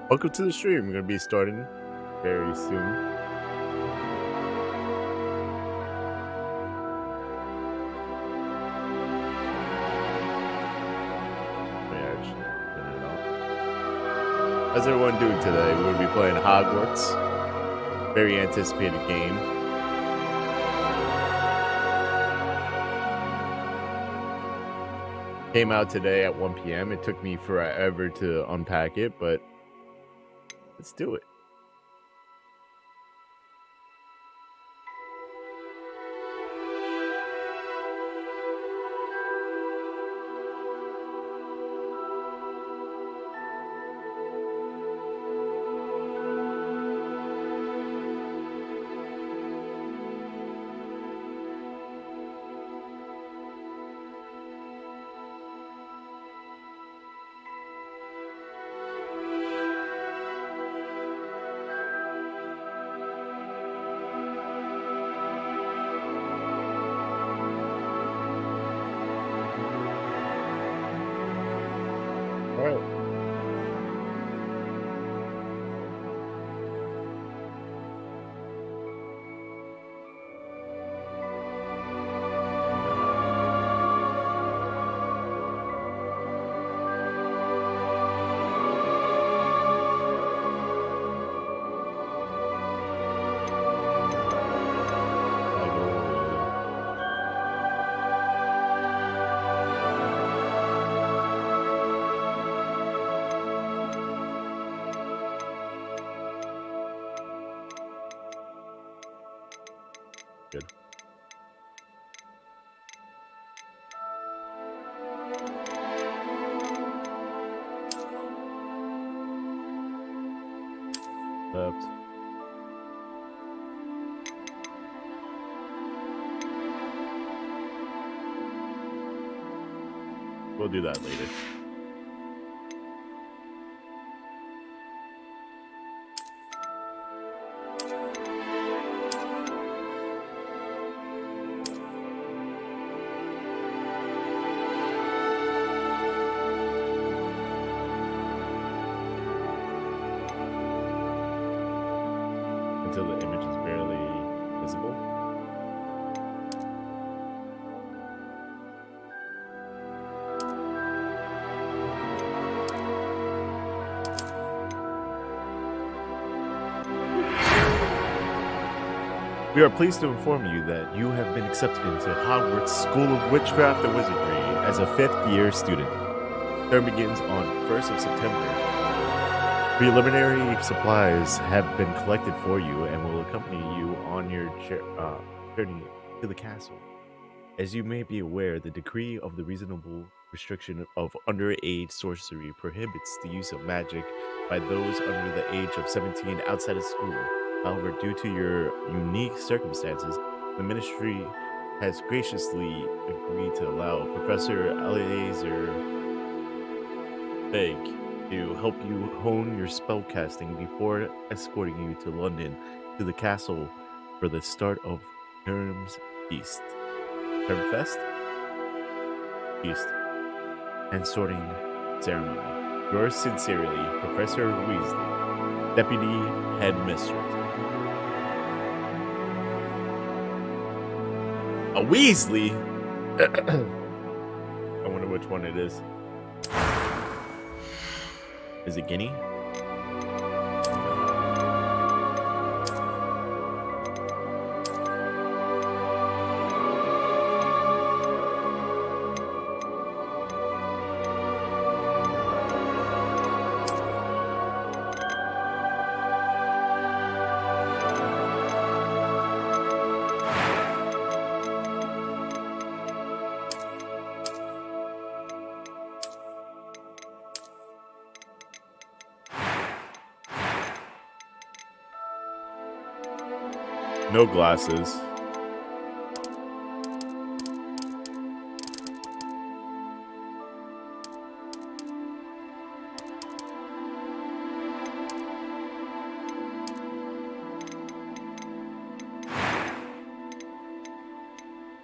Welcome to the stream. We're going to be starting very soon. How's everyone doing today? We're going to be playing Hogwarts. Very anticipated game. Came out today at 1 p.m. It took me forever to unpack it, but let's do it. Good. Left. We'll do that later. Until the image is barely visible. We are pleased to inform you that you have been accepted into Hogwarts School of Witchcraft and Wizardry as a 5th-year student. Term begins on 1st of September. Preliminary supplies have been collected for you and will accompany you on your journey to the castle. As you may be aware, the decree of the reasonable restriction of underage sorcery prohibits the use of magic by those under the age of 17 outside of school. However, due to your unique circumstances, the ministry has graciously agreed to allow Professor Eleazar Beg to help you hone your spellcasting before escorting you to London to the castle for the start of Term's Feast. Termfest? Feast. And sorting ceremony. Yours sincerely, Professor Weasley, Deputy Headmistress. A Weasley? I wonder which one it is. Is it Guinea? No glasses.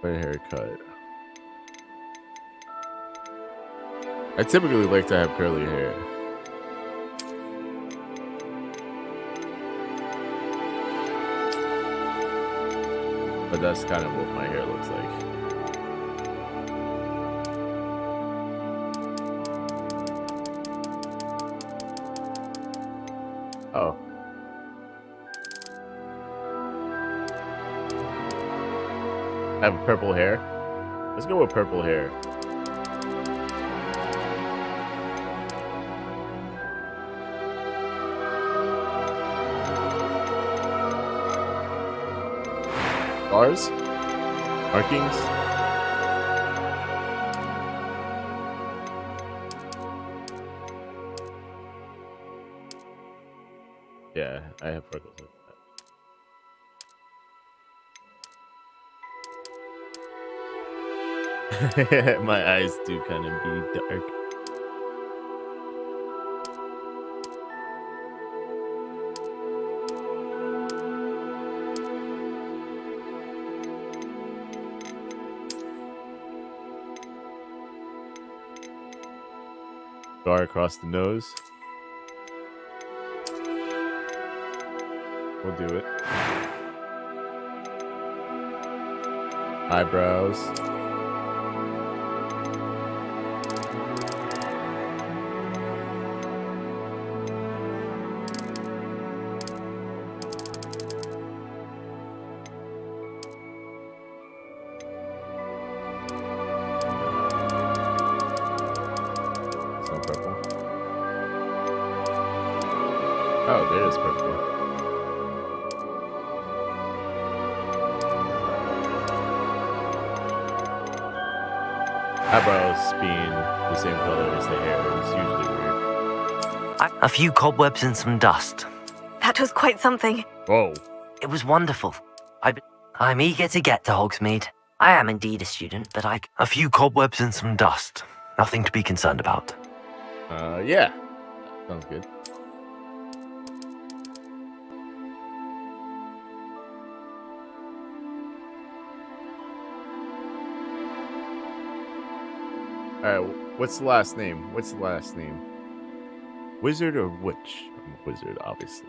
My haircut. I typically like to have curly hair. But that's kind of what my hair looks like. Oh. I have purple hair. Let's go with purple hair. Stars? Markings? Yeah, I have freckles like that. My eyes do kind of be dark. Scar across the nose. We'll do it. Eyebrows. Some purple. Oh, there is purple. Eyebrows being the same color as the hair is usually weird. A few cobwebs and some dust. That was quite something. Whoa. It was wonderful. I'm eager to get to Hogsmeade. I am indeed a student, but a few cobwebs and some dust. Nothing to be concerned about. Yeah. Sounds good. Alright, what's the last name? What's the last name? Wizard or witch? I'm a wizard, obviously.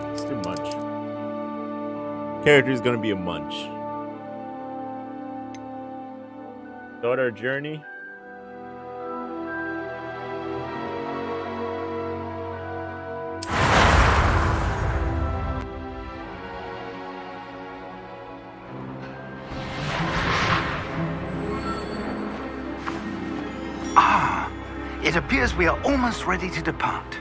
Let's do munch. Character's gonna be a munch. Start our journey. It appears we are almost ready to depart.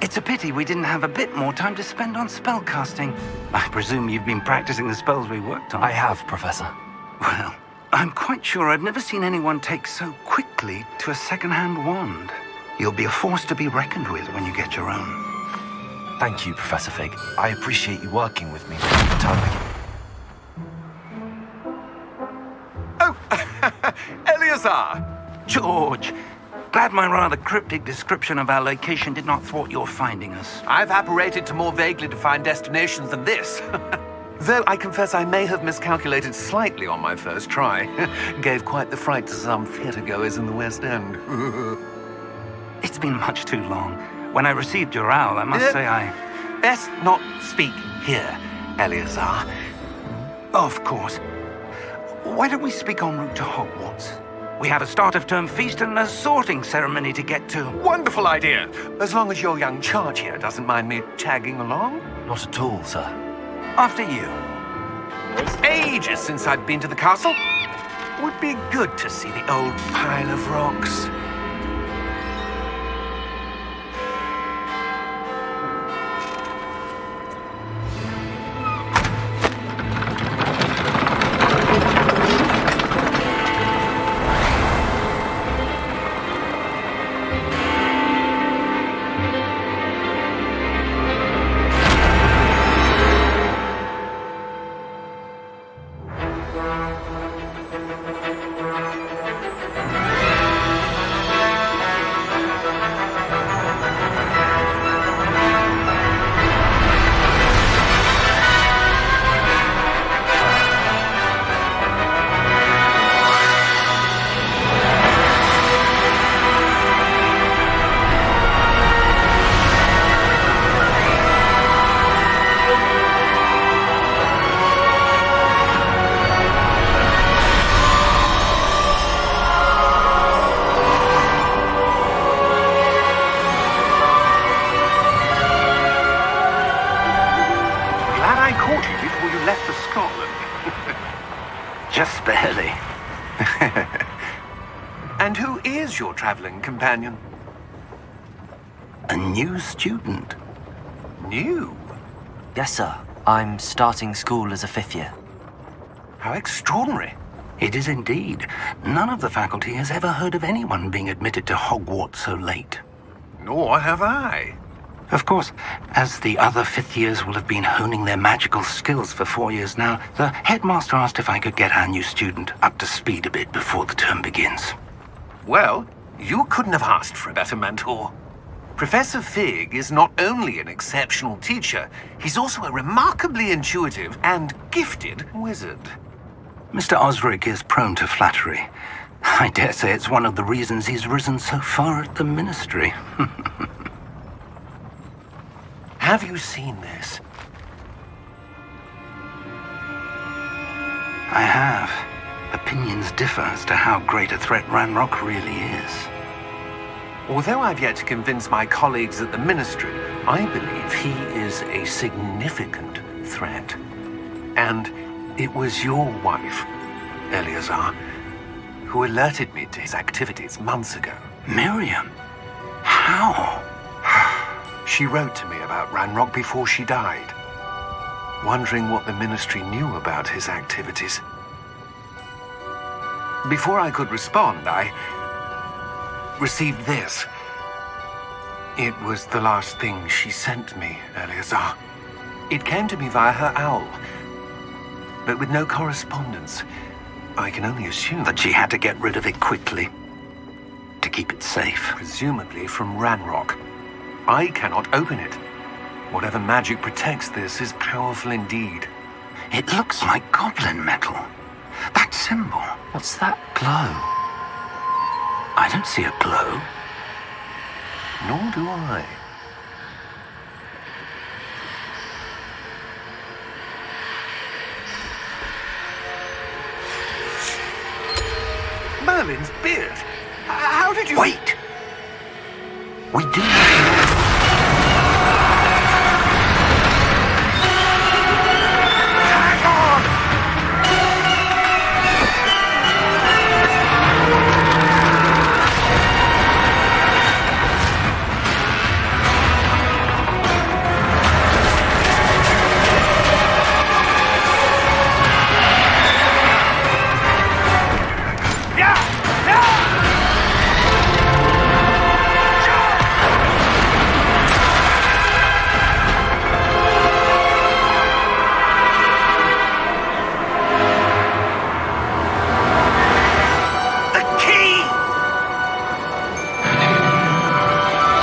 It's a pity we didn't have a bit more time to spend on spellcasting. I presume you've been practicing the spells we worked on. I have, Professor. Well, I'm quite sure I've never seen anyone take so quickly to a second-hand wand. You'll be a force to be reckoned with when you get your own. Thank you, Professor Fig. I appreciate you working with me all the time. Oh, Eleazar! George, glad my rather cryptic description of our location did not thwart your finding us. I've apparated to more vaguely defined destinations than this. Though I confess I may have miscalculated slightly on my first try. Gave quite the fright to some theatergoers in the West End. It's been much too long. When I received your owl, I must say I... Best not speak here, Eleazar. Of course. Why don't we speak en route to Hogwarts? We have a start-of-term feast and a sorting ceremony to get to. Wonderful idea. As long as your young charge here doesn't mind me tagging along. Not at all, sir. After you. It's ages since I've been to the castle. Would be good to see the old pile of rocks. is your traveling companion? A new student. New? Yes, sir. I'm starting school as a 5th year. How extraordinary. It is indeed. None of the faculty has ever heard of anyone being admitted to Hogwarts so late. Nor have I. Of course, as the other 5th years will have been honing their magical skills for 4 years now, the headmaster asked if I could get our new student up to speed a bit before the term begins. Well, you couldn't have asked for a better mentor. Professor Fig is not only an exceptional teacher, he's also a remarkably intuitive and gifted wizard. Mr. Osric is prone to flattery. I dare say it's one of the reasons he's risen so far at the ministry. Have you seen this? I have. Opinions differ as to how great a threat Ranrock really is. Although I've yet to convince my colleagues at the Ministry, I believe he is a significant threat. And it was your wife, Eleazar, who alerted me to his activities months ago. Miriam? How? She wrote to me about Ranrock before she died, wondering what the Ministry knew about his activities. Before I could respond, I received this. It was the last thing she sent me, Eleazar. It came to me via her owl, but with no correspondence. I can only assume That she had to get rid of it quickly to keep it safe. presumably from Ranrock. I cannot open it. Whatever magic protects this is powerful indeed. It looks like goblin metal. That symbol. What's that glow? I don't see a glow. Nor do I. Merlin's beard. How did you... Wait! We do know. Hang on! The key!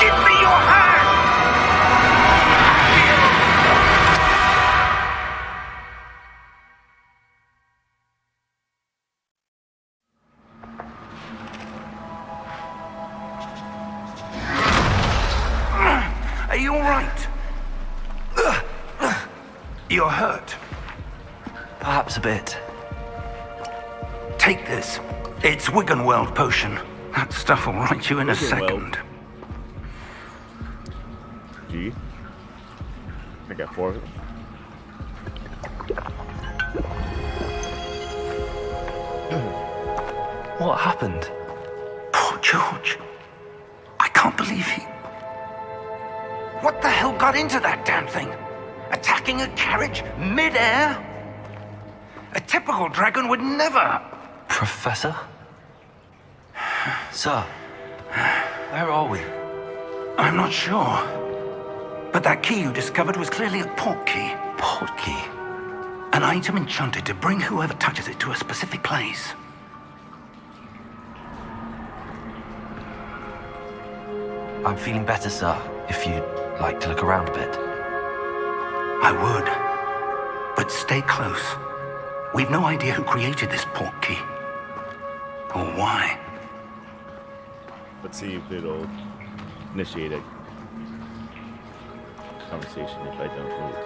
Give me your hand! Are you all right? You're hurt. Perhaps a bit. Take this. It's Wiggenweld potion. That stuff will right you in a Wiggenweld. second. G. I got 4 of them. What happened? Poor George. I can't believe he... What the hell got into that damn thing? Attacking a carriage mid-air? A typical dragon would never... Professor? Sir, where are we? I'm not sure. But that key you discovered was clearly a port key. Port key? An item enchanted to bring whoever touches it to a specific place. I'm feeling better, sir, if you'd like to look around a bit. I would. But stay close. We've no idea who created this port key. Or why. Let's see if it'll initiate a conversation if I don't move.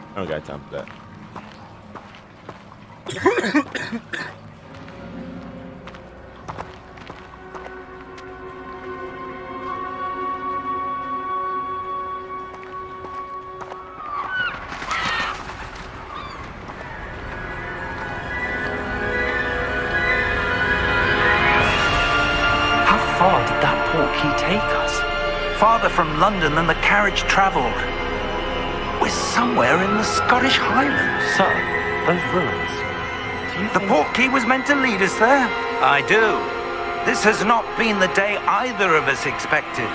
I don't got time for that. take us? Farther from London than the carriage travelled. We're somewhere in the Scottish Highlands. Sir, those ruins. Do you The think... portkey was meant to lead us there? I do. This has not been the day either of us expected.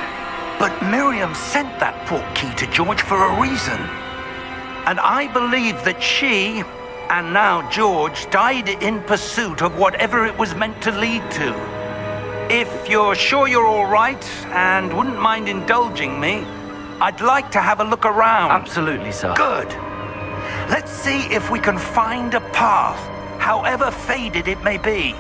But Miriam sent that portkey to George for a reason. And I believe that she, and now George, died in pursuit of whatever it was meant to lead to. If you're sure you're all right and wouldn't mind indulging me, I'd like to have a look around. Absolutely, sir. Good. Let's see if we can find a path, however faded it may be.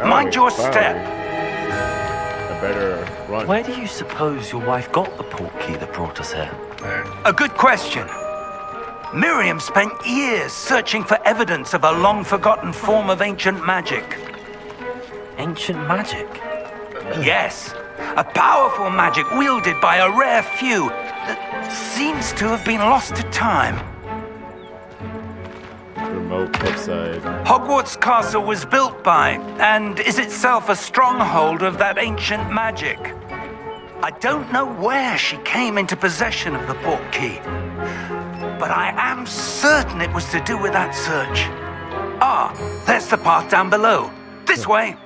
Mind your step. I better run. Where do you suppose your wife got the portkey that brought us here? A good question. Miriam spent years searching for evidence of a long-forgotten form of ancient magic. Ancient magic? Yes, a powerful magic wielded by a rare few that seems to have been lost to time. Remote cliffside. Hogwarts Castle was built by, and is itself a stronghold of that ancient magic. I don't know where she came into possession of the portkey, but I am certain it was to do with that search. Ah, there's the path down below. This way.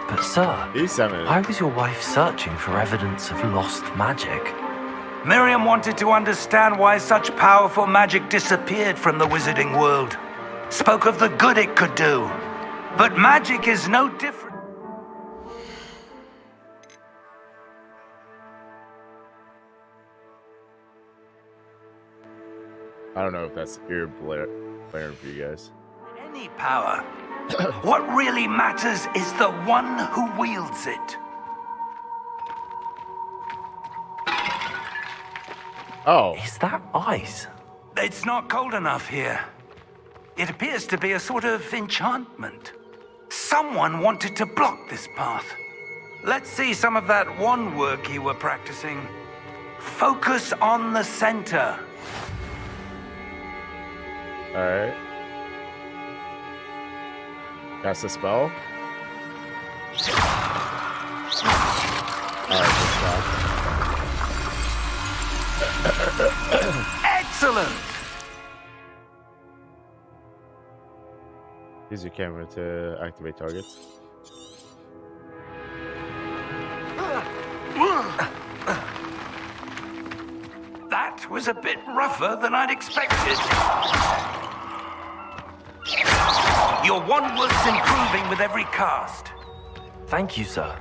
But sir, These seven. why was your wife searching for evidence of lost magic? Miriam wanted to understand why such powerful magic disappeared from the wizarding world. Spoke of the good it could do. But magic is no different. I don't know if that's ear blaring for you guys. Any power. What really matters is the one who wields it. Oh, Is that ice? It's not cold enough here. It appears to be a sort of enchantment. Someone wanted to block this path. Let's see some of that wand work you were practicing. Focus on the center. alright. Cast a spell. Alright, good shot. Excellent! Use your camera to activate targets. That was a bit rougher than I'd expected. Your wand work's improving with every cast. Thank you, sir.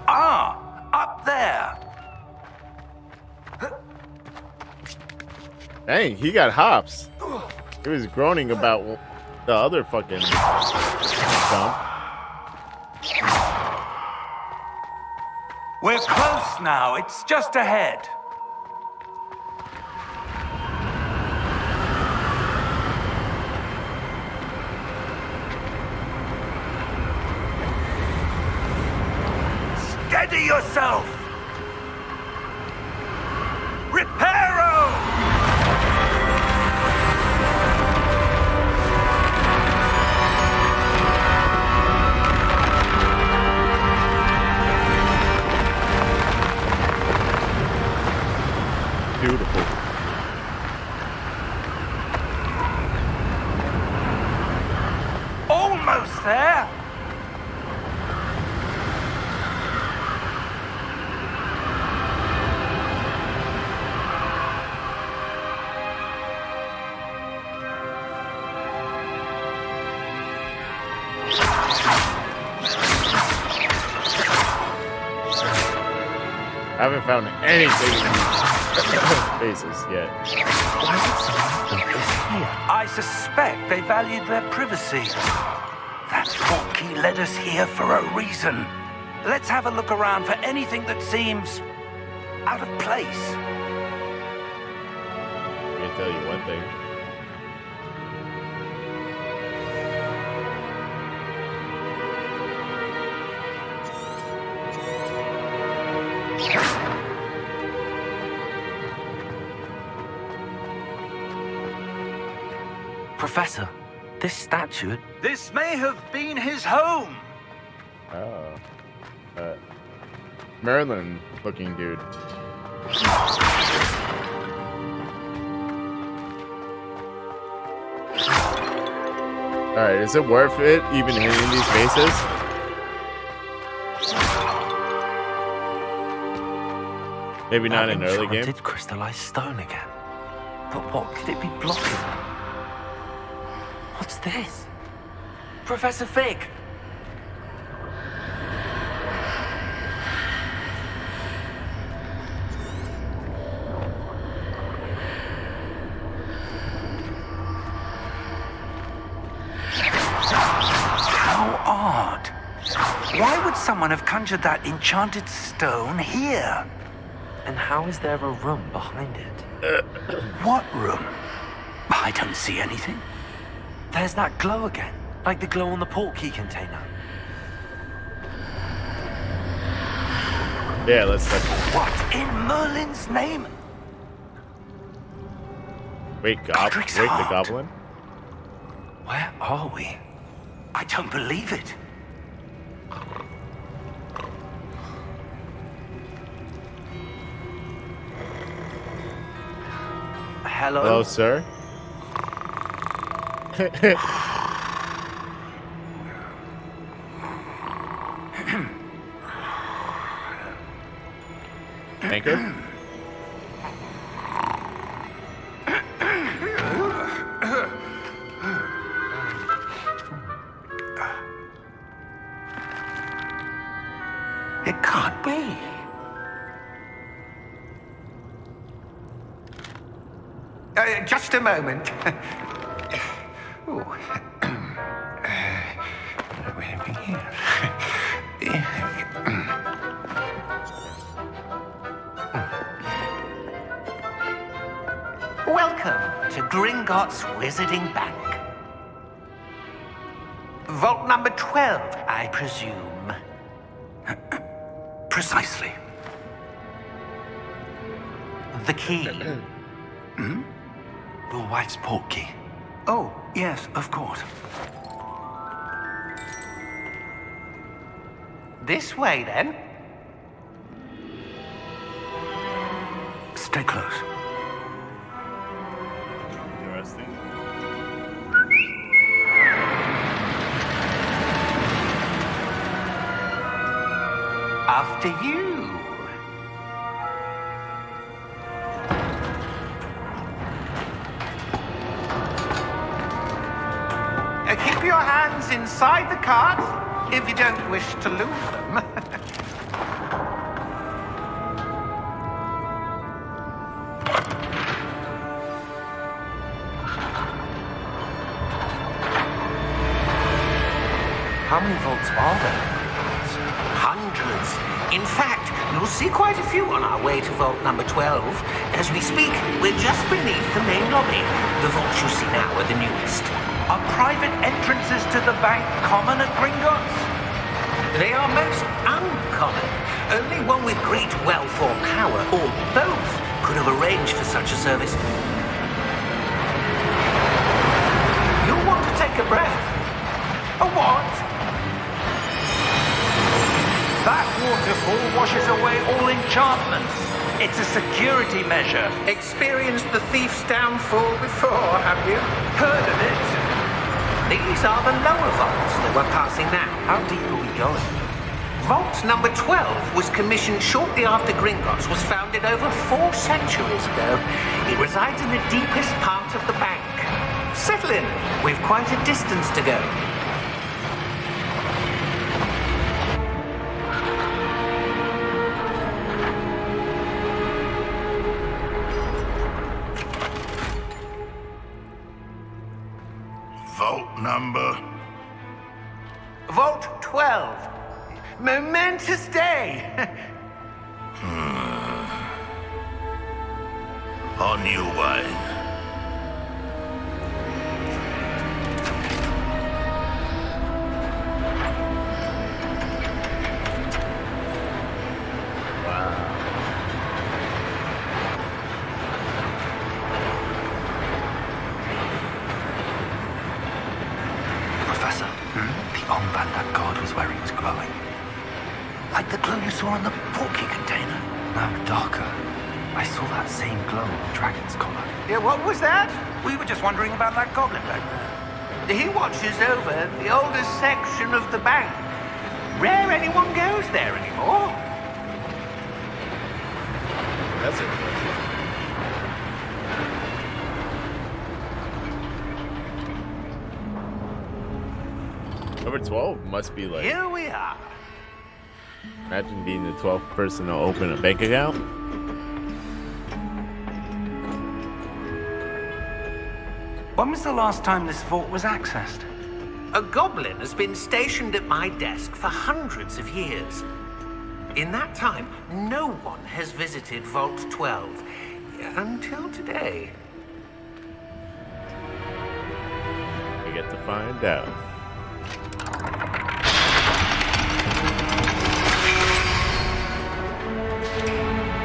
Ah, up there. Dang, he got hops. He was groaning about the other fucking jump. We're close now. It's just ahead. Steady yourself. Reparo! Beautiful. Almost there. I haven't found anything in these spaces yet. Why did someone put this here? I suspect they valued their privacy. That portkey led us here for a reason. Let's have a look around for anything that seems out of place. I can tell you one thing. Professor, this statue... This may have been his home. Oh. Merlin looking dude. Alright, is it worth it even hitting these faces? Maybe not in early game. Did crystallized stone again. But what could it be blocking? What's this? Professor Fig! How odd. Why would someone have conjured that enchanted stone here? And how is there a room behind it? What room? I don't see anything. There's that glow again, like the glow on the portkey container. Yeah, let's touch it. What in Merlin's name? Wait, Godric's wait, the heart. goblin? Where are we? I don't believe it. Hello? Hello, sir? Anchor? It can't be. Just a moment. Ooh. Welcome to Gringotts Wizarding Bank. Vault number 12, I presume. Precisely. The key. Your wife's portkey. Oh, yes, of course. This way, then. Stay close. Interesting. After you. Keep your hands inside the cart if you don't wish to lose them. How many vaults are there? Hundreds. In fact, you'll see quite a few on our way to vault number 12. As we speak, we're just beneath the main lobby. The vaults you see now are the newest. Are private entrances to the bank common at Gringotts? They are most uncommon. Only one with great wealth or power, or both, could have arranged for such a service. You'll want to take a breath. A what? That waterfall washes away all enchantments. It's a security measure. Experienced the thief's downfall before, have you? Heard of it? These are the lower vaults that we're passing now. How deep are we going? Vault number 12 was commissioned shortly after Gringotts was founded over 4 centuries ago. It resides in the deepest part of the bank. Settle in. We've quite a distance to go. Vault number. Vault 12. Momentous day. On your wine. Wow. Professor. The armband that guard was wearing was glowing. Like the glow you saw in the porky container. No, darker. I saw that same glow on the dragon's collar. Yeah, what was that? We were just wondering about that goblin back there. He watches over the oldest section of the bank. Rare anyone goes there anymore. That's impressive. Number 12 must be like. Here we are. Imagine being the 12th person to open a bank account. When was the last time this vault was accessed? A goblin has been stationed at my desk for hundreds of years. In that time, no one has visited Vault 12 until today. We get to find out.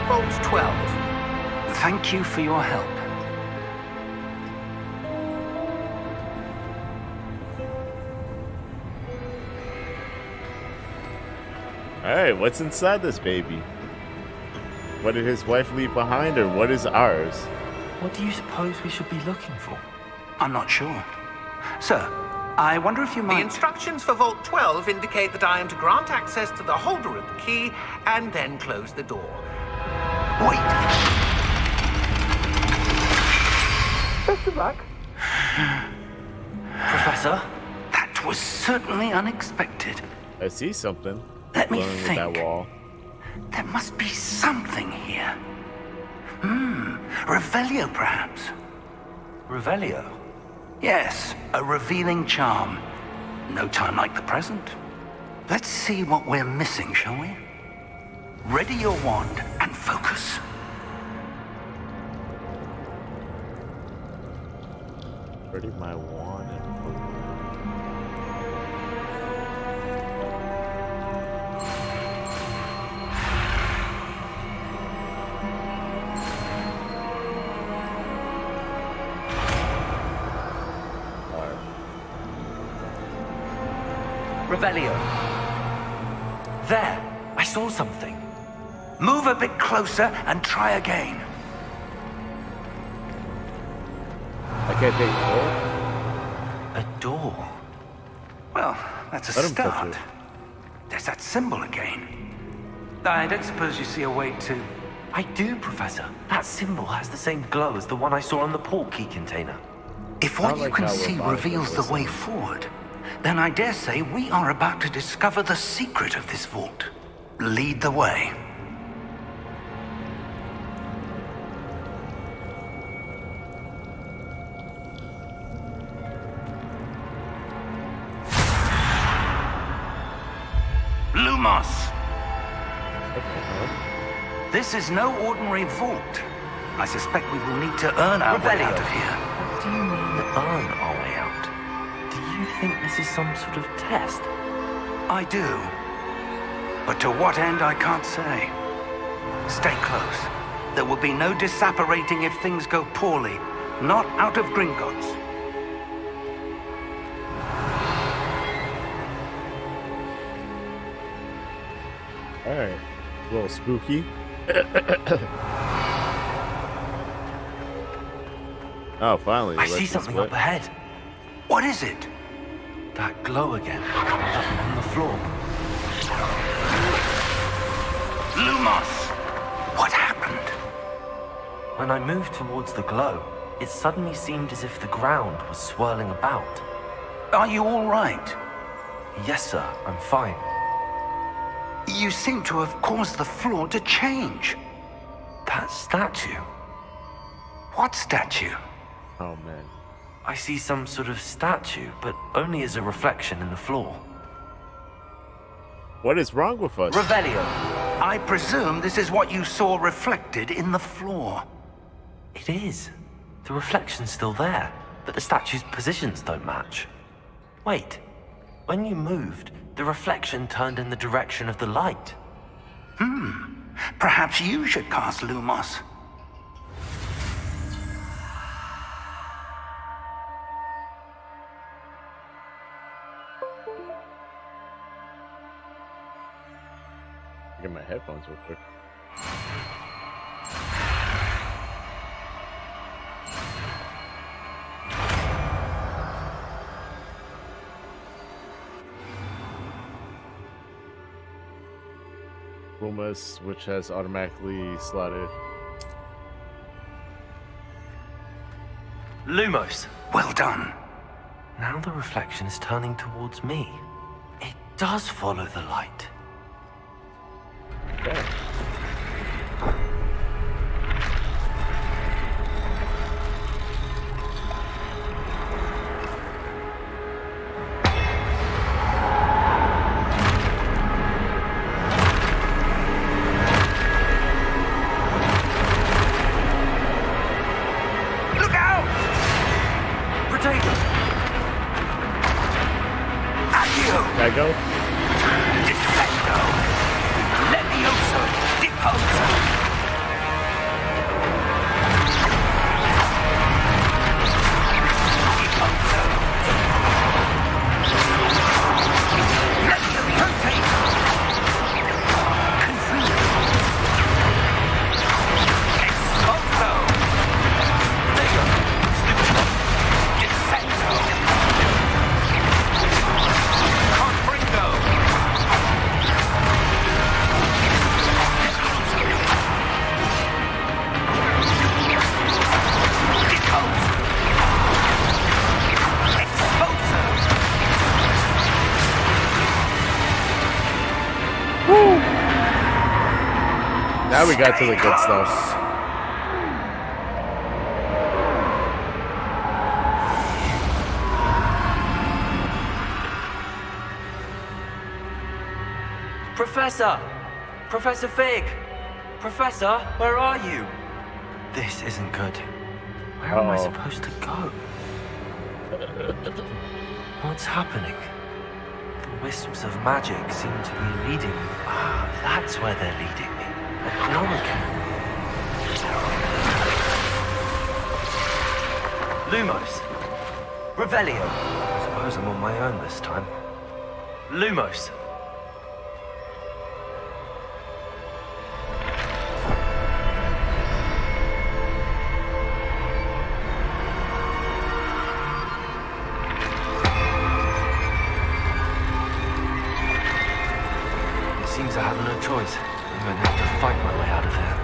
Vault 12. Thank you for your help. Alright, what's inside this baby? What did his wife leave behind, or what is ours? What do you suppose we should be looking for? I'm not sure. Sir, I wonder if you The might... instructions for Vault 12 indicate that I am to grant access to the holder of the key and then close the door. Wait! Best of luck. Professor? That was certainly unexpected. I see something. Let me glowing with think. that wall. There must be something here. Revelio, perhaps? Revelio? Yes, a revealing charm. No time like the present. Let's see what we're missing, shall we? Ready your wand and focus. Ready my wand and Revelio. There! I saw something. Move a bit closer and try again. I can't take hold. A door. Well, that's a Let him touch start. it. There's that symbol again. I don't suppose you see a way to... I do, Professor. That symbol has the same glow as the one I saw on the port key container. If what Not you like can how see robotic reveals it the was. way forward, then I dare say we are about to discover the secret of this vault. Lead the way. Lumos! This is no ordinary vault. I suspect we will need to earn our way Revelio. out of here. What do you mean, earn our way out? Do you think this is some sort of test? I do. But to what end, I can't say. Stay close. There will be no disapparating if things go poorly. Not out of Gringotts. Alright. A little spooky. Oh, finally. I let see this something whip. up ahead. What is it? That glow again. Up on the floor. Lumos! What happened? When I moved towards the glow, it suddenly seemed as if the ground was swirling about. Are you all right? Yes, sir. I'm fine. You seem to have caused the floor to change. That statue. What statue? Oh, man. I see some sort of statue, but only as a reflection in the floor. What is wrong with us? Revelio. I presume this is what you saw reflected in the floor. It is. The reflection's still there, but the statue's positions don't match. Wait. When you moved, the reflection turned in the direction of the light. Perhaps you should cast Lumos. get my headphones real quick. Rumas, which has automatically slotted. Lumos. Well done. Now the reflection is turning towards me. It does follow the light. Okay. Look out! Potato! Accio! Gotta go? Defendo! Levioso! Deposo! Deposo! Levioso! Confuso! Exposo! Nego! Defendo! Confringo! Now we got to the good stuff. Professor! Professor Fig! Professor, where are you? This isn't good. Where am I Uh-oh. supposed to go? What's happening? The wisps of magic seem to be leading me. Ah, that's where they're leading me. But no one can. Lumos! Revelio! I suppose I'm on my own this time. Lumos! It seems I have no choice. I'm going to have to fight my way out of here.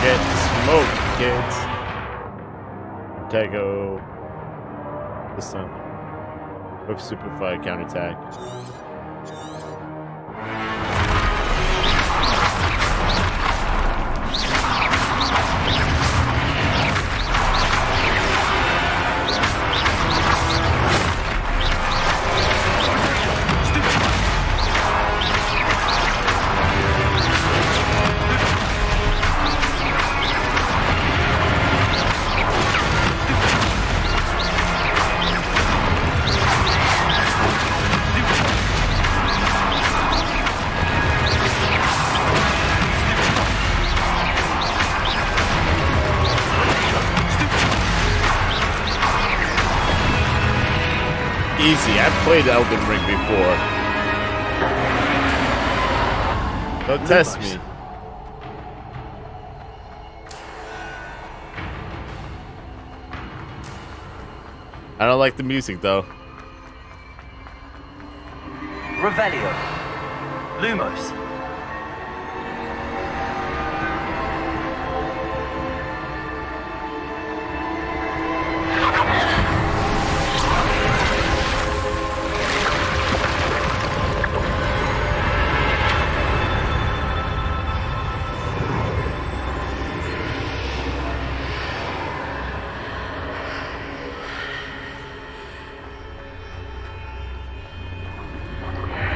Get smoked, kids. Tego. This time. With Superfly counterattack. Easy, I've played Elden Ring before. Don't test me. I don't like the music though. Revelio. Lumos.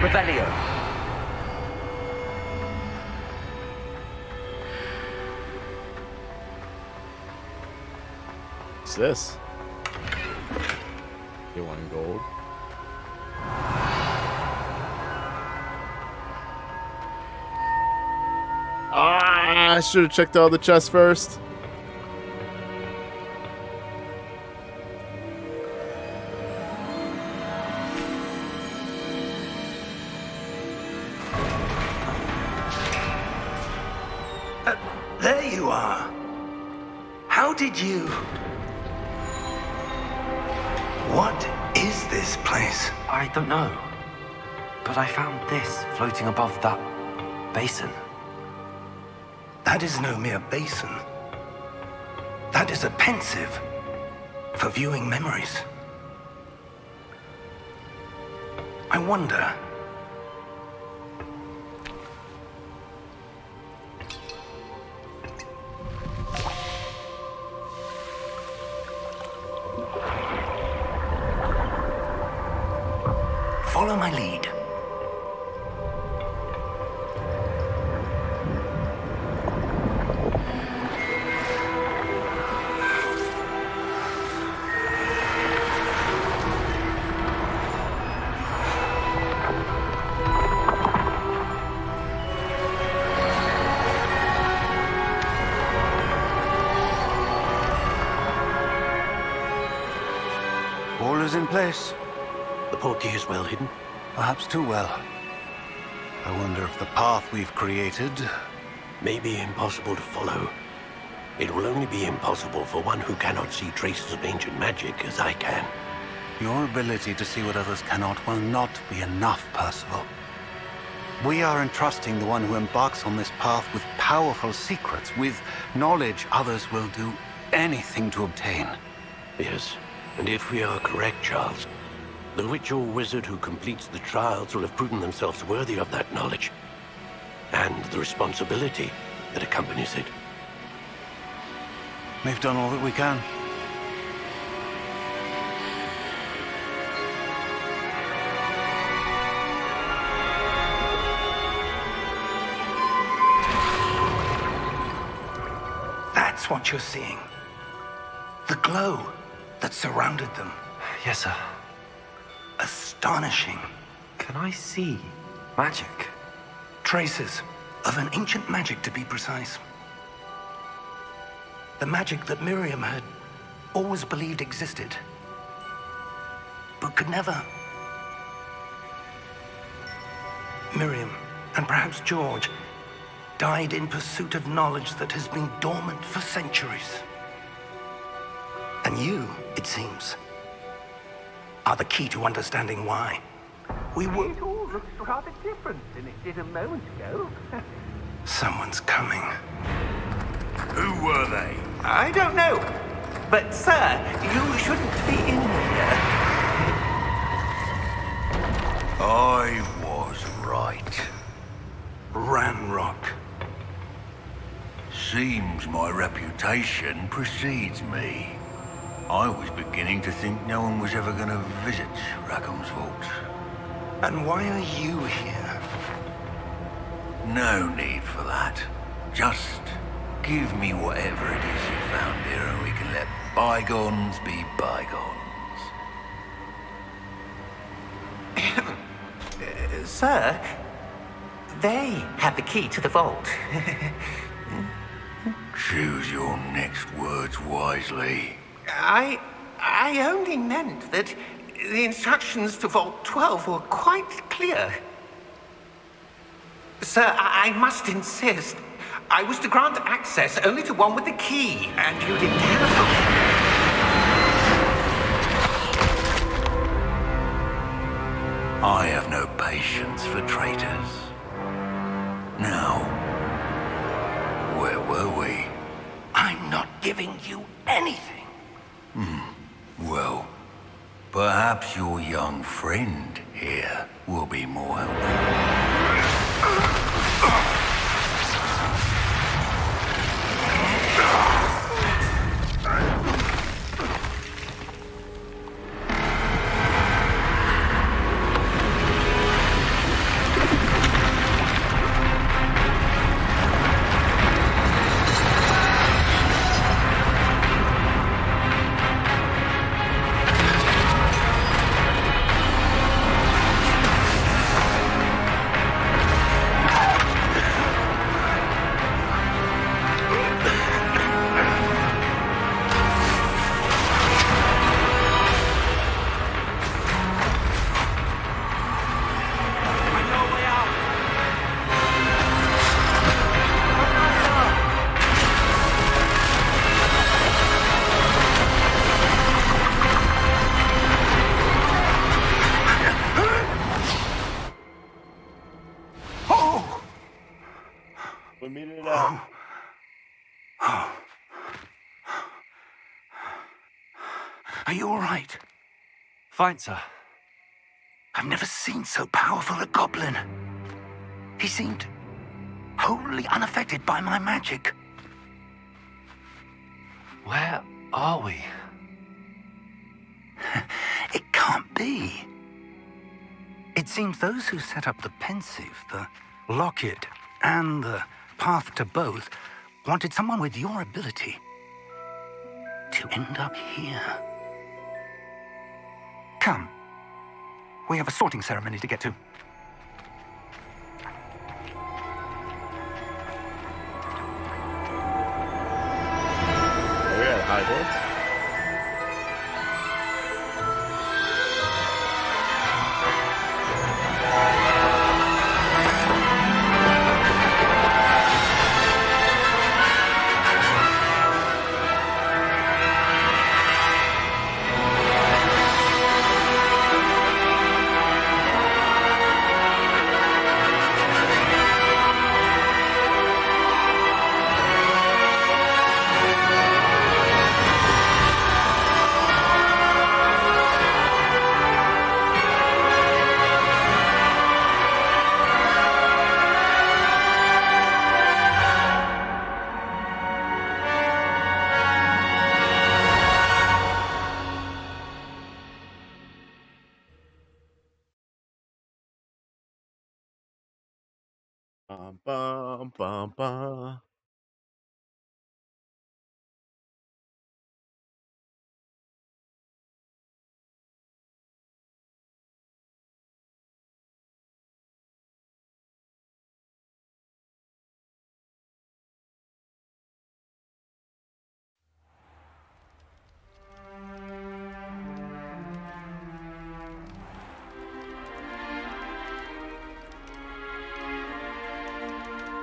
Revelio. What's this? You want gold? should have checked all the chests first. There you are. How did you... What is this place? I don't know. But I found this floating above that basin. That is no mere basin. That is a pensive for viewing memories. I wonder... Follow my lead. All is in place. The portkey is well hidden. Perhaps too well. I wonder if the path we've created... May be impossible to follow. It will only be impossible for one who cannot see traces of ancient magic as I can. Your ability to see what others cannot will not be enough, Percival. We are entrusting the one who embarks on this path with powerful secrets, with knowledge others will do anything to obtain. Yes, and if we are correct, Charles, the witch or wizard who completes the trials will have proven themselves worthy of that knowledge, and the responsibility that accompanies it. We've done all that we can. That's what you're seeing. The glow that surrounded them. Yes, sir. Astonishing. Can I see magic? Traces of an ancient magic, to be precise. The magic that Miriam had always believed existed, but could never. Miriam, and perhaps George, died in pursuit of knowledge that has been dormant for centuries. And you, it seems, are the key to understanding why. We were... It all looks rather different than it did a moment ago. Someone's coming. Who were they? I don't know. But, sir, you shouldn't be in here. I was right. Ranrock. Seems my reputation precedes me. I was beginning to think no one was ever going to visit Rackham's vault. And why are you here? No need for that. Just give me whatever it is you found here and we can let bygones be bygones. Sir, they have the key to the vault. Choose your next words wisely. I only meant that the instructions to Vault 12 were quite clear. Sir, I must insist. I was to grant access only to one with the key, and you didn't have I have no patience for traitors. Now, where were we? I'm not giving you anything. Well, perhaps your young friend here will be more helpful. Are you all right? Fine, sir. I've never seen so powerful a goblin. He seemed wholly unaffected by my magic. Where are we? It can't be. It seems those who set up the pensive, the locket, and the path to both wanted someone with your ability to end up here. Come. We have a sorting ceremony to get to. Are we at Hogwarts? Bum, bum, bum, bum.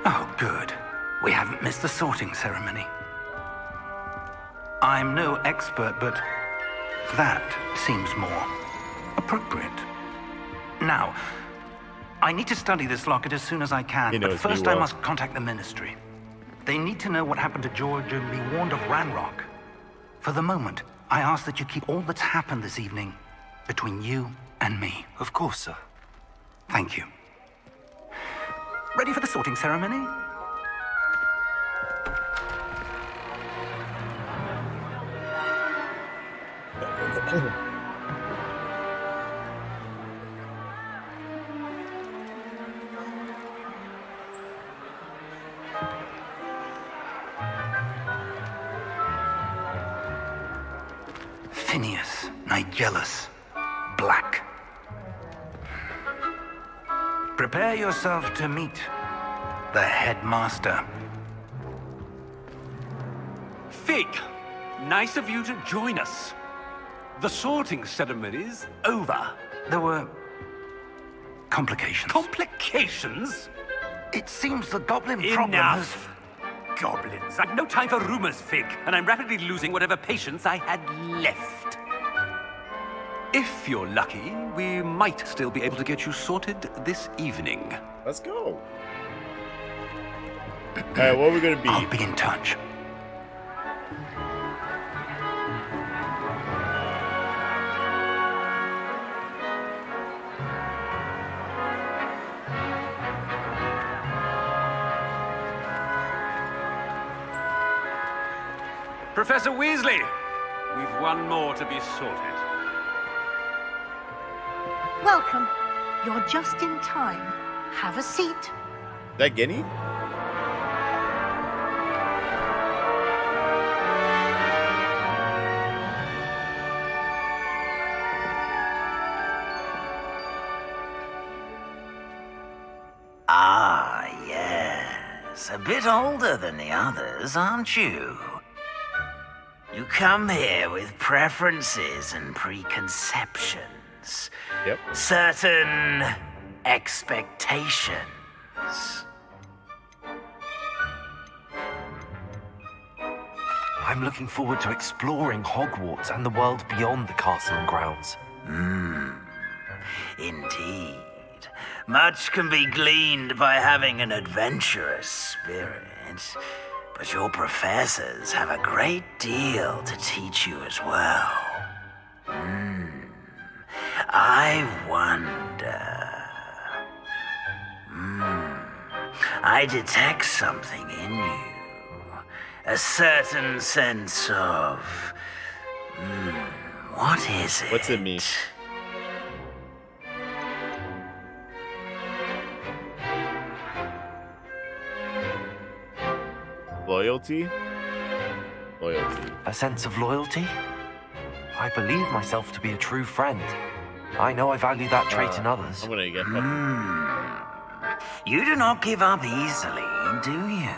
Oh, good. We haven't missed the sorting ceremony. I'm no expert, but that seems more appropriate. Now, I need to study this locket as soon as I can, He but knows first me I well. must contact the Ministry. They need to know what happened to George and be warned of Ranrock. For the moment, I ask that you keep all that's happened this evening between you and me. Of course, sir. Thank you. Ready for the sorting ceremony? Phineas, Nigellus, Black. Prepare yourself to meet the headmaster. Fig, nice of you to join us. The sorting ceremony's over. There were complications. Complications? It seems the goblin problem has... Enough! Goblins. I've no time for rumors, Fig, and I'm rapidly losing whatever patience I had left. If you're lucky, we might still be able to get you sorted this evening. Let's go. All right, what are we gonna be? I'll be in touch. Professor Weasley, we've one more to be sorted. Welcome. You're just in time. Have a seat. That Guinea? Ah, yes. A bit older than the others, aren't you? You come here with preferences and preconceptions. Yep. Certain expectations. I'm looking forward to exploring Hogwarts and the world beyond the castle and grounds. Indeed. Much can be gleaned by having an adventurous spirit. but your professors have a great deal to teach you as well. I wonder... I detect something in you. A certain sense of... what is it? What's it mean? Loyalty? Loyalty. A sense of loyalty? I believe myself to be a true friend. I know I value that trait in others. I'm gonna get You do not give up easily, do you?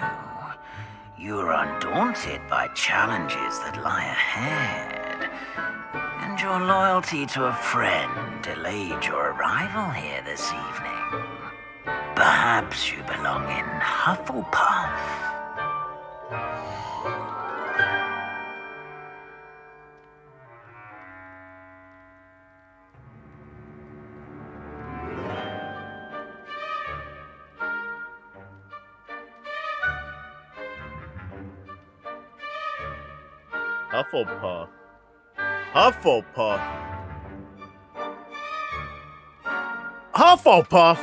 You are undaunted by challenges that lie ahead. And your loyalty to a friend delayed your arrival here this evening. Perhaps you belong in Hufflepuff. Hufflepuff. Hufflepuff. Hufflepuff.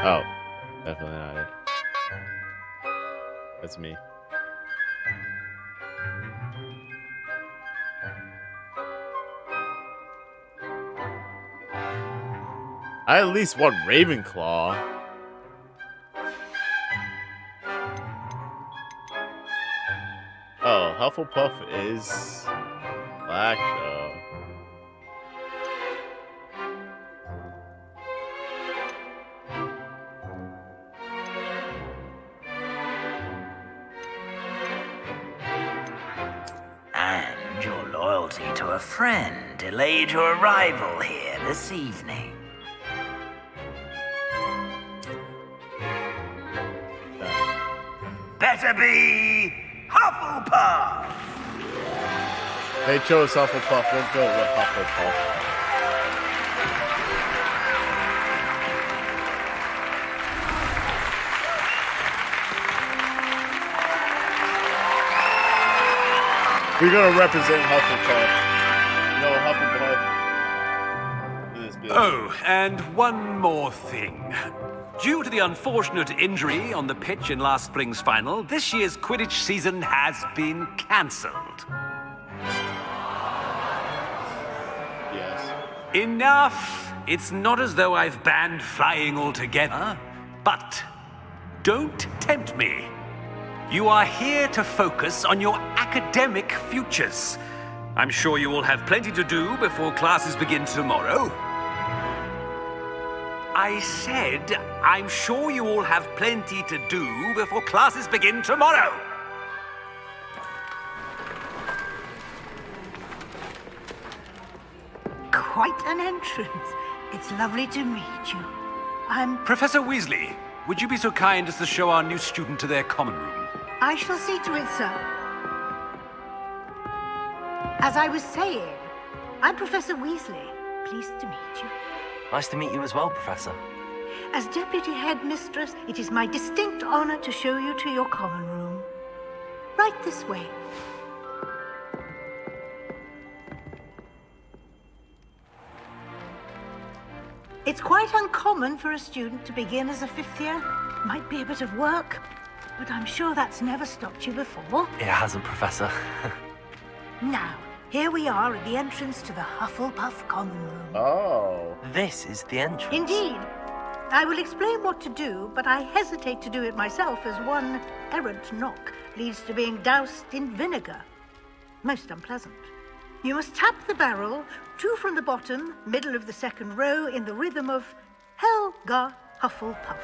Oh, definitely not it. That's me. I at least want Ravenclaw. Oh, Hufflepuff is black though. And your loyalty to a friend delayed your arrival here this evening. Better be Hufflepuff! They chose Hufflepuff. We'll go with Hufflepuff. We're gonna represent Hufflepuff. No, Hufflepuff. Oh, and one more thing. Due to the unfortunate injury on the pitch in last spring's final, this year's Quidditch season has been cancelled. Yes. Enough! It's not as though I've banned flying altogether, but don't tempt me. You are here to focus on your academic futures. I'm sure you will have plenty to do before classes begin tomorrow. I said, I'm sure you all have plenty to do before classes begin tomorrow. Quite an entrance. It's lovely to meet you. I'm... Professor Weasley, would you be so kind as to show our new student to their common room? I shall see to it, sir. As I was saying, I'm Professor Weasley. Pleased to meet you. Nice to meet you as well, Professor. As Deputy Headmistress, it is my distinct honor to show you to your common room. Right this way. It's quite uncommon for a student to begin as a fifth year. Might be a bit of work, but I'm sure that's never stopped you before. It hasn't, Professor. Now, here we are at the entrance to the Hufflepuff common room. Oh. This is the entrance. Indeed. I will explain what to do, but I hesitate to do it myself as one errant knock leads to being doused in vinegar. Most unpleasant. You must tap the barrel, 2 from the bottom, middle of the second row, in the rhythm of Helga Hufflepuff.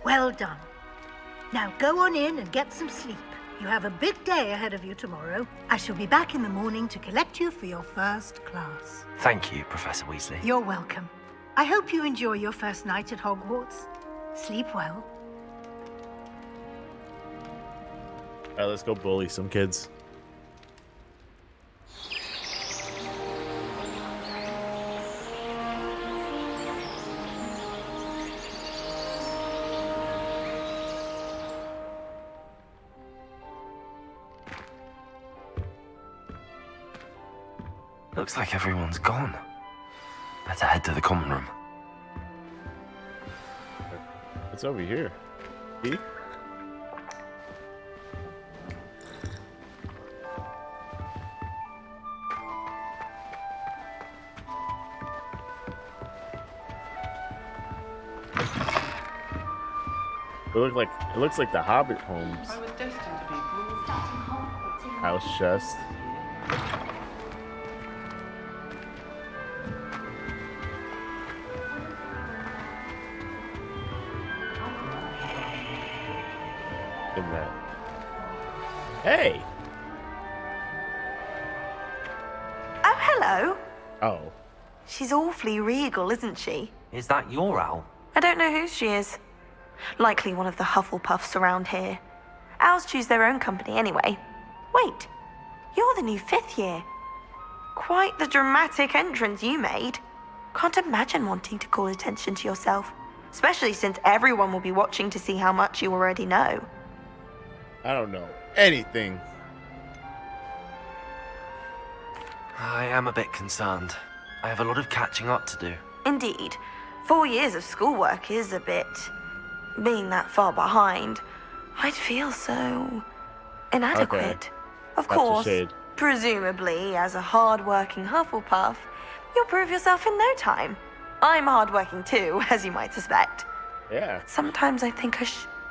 Well done. Now go on in and get some sleep. You have a big day ahead of you tomorrow. I shall be back in the morning to collect you for your first class. Thank you, Professor Weasley. You're welcome. I hope you enjoy your first night at Hogwarts. Sleep well. Alright, let's go bully some kids. Looks like everyone's gone. Better head to the common room. What's over here? See? It looks like the Hobbit homes. I was destined to be glorious. House chest. In that. Hey. Oh, hello. Oh. She's awfully regal, isn't she? Is that your owl? I don't know who she is. Likely one of the Hufflepuffs around here. Owls choose their own company anyway. Wait, you're the new 5th year. Quite the dramatic entrance you made. Can't imagine wanting to call attention to yourself, especially since everyone will be watching to see how much you already know. I don't know anything. I am a bit concerned. I have a lot of catching up to do. Indeed, 4 years of schoolwork is a bit... Being that far behind, I'd feel so... inadequate. Okay. Of That's a course, shade. presumably, as a hard-working Hufflepuff, you'll prove yourself in no time. I'm hard-working too, as you might suspect. Yeah. Sometimes I think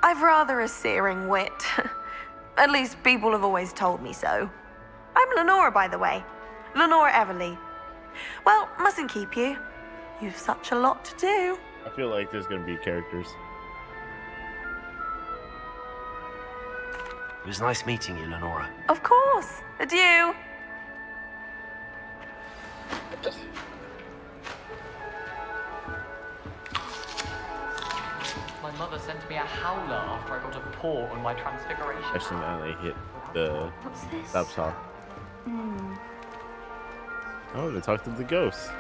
I've rather a searing wit. At least people have always told me so. I'm Lenora, by the way. Lenora Everly. Well, mustn't keep you. You've such a lot to do. I feel like there's gonna be characters. It was nice meeting you, Lenora. Of course. Adieu. My mother sent me a howler after I got a paw on my transfiguration. Accidentally hit the What's this? stop sign. Oh, they talked to the ghost.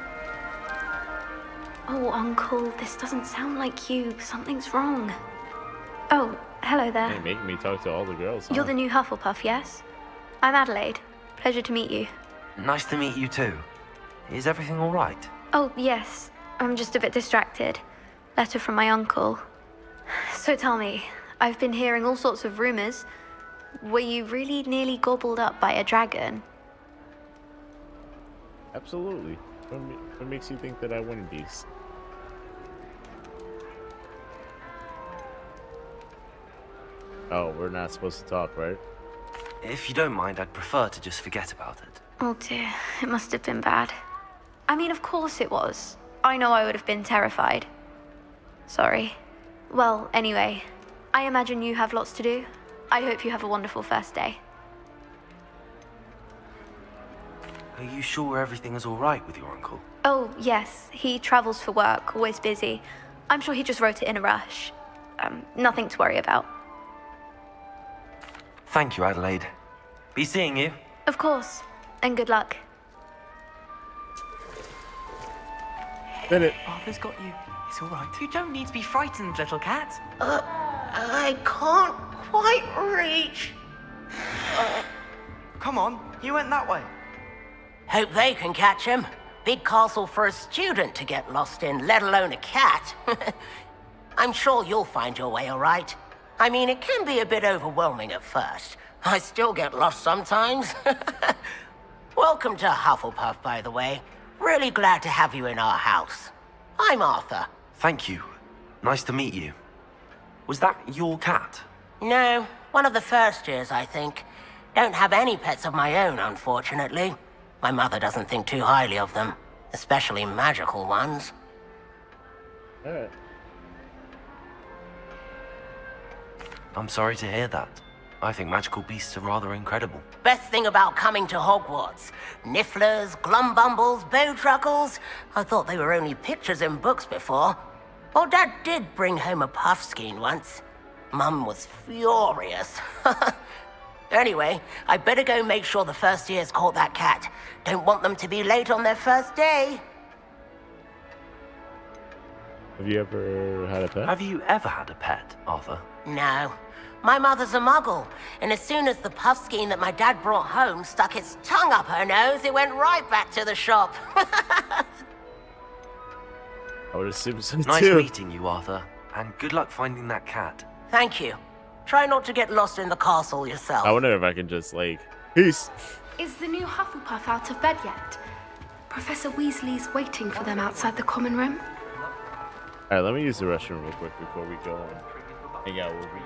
Oh, Uncle, this doesn't sound like you. Something's wrong. Oh, hello there. They make me talk to all the girls. Huh? You're the new Hufflepuff, yes? I'm Adelaide. Pleasure to meet you. Nice to meet you too. Is everything all right? Oh, yes. I'm just a bit distracted. Letter from my uncle. So tell me, I've been hearing all sorts of rumors. Were you really nearly gobbled up by a dragon? Absolutely. What makes you think that I wanted these? Oh, we're not supposed to talk, right? If you don't mind, I'd prefer to just forget about it. Oh dear, it must have been bad. I mean, of course it was. I know I would have been terrified. Sorry. Well, anyway, I imagine you have lots to do. I hope you have a wonderful first day. Are you sure everything is all right with your uncle? Oh, yes. He travels for work, always busy. I'm sure he just wrote it in a rush. Nothing to worry about. Thank you, Adelaide. Be seeing you. Of course. And good luck. Bennett. Arthur's got you. It's all right. You don't need to be frightened, little cat. I can't quite reach. Come on, you went that way. Hope they can catch him. Big castle for a student to get lost in, let alone a cat. I'm sure you'll find your way all right. I mean, it can be a bit overwhelming at first. I still get lost sometimes. Welcome to Hufflepuff, by the way. Really glad to have you in our house. I'm Arthur. Thank you. Nice to meet you. Was that your cat? No, one of the first years, I think. Don't have any pets of my own, unfortunately. My mother doesn't think too highly of them, especially magical ones. Alright. I'm sorry to hear that. I think magical beasts are rather incredible. Best thing about coming to Hogwarts. Nifflers, glumbumbles, bowtruckles. I thought they were only pictures in books before. Well, Dad did bring home a puffskein once. Mum was furious. Anyway, I better go make sure the first years caught that cat. Don't want them to be late on their first day. Have you ever had a pet? Have you ever had a pet, Arthur? No. My mother's a muggle, and as soon as the puffskein that my dad brought home stuck its tongue up her nose, it went right back to the shop. I would assume so Nice too. meeting you, Arthur, and good luck finding that cat. Thank you. Try not to get lost in the castle yourself. I wonder if I can just like, peace. Is the new Hufflepuff out of bed yet? Professor Weasley's waiting for them outside the common room. All right, let me use the restroom real quick before we go and hang out with me.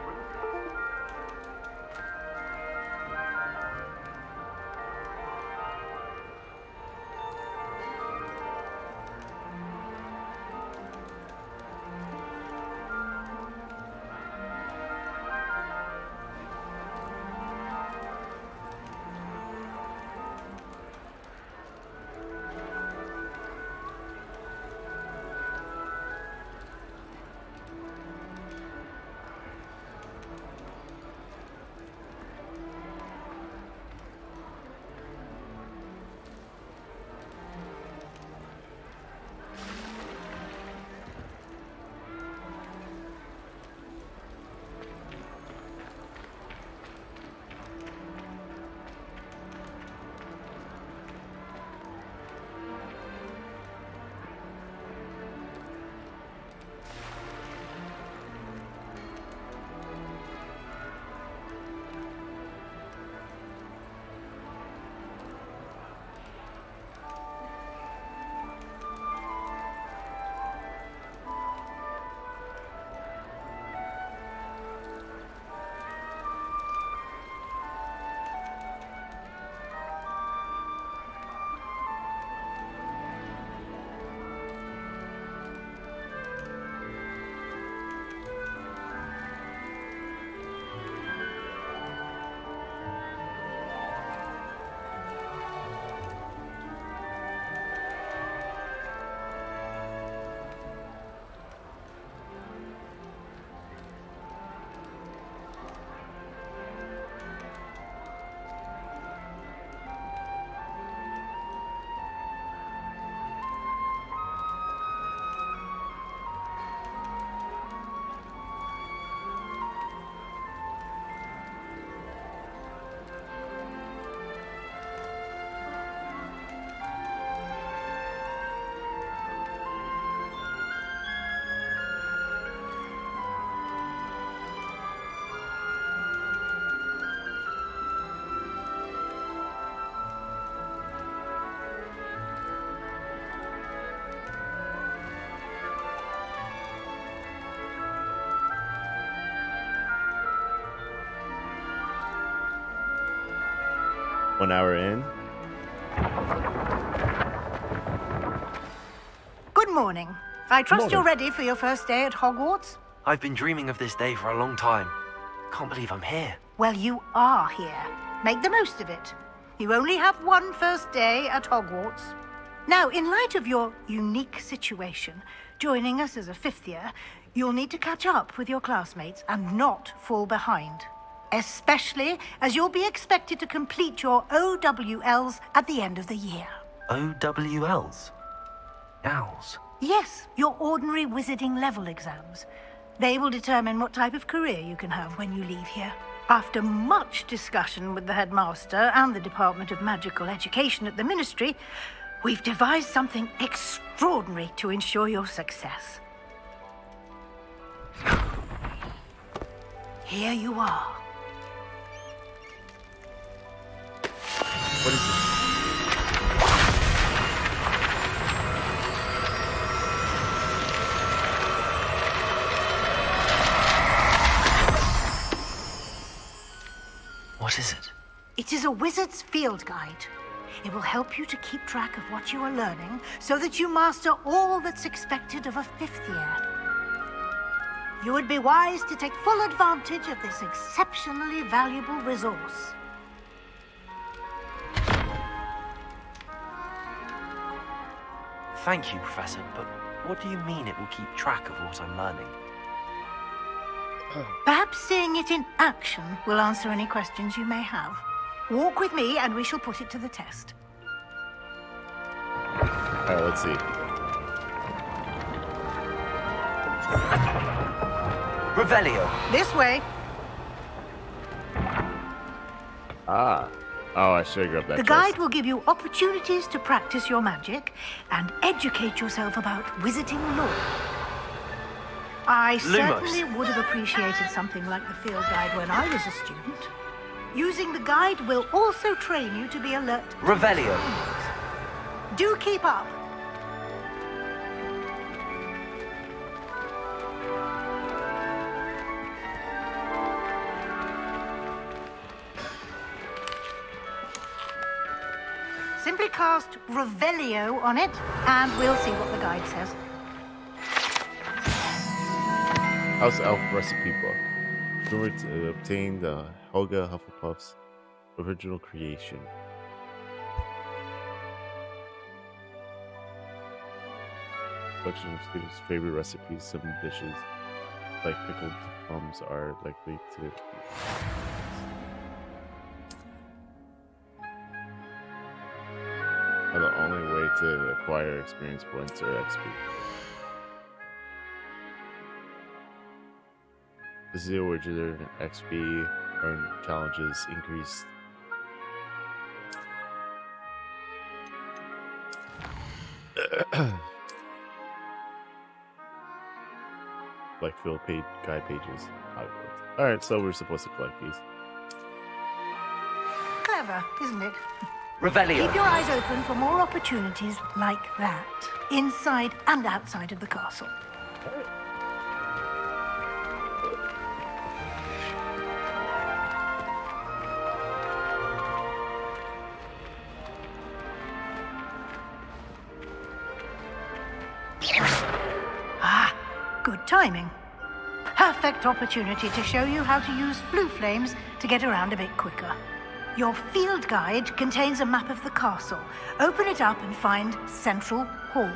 One hour in. Good morning. I trust Morning. you're ready for your first day at Hogwarts? I've been dreaming of this day for a long time. Can't believe I'm here. Well, you are here. Make the most of it. You only have one first day at Hogwarts. Now, in light of your unique situation, joining us as a fifth year, you'll need to catch up with your classmates and not fall behind. Especially as you'll be expected to complete your OWLs at the end of the year. OWLs? Owls? Yes, your ordinary wizarding level exams. They will determine what type of career you can have when you leave here. After much discussion with the headmaster and the Department of Magical Education at the Ministry, we've devised something extraordinary to ensure your success. Here you are. What is this? What is it? It is a wizard's field guide. It will help you to keep track of what you are learning so that you master all that's expected of a fifth year. You would be wise to take full advantage of this exceptionally valuable resource. Thank you, Professor, but what do you mean it will keep track of what I'm learning? Perhaps seeing it in action will answer any questions you may have. Walk with me and we shall put it to the test. Alright, let's see. Revelio. This way. Ah. Oh, I should have grabbed that The chest. guide will give you opportunities to practice your magic and educate yourself about wizarding lore. I certainly would have appreciated something like the field guide when I was a student. Using the guide will also train you to be alert. Revelio. Do keep up. Simply cast Revelio on it, and we'll see what the guide says. House Elf Recipe Book. Remember to obtain the Helga Hufflepuff's original creation. Collection of students' favorite recipes. Some dishes, like pickled plums, are likely to are the only way to acquire experience points or XP. This is where your XP earn challenges increase. Like fill page guide pages. Alright, so we're supposed to collect these. Clever, isn't it? Revelio. Keep your eyes open for more opportunities like that, inside and outside of the castle. Ah, good timing. Perfect opportunity to show you how to use blue flames to get around a bit quicker. Your field guide contains a map of the castle. Open it up and find Central Hall.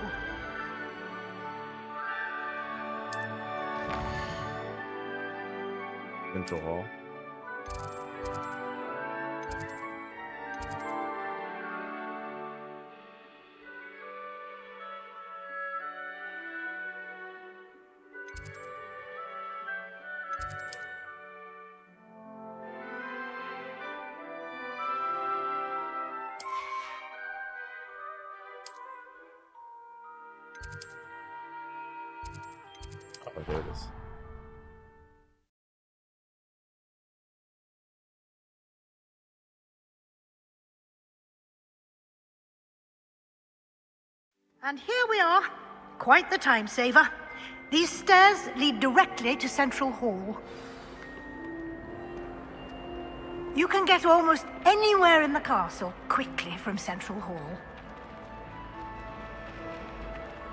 Central Hall. Oh, there it is. And here we are. Quite the time saver. These stairs lead directly to Central Hall. You can get almost anywhere in the castle quickly from Central Hall.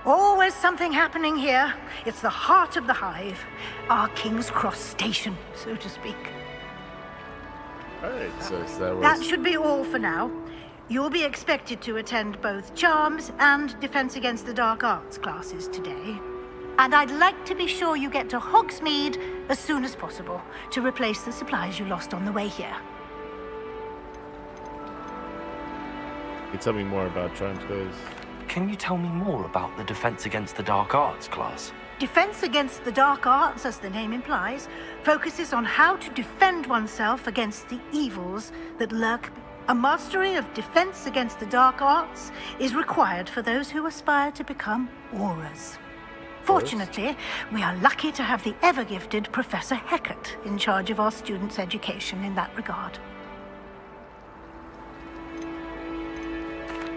Always something happening here. It's the heart of the hive. Our King's Cross station, so to speak. Alright, so that was... That should be all for now. You'll be expected to attend both Charms and Defense Against the Dark Arts classes today. And I'd like to be sure you get to Hogsmeade as soon as possible to replace the supplies you lost on the way here. Can you tell me more about Charms, guys? Can you tell me more about the Defense Against the Dark Arts class? Defense Against the Dark Arts, as the name implies, focuses on how to defend oneself against the evils that lurk. A mastery of Defense Against the Dark Arts is required for those who aspire to become Aurors. Fortunately, we are lucky to have the ever-gifted Professor Hecat in charge of our students' education in that regard.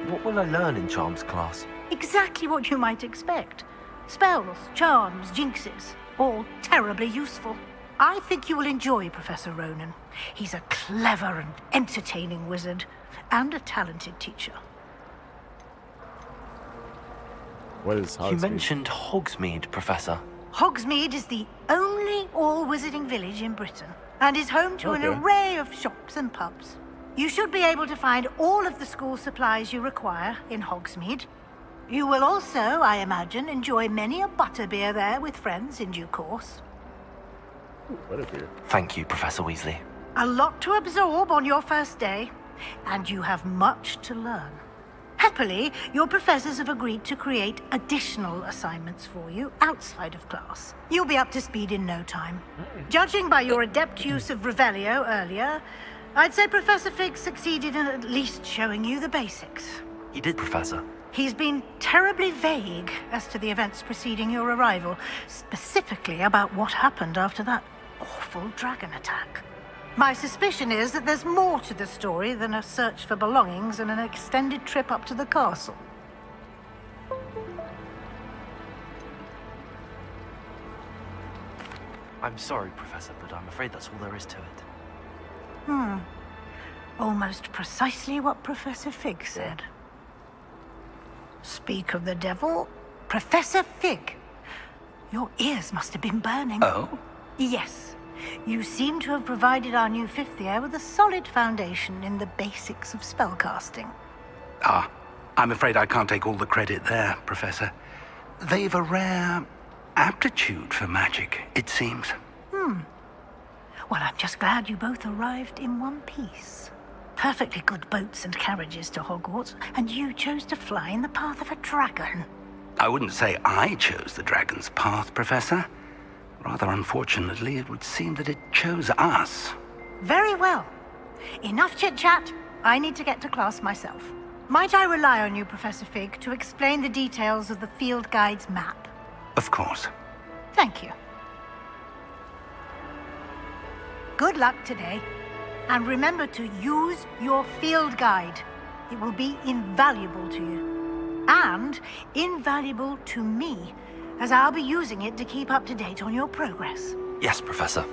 What will I learn in Charms class? Exactly what you might expect. Spells, charms, jinxes, all terribly useful. I think you will enjoy Professor Ronan. He's a clever and entertaining wizard, and a talented teacher. What is Hogsmeade? You mentioned Hogsmeade, Professor. Hogsmeade is the only all-wizarding village in Britain and is home to an array of shops and pubs. You should be able to find all of the school supplies you require in Hogsmeade. You will also, I imagine, enjoy many a butterbeer there with friends in due course. Butterbeer. Thank you, Professor Weasley. A lot to absorb on your first day, and you have much to learn. Happily, your professors have agreed to create additional assignments for you outside of class. You'll be up to speed in no time. Judging by your adept use of Revelio earlier, I'd say Professor Fig succeeded in at least showing you the basics. He did, Professor. He's been terribly vague as to the events preceding your arrival, specifically about what happened after that awful dragon attack. My suspicion is that there's more to the story than a search for belongings and an extended trip up to the castle. I'm sorry, Professor, but I'm afraid that's all there is to it. Almost precisely what Professor Fig said. Speak of the devil, Professor Fig. Your ears must have been burning. Oh? Yes. You seem to have provided our new fifth year with a solid foundation in the basics of spellcasting. I'm afraid I can't take all the credit there, Professor. They've a rare aptitude for magic, it seems. Well, I'm just glad you both arrived in one piece. Perfectly good boats and carriages to Hogwarts, and you chose to fly in the path of a dragon. I wouldn't say I chose the dragon's path, Professor. Rather unfortunately, it would seem that it chose us. Very well. Enough chit-chat. I need to get to class myself. Might I rely on you, Professor Fig, to explain the details of the field guide's map? Of course. Thank you. Good luck today. And remember to use your field guide. It will be invaluable to you. And invaluable to me, as I'll be using it to keep up to date on your progress. Yes, Professor.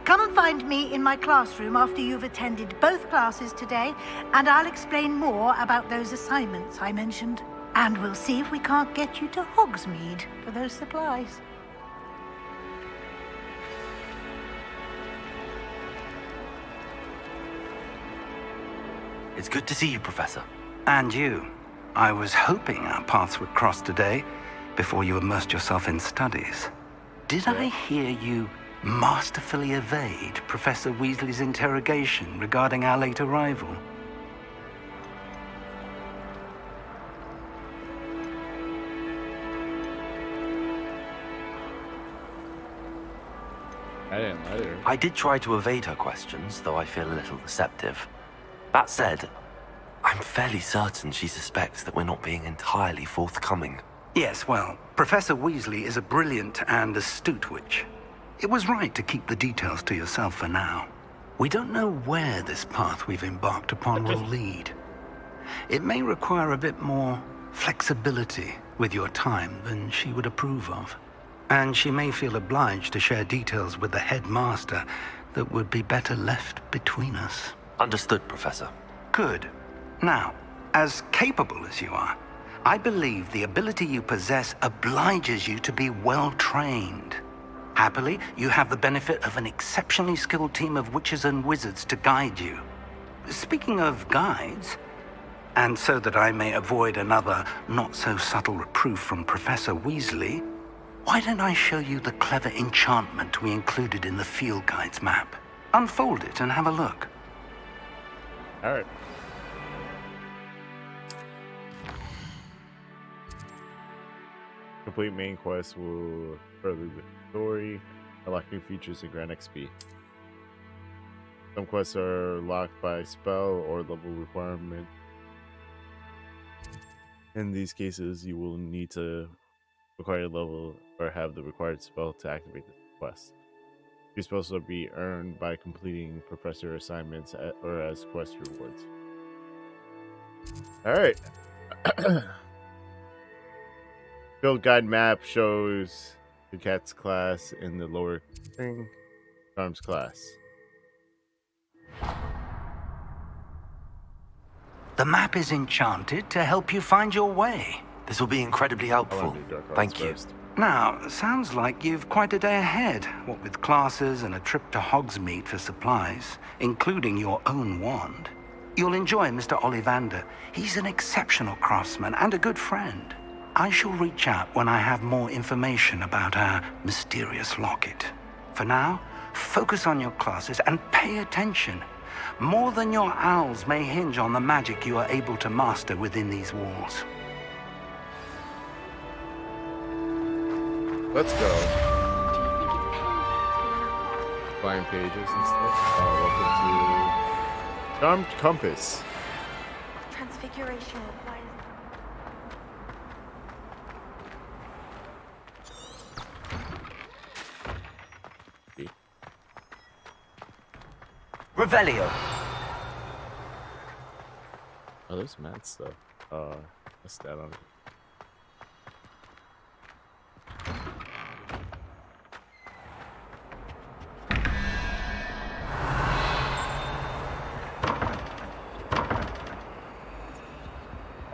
Come and find me in my classroom after you've attended both classes today, and I'll explain more about those assignments I mentioned. And we'll see if we can't get you to Hogsmeade for those supplies. It's good to see you, Professor. And you. I was hoping our paths would cross today, before you immersed yourself in studies. Did I hear you masterfully evade Professor Weasley's interrogation regarding our late arrival? I didn't let her. I did try to evade her questions, though I feel a little deceptive. That said, I'm fairly certain she suspects that we're not being entirely forthcoming. Yes, well, Professor Weasley is a brilliant and astute witch. It was right to keep the details to yourself for now. We don't know where this path we've embarked upon will lead. It may require a bit more flexibility with your time than she would approve of. And she may feel obliged to share details with the headmaster that would be better left between us. Understood, Professor. Good. Now, as capable as you are, I believe the ability you possess obliges you to be well-trained. Happily, you have the benefit of an exceptionally skilled team of witches and wizards to guide you. Speaking of guides, and so that I may avoid another not-so-subtle reproof from Professor Weasley, why don't I show you the clever enchantment we included in the field guide's map? Unfold it and have a look. All right. Complete main quest will further the story, unlock new features and grant XP. Some quests are locked by spell or level requirement. In these cases, you will need to acquire a level or have the required spell to activate the quest. These spells will be earned by completing professor assignments or as quest rewards. All right. Field guide map shows the cat's class in the lower thing, charms class. The map is enchanted to help you find your way. This will be incredibly helpful. Thank you. First. Now, sounds like you've quite a day ahead, what with classes and a trip to Hogsmeade for supplies, including your own wand. You'll enjoy Mr. Ollivander. He's an exceptional craftsman and a good friend. I shall reach out when I have more information about our mysterious locket. For now, focus on your classes and pay attention. More than your owls may hinge on the magic you are able to master within these walls. Let's go. Find pages and stuff. Welcome to Charmed Compass. Transfiguration. Revelio. Oh, there's mad stuff. What's that on it?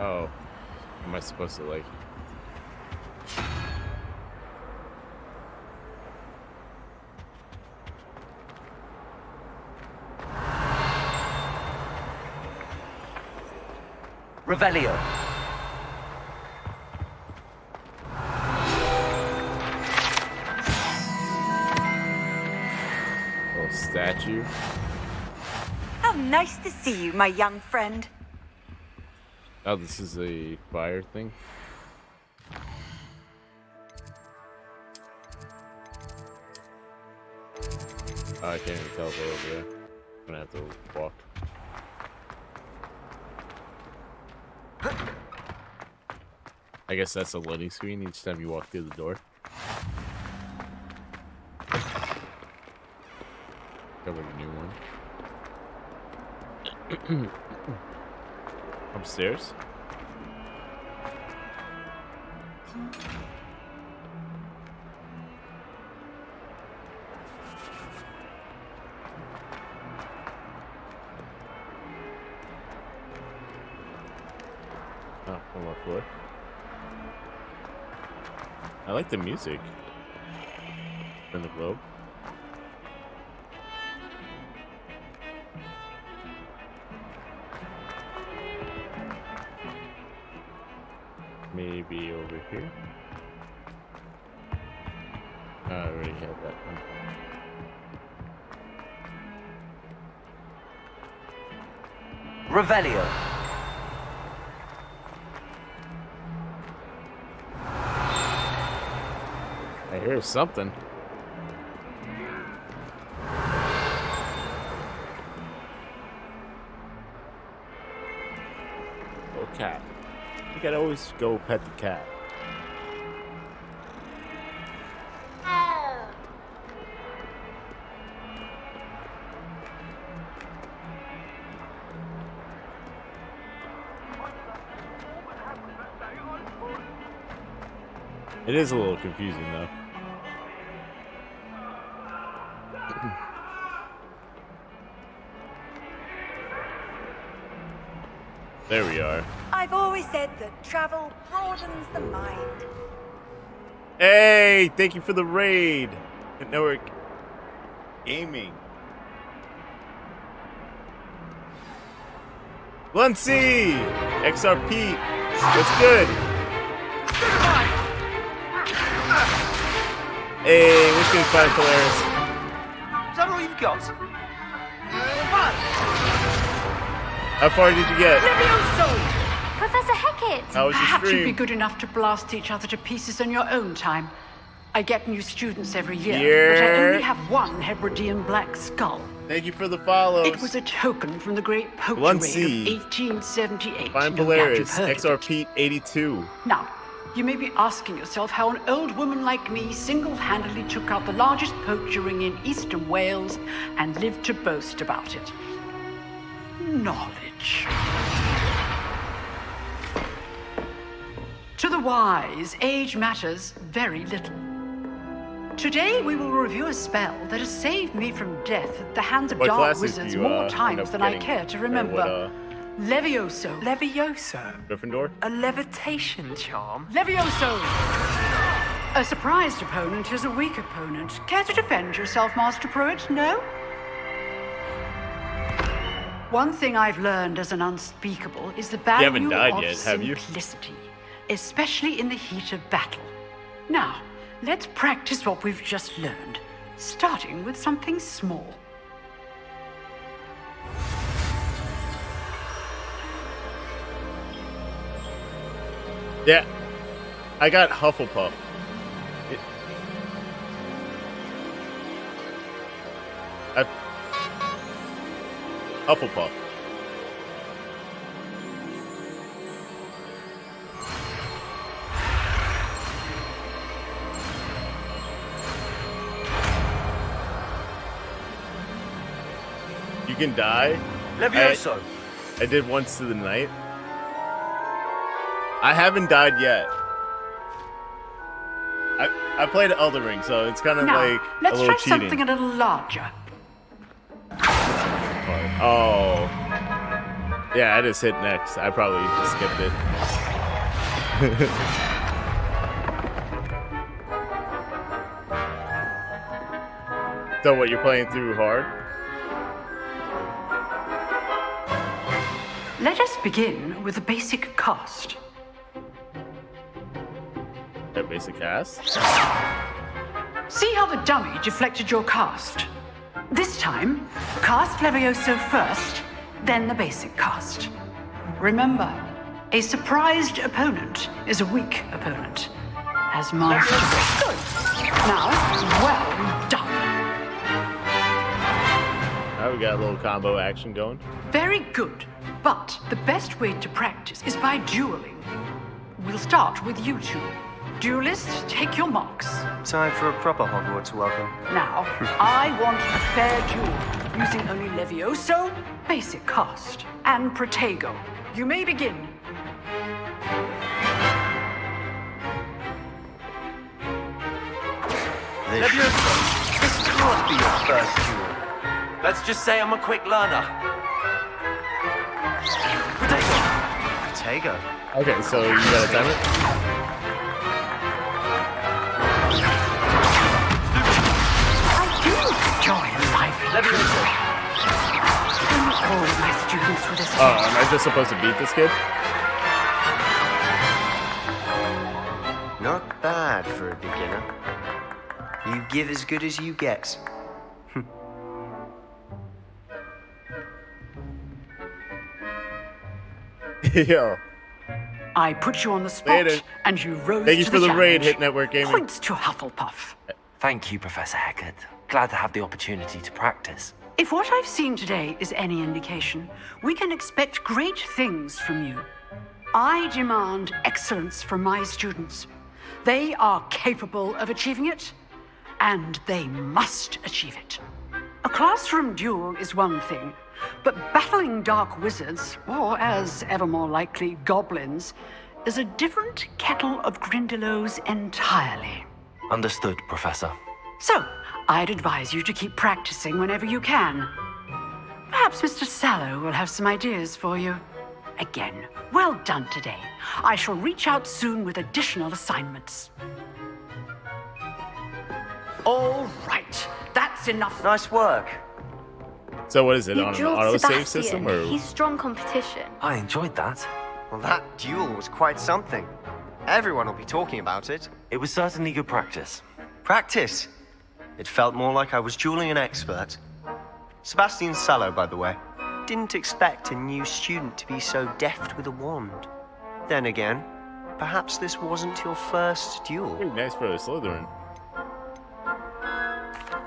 Oh, am I supposed to like? Revelio. Little statue. How nice to see you, my young friend. Oh, this is a fire thing. Oh, I can't even tell if they're over there. I'm gonna have to walk. I guess that's a loading screen each time you walk through the door. Covered a new one. Upstairs? Oh, one more floor. I like the music in the globe. Maybe over here. I already have that one. Revelio. I hear something. Oh, cat. You gotta always go pet the cat. It is a little confusing though. There we are. I've always said that travel broadens the mind. Hey, thank you for the raid. Network Gaming. Luncey! XRP. What's good? Hey, what's good, Fine Polaris? Is that all you've got? How far did you get? Professor Hecat! How was your Perhaps you'd be stream? good enough to blast each other to pieces on your own time. I get new students every year, but I only have one Hebridean black skull. Thank you for the follows. It was a token from the great poacher Luncey. raid of 1878. Fine No doubt Polaris. you've heard of it. XRP 82. Now, you may be asking yourself how an old woman like me single-handedly took out the largest poacher ring in eastern Wales and lived to boast about it. Knowledge. To the wise, age matters very little. Today we will review a spell that has saved me from death at the hands of What dark classes wizards do you, more end times up than I getting? care to Or remember. what, Levioso. Levioso? Gryffindor? A levitation charm? Levioso! A surprised opponent is a weak opponent. Care to defend yourself, Master Pruitt? No? One thing I've learned as an unspeakable is the value haven't died of yet, have you? simplicity, especially in the heat of battle. Now, let's practice what we've just learned, starting with something small. Yeah, I got Hufflepuff. Hufflepuff. You can die. Levioso. I did once to the night. I haven't died yet. I played Elden Ring, so it's kind of Now, like let's a little try cheating. something a little larger. Oh. Yeah, I just hit next. I probably just skipped it. So what, you're playing through hard? Let us begin with a basic cast. A basic cast? See how the dummy deflected your cast? This time, cast Levioso first, then the basic cast. Remember, a surprised opponent is a weak opponent. As Master. Good. Now, well done. Now we got a little combo action going. Very good. But the best way to practice is by dueling. We'll start with you two. Duelists, take your marks. Time for a proper Hogwarts welcome. Now, I want a fair duel, using only Levioso, basic cast, and Protego. You may begin. This can't be your first duel. Let's just say I'm a quick learner. Protego. Okay, so you gotta time it? I do enjoy life. Levioso. All of my students with this. Oh, am I just supposed to beat this kid? Not bad for a beginner. You give as good as you get. Yo. I put you on the spot, Later. and you rose Thank you to for the raid, challenge. Hit Network Gaming. Points to Hufflepuff. Thank you, Professor Haggard. Glad to have the opportunity to practice. If what I've seen today is any indication, we can expect great things from you. I demand excellence from my students. They are capable of achieving it, and they must achieve it. A classroom duel is one thing, but battling dark wizards, or as ever more likely, goblins, is a different kettle of Grindylows entirely. Understood, Professor. So, I'd advise you to keep practicing whenever you can. Perhaps Mr. Sallow will have some ideas for you. Again, well done today. I shall reach out soon with additional assignments. All right, that's enough. Nice work. So what is it, You on an drilled auto save Sebastian. system or? He's strong competition. I enjoyed that. Well, that duel was quite something. Everyone will be talking about it. It was certainly good practice. Practice? It felt more like I was dueling an expert. Sebastian Sallow, by the way. Didn't expect a new student to be so deft with a wand. Then again, perhaps this wasn't your first duel. Pretty nice for a Slytherin.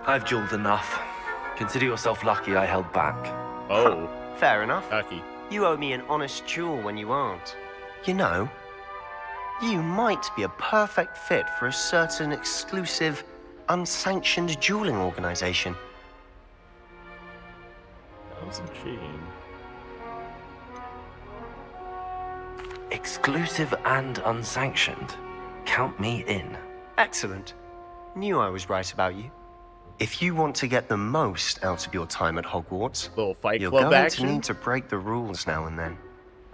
I've dueled enough. Consider yourself lucky I held back. Oh. Fair enough. Cocky. You owe me an honest duel when you aren't. You know, you might be a perfect fit for a certain exclusive, unsanctioned dueling organization. Sounds intriguing. Exclusive and unsanctioned. Count me in. Excellent. Knew I was right about you. If you want to get the most out of your time at Hogwarts, little fight you're club going action? to need to break the rules now and then.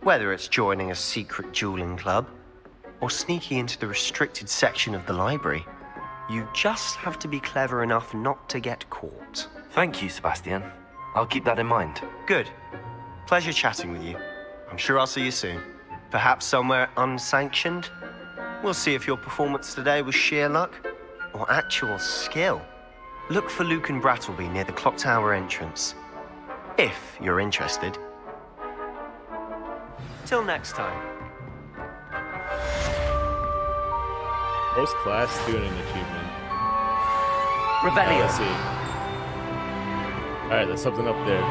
Whether it's joining a secret dueling club, or sneaking into the restricted section of the library. You just have to be clever enough not to get caught. Thank you, Sebastian. I'll keep that in mind. Good. Pleasure chatting with you. I'm sure I'll see you soon. Perhaps somewhere unsanctioned? We'll see if your performance today was sheer luck or actual skill. Look for Luke and Brattleby near the clock tower entrance, if you're interested. Till next time. First class student achievement. Revelio. Let's see. Alright, there's something up there.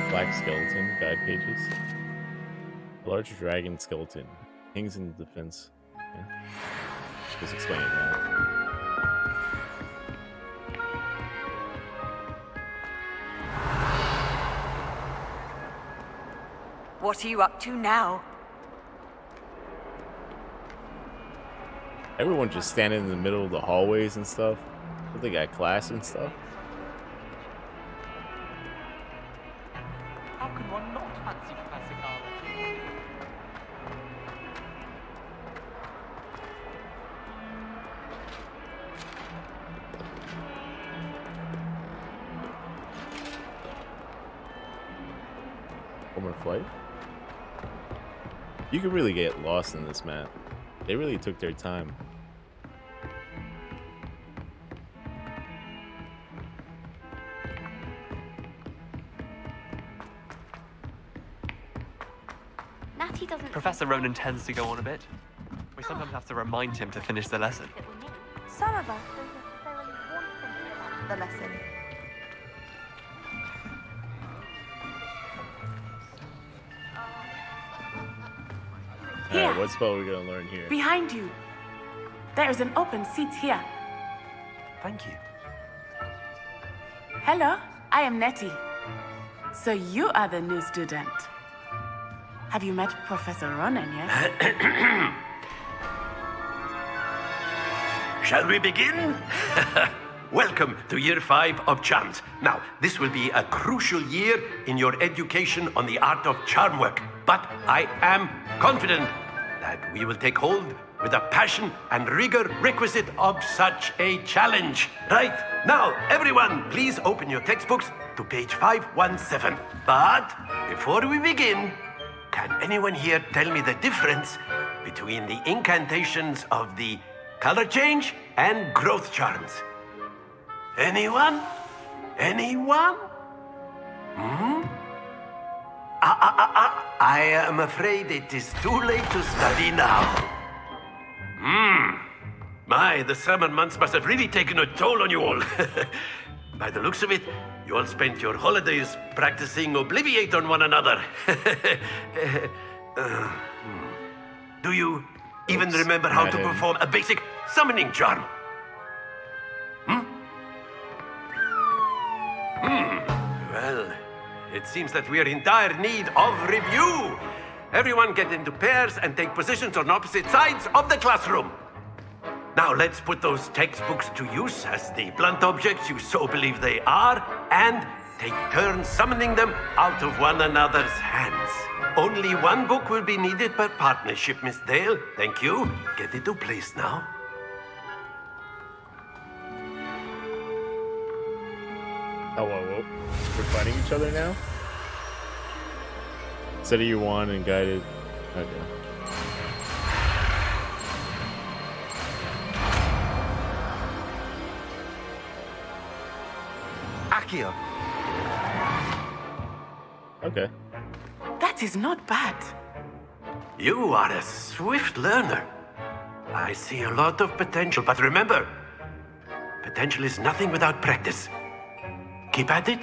Black skeleton, guide pages. Large dragon skeleton. Hangs in defense. Okay. Just explain it now. What are you up to now? Everyone just standing in the middle of the hallways and stuff. They got class and stuff. How can one not fancy Professor Carver? Former flight. You can really get lost in this map. They really took their time. Natty doesn't. Professor Ronan tends to go on a bit. We sometimes have to remind him to finish the lesson. Some of us don't necessarily want him to the lesson. Alright, what spell are we gonna learn here? Behind you. There is an open seat here. Thank you. Hello, I am Nettie. So you are the new student. Have you met Professor Ronan yet? Shall we begin? Welcome to Year 5 of Charms. Now, this will be a crucial year in your education on the art of charm work. But I am confident that we will take hold with the passion and rigor requisite of such a challenge. Right, now, everyone, please open your textbooks to page 517. But before we begin, can anyone here tell me the difference between the incantations of the color change and growth charms? Anyone? Anyone? Hmm? I am afraid it is too late to study now. My, the summer months must have really taken a toll on you all. By the looks of it, you all spent your holidays practicing Obliviate on one another. Do you even remember how to perform a basic summoning charm? Well, it seems that we are in dire need of review. Everyone get into pairs and take positions on opposite sides of the classroom. Now let's put those textbooks to use as the blunt objects you so believe they are, and take turns summoning them out of one another's hands. Only one book will be needed per partnership, Miss Dale. Thank you. Get into place now. Oh, whoa. We're fighting each other now? Instead of you won and guided. Okay. Accio. Okay. That is not bad. You are a swift learner. I see a lot of potential, but remember, potential is nothing without practice. Keep at it.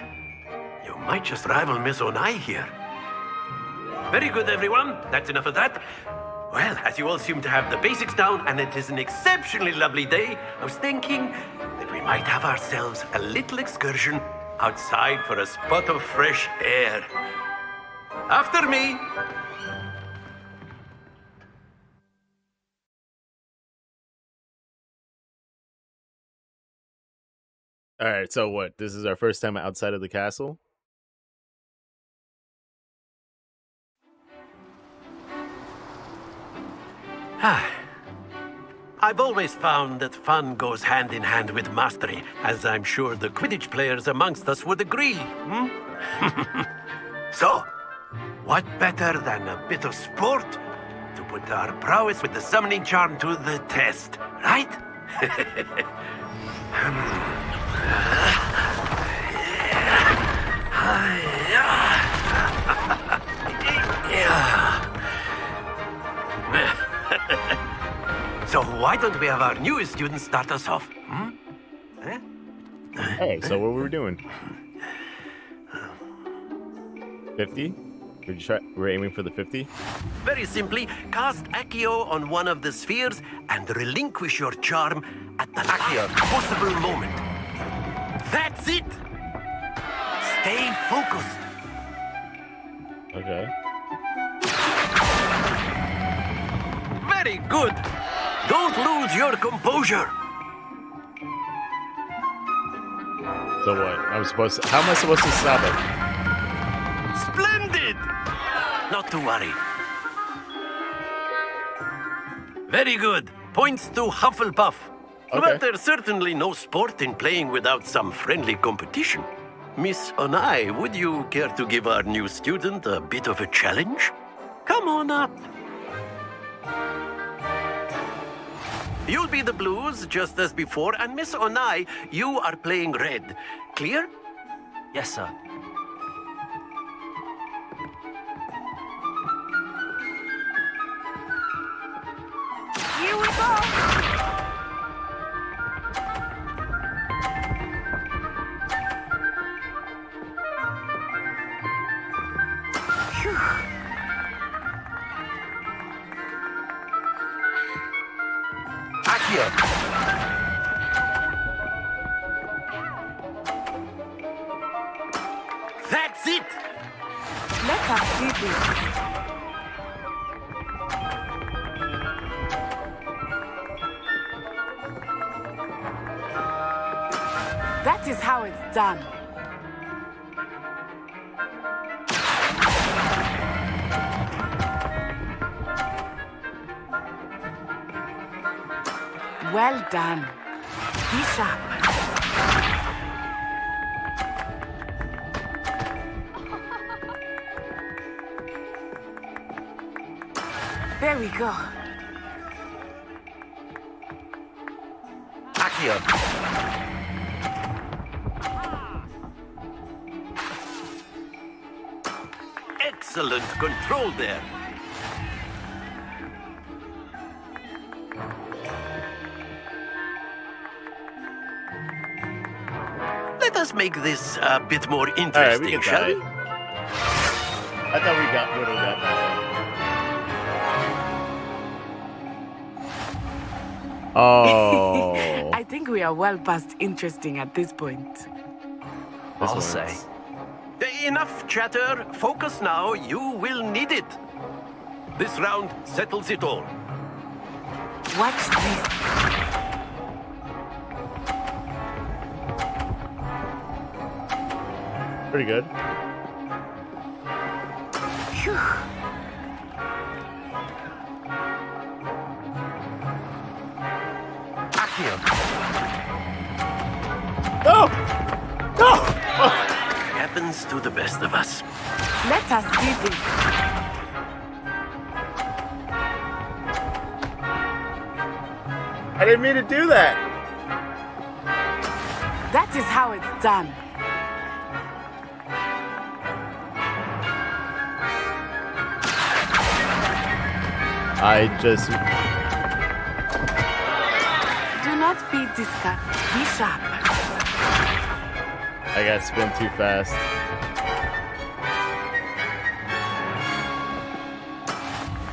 You might just rival Miss Onai here. Very good, everyone. That's enough of that. Well, as you all seem to have the basics down, and it is an exceptionally lovely day, I was thinking that we might have ourselves a little excursion outside for a spot of fresh air. After me. Alright, so what? This is our first time outside of the castle? I've always found that fun goes hand in hand with mastery, as I'm sure the Quidditch players amongst us would agree. Hmm? So, what better than a bit of sport to put our prowess with the summoning charm to the test, right? So why don't we have our newest student start us off? Hmm? Oh, so what were we doing? 50? We're aiming for the 50? Very simply, cast Accio on one of the spheres and relinquish your charm at the last possible moment. That's it! Stay focused. Okay. Very good. Don't lose your composure. So what? How am I supposed to stop it? Splendid! Not to worry. Very good. Points to Hufflepuff. Okay. But there's certainly no sport in playing without some friendly competition. Miss Onai, would you care to give our new student a bit of a challenge? Come on up. You'll be the blues, just as before, and Miss Onai, you are playing red. Clear? Yes, sir. Here we go! Accio. That's it! Let us do this. That is how it's done. Well done. Be sharp. There we go. Accio. Excellent control there. Let us make this a bit more interesting, shall we? I thought we got riddled that time. Oh. I think we are well past interesting at this point. I'll say. Enough chatter. Focus now. You will need it. This round settles it all. Watch this. Pretty good. Phew. Accio. No! No! Happens to the best of us. Let us do this. I didn't mean to do that. That is how it's done. I just... Do not be disgusted. Be sharp. I got spun too fast.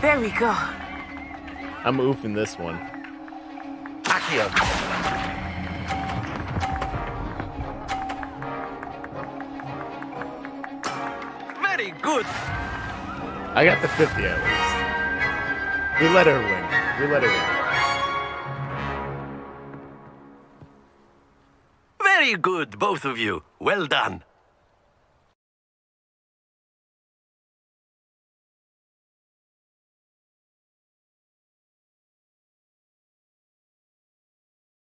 There we go. I'm oofing this one. Accio. Very good. I got the 50 at least. We let her win. We let her win. Very good, both of you. Well done.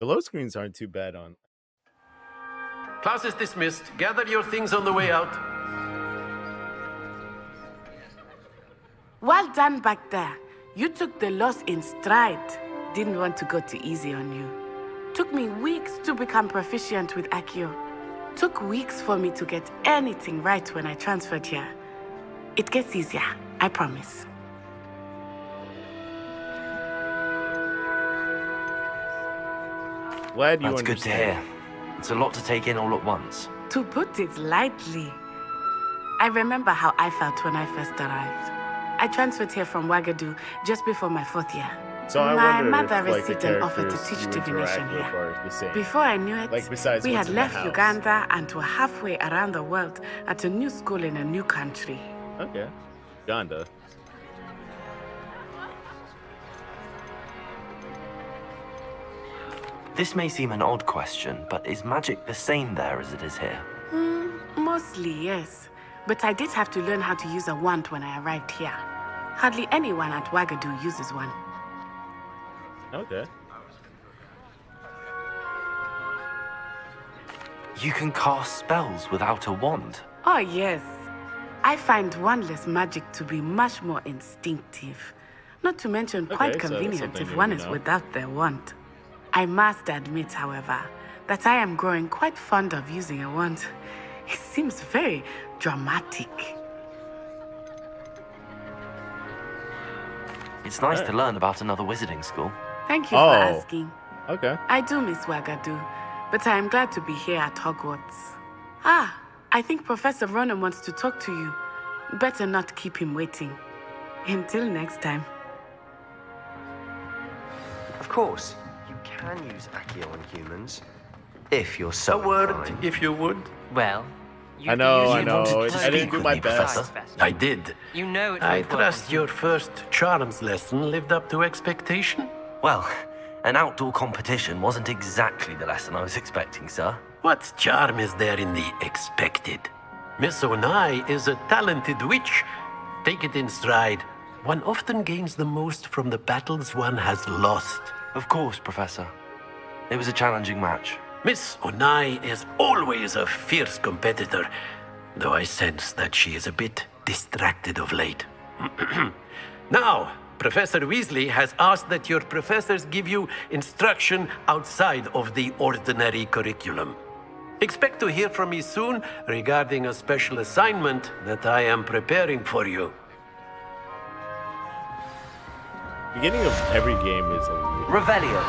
The load screens aren't too bad on. Class is dismissed. Gather your things on the way out. Well done back there. You took the loss in stride. Didn't want to go too easy on you. Took me weeks to become proficient with Accio. Took weeks for me to get anything right when I transferred here. It gets easier, I promise. Glad you That's good to understand. hear. It's a lot to take in all at once. To put it lightly, I remember how I felt when I first arrived. I transferred here from Wagadu just before my 4th year. So I my wonder mother if, like, the received an offer to characters teach you divination interact with here. are the same. Before I knew it, Like, besides we what's had in the left house. Uganda and were halfway around the world at a new school in a new country. Okay. Uganda. This may seem an odd question, but is magic the same there as it is here? Mostly, yes. But I did have to learn how to use a wand when I arrived here. Hardly anyone at Wagadu uses one. Okay. You can cast spells without a wand. Oh, yes. I find wandless magic to be much more instinctive. Not to mention quite Okay, so that's convenient something if new one to is know. without their wand. I must admit, however, that I am growing quite fond of using a wand. It seems very dramatic. It's nice to learn about another wizarding school. Thank you for asking. Okay. I do miss Wagadu, but I am glad to be here at Hogwarts. Ah, I think Professor Ronan wants to talk to you. Better not keep him waiting. Until next time. Of course, you can use Accio on humans. If you're so A word, inclined. if you would. Well, I know. I Speak didn't do with my me, best. Professor. I did. You know it I won't work trust on your first charms lesson lived up to expectation. Well, an outdoor competition wasn't exactly the lesson I was expecting, sir. What charm is there in the expected? Miss Onai is a talented witch. Take it in stride. One often gains the most from the battles one has lost. Of course, Professor. It was a challenging match. Miss Onai is always a fierce competitor, though I sense that she is a bit distracted of late. Now, Professor Weasley has asked that your professors give you instruction outside of the ordinary curriculum. Expect to hear from me soon regarding a special assignment that I am preparing for you. Beginning of every game is a Revelio.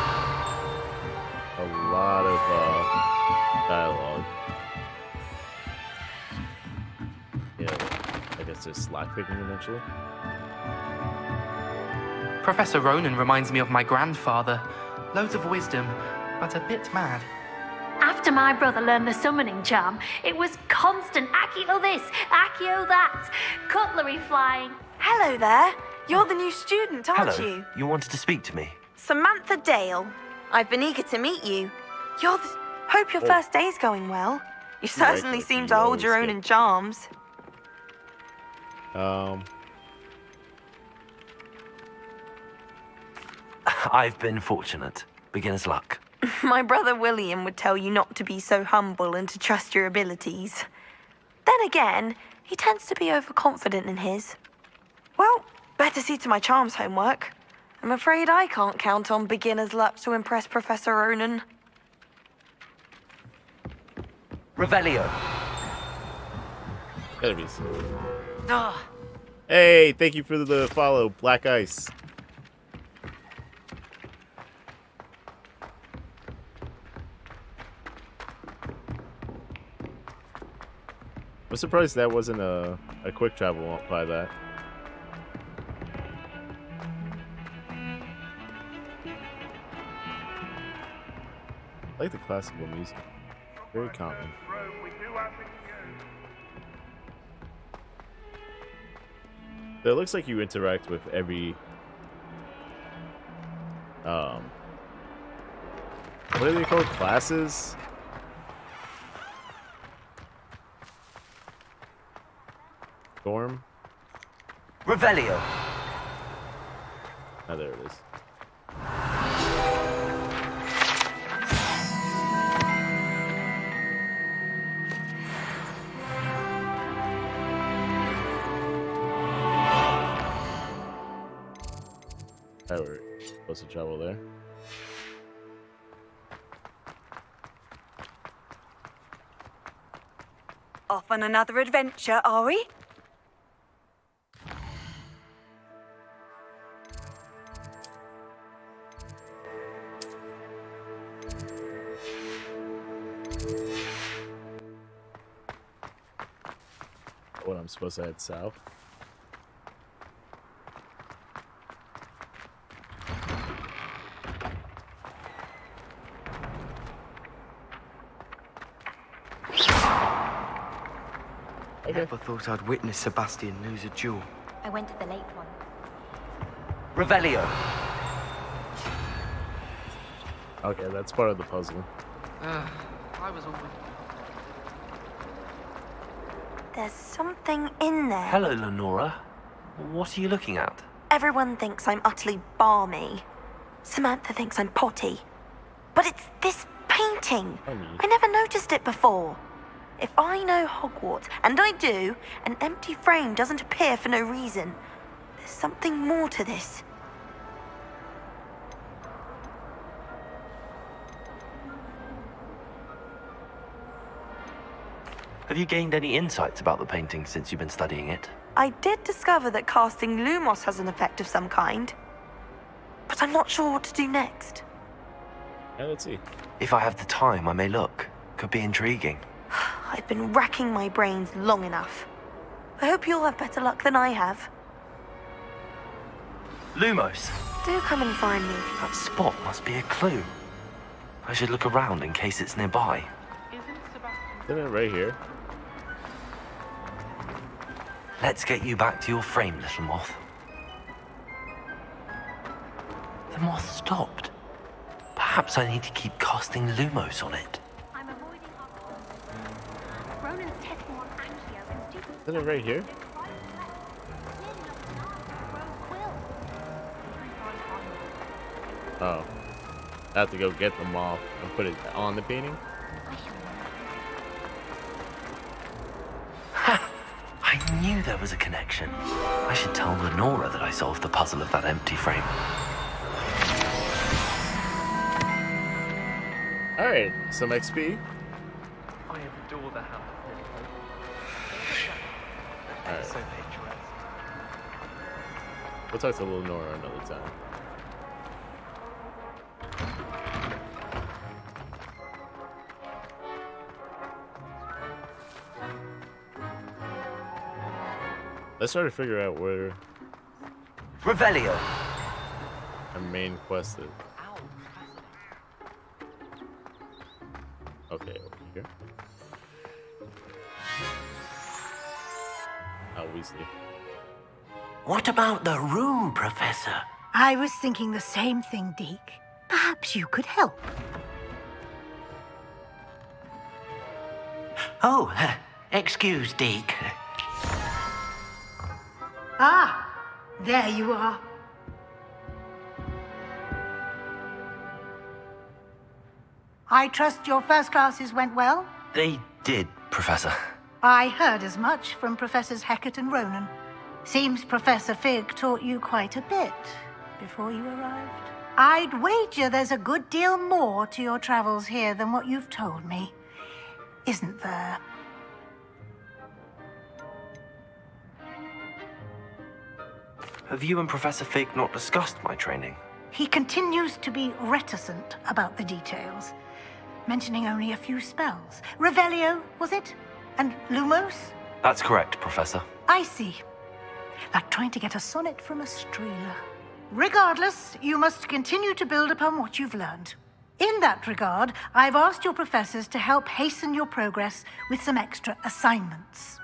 lot of dialogue. Yeah, I guess there's slack picking eventually. Professor Ronan reminds me of my grandfather. Loads of wisdom, but a bit mad. After my brother learned the summoning charm, it was constant Accio this, Accio that, cutlery flying. Hello there. You're the new student, aren't Hello. you? You wanted to speak to me? Samantha Dale. I've been eager to meet you. Hope your Oh. first day's going well. You certainly Right, seem you to hold always your own get- in charms. I've been fortunate. Beginner's luck. My brother William would tell you not to be so humble and to trust your abilities. Then again, he tends to be overconfident in his. Well, better see to my charms homework. I'm afraid I can't count on beginner's luck to impress Professor Ronan. Revelio. Gotta be some- Ugh. Hey, thank you for the follow, Black Ice. I'm surprised that wasn't a quick travel by that. I like the classical music. Very common. So it looks like you interact with every what are they called? Classes? Dorm? Revelio. Oh, there it is. We're supposed to travel there. Off on another adventure, are we? What, I'm supposed to head south? I never thought I'd witness Sebastian lose a duel. I went to the late one. Revelio. Okay, that's part of the puzzle. I was always... There's something in there. Hello, Lenora. What are you looking at? Everyone thinks I'm utterly balmy. Samantha thinks I'm potty. But it's this painting. I never noticed it before. If I know Hogwarts, and I do, an empty frame doesn't appear for no reason. There's something more to this. Have you gained any insights about the painting since you've been studying it? I did discover that casting Lumos has an effect of some kind. But I'm not sure what to do next. Yeah, let's see. If I have the time, I may look. Could be intriguing. I've been racking my brains long enough. I hope you'll have better luck than I have. Lumos. Do come and find me. That spot must be a clue. I should look around in case it's nearby. Isn't it right here? Let's get you back to your frame, little moth. The moth stopped. Perhaps I need to keep casting Lumos on it. I'm avoiding Hogwarts. Ronan's testing on Accio and students. Isn't it right here? Oh. I have to go get the moth and put it on the painting? I knew there was a connection. I should tell Lenora that I solved the puzzle of that empty frame. Alright, some XP. I adore the house. Alright. So picturesque. We'll talk to Lenora another time. Let's try to figure out where Revelio. our main quest is. Okay, over here. Oh, Weasley. What about the room, Professor? I was thinking the same thing, Deke. Perhaps you could help. Oh, excuse, Deke. Ah, there you are. I trust your first classes went well? They did, Professor. I heard as much from Professors Hecat and Ronan. Seems Professor Fig taught you quite a bit before you arrived. I'd wager there's a good deal more to your travels here than what you've told me. Isn't there? Have you and Professor Fig not discussed my training? He continues to be reticent about the details, mentioning only a few spells. Revelio, was it? And Lumos? That's correct, Professor. I see. Like trying to get a sonnet from a streeler. Regardless, you must continue to build upon what you've learned. In that regard, I've asked your professors to help hasten your progress with some extra assignments.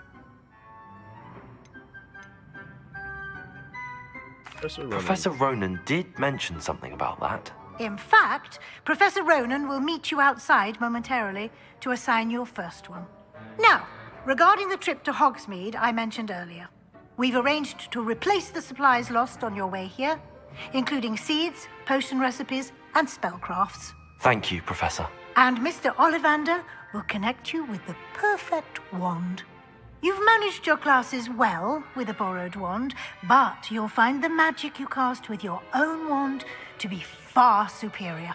Professor Ronan did mention something about that. In fact, Professor Ronan will meet you outside momentarily to assign your first one. Now, regarding the trip to Hogsmeade I mentioned earlier, we've arranged to replace the supplies lost on your way here, including seeds, potion recipes, and spellcrafts. Thank you, Professor. And Mr. Ollivander will connect you with the perfect wand. You've managed your classes well with a borrowed wand, but you'll find the magic you cast with your own wand to be far superior.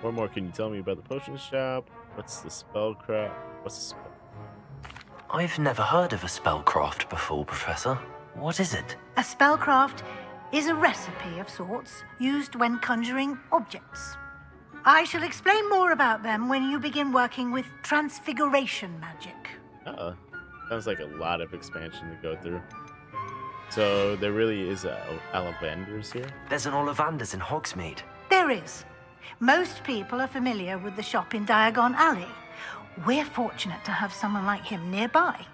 One more, can you tell me about the potion shop? What's the spellcraft? What's the spell? I've never heard of a spellcraft before, Professor. What is it? A spellcraft is a recipe of sorts used when conjuring objects. I shall explain more about them when you begin working with transfiguration magic. Sounds like a lot of expansion to go through. So there really is a Ollivanders here? There's an Ollivanders in Hogsmeade. There is. Most people are familiar with the shop in Diagon Alley. We're fortunate to have someone like him nearby.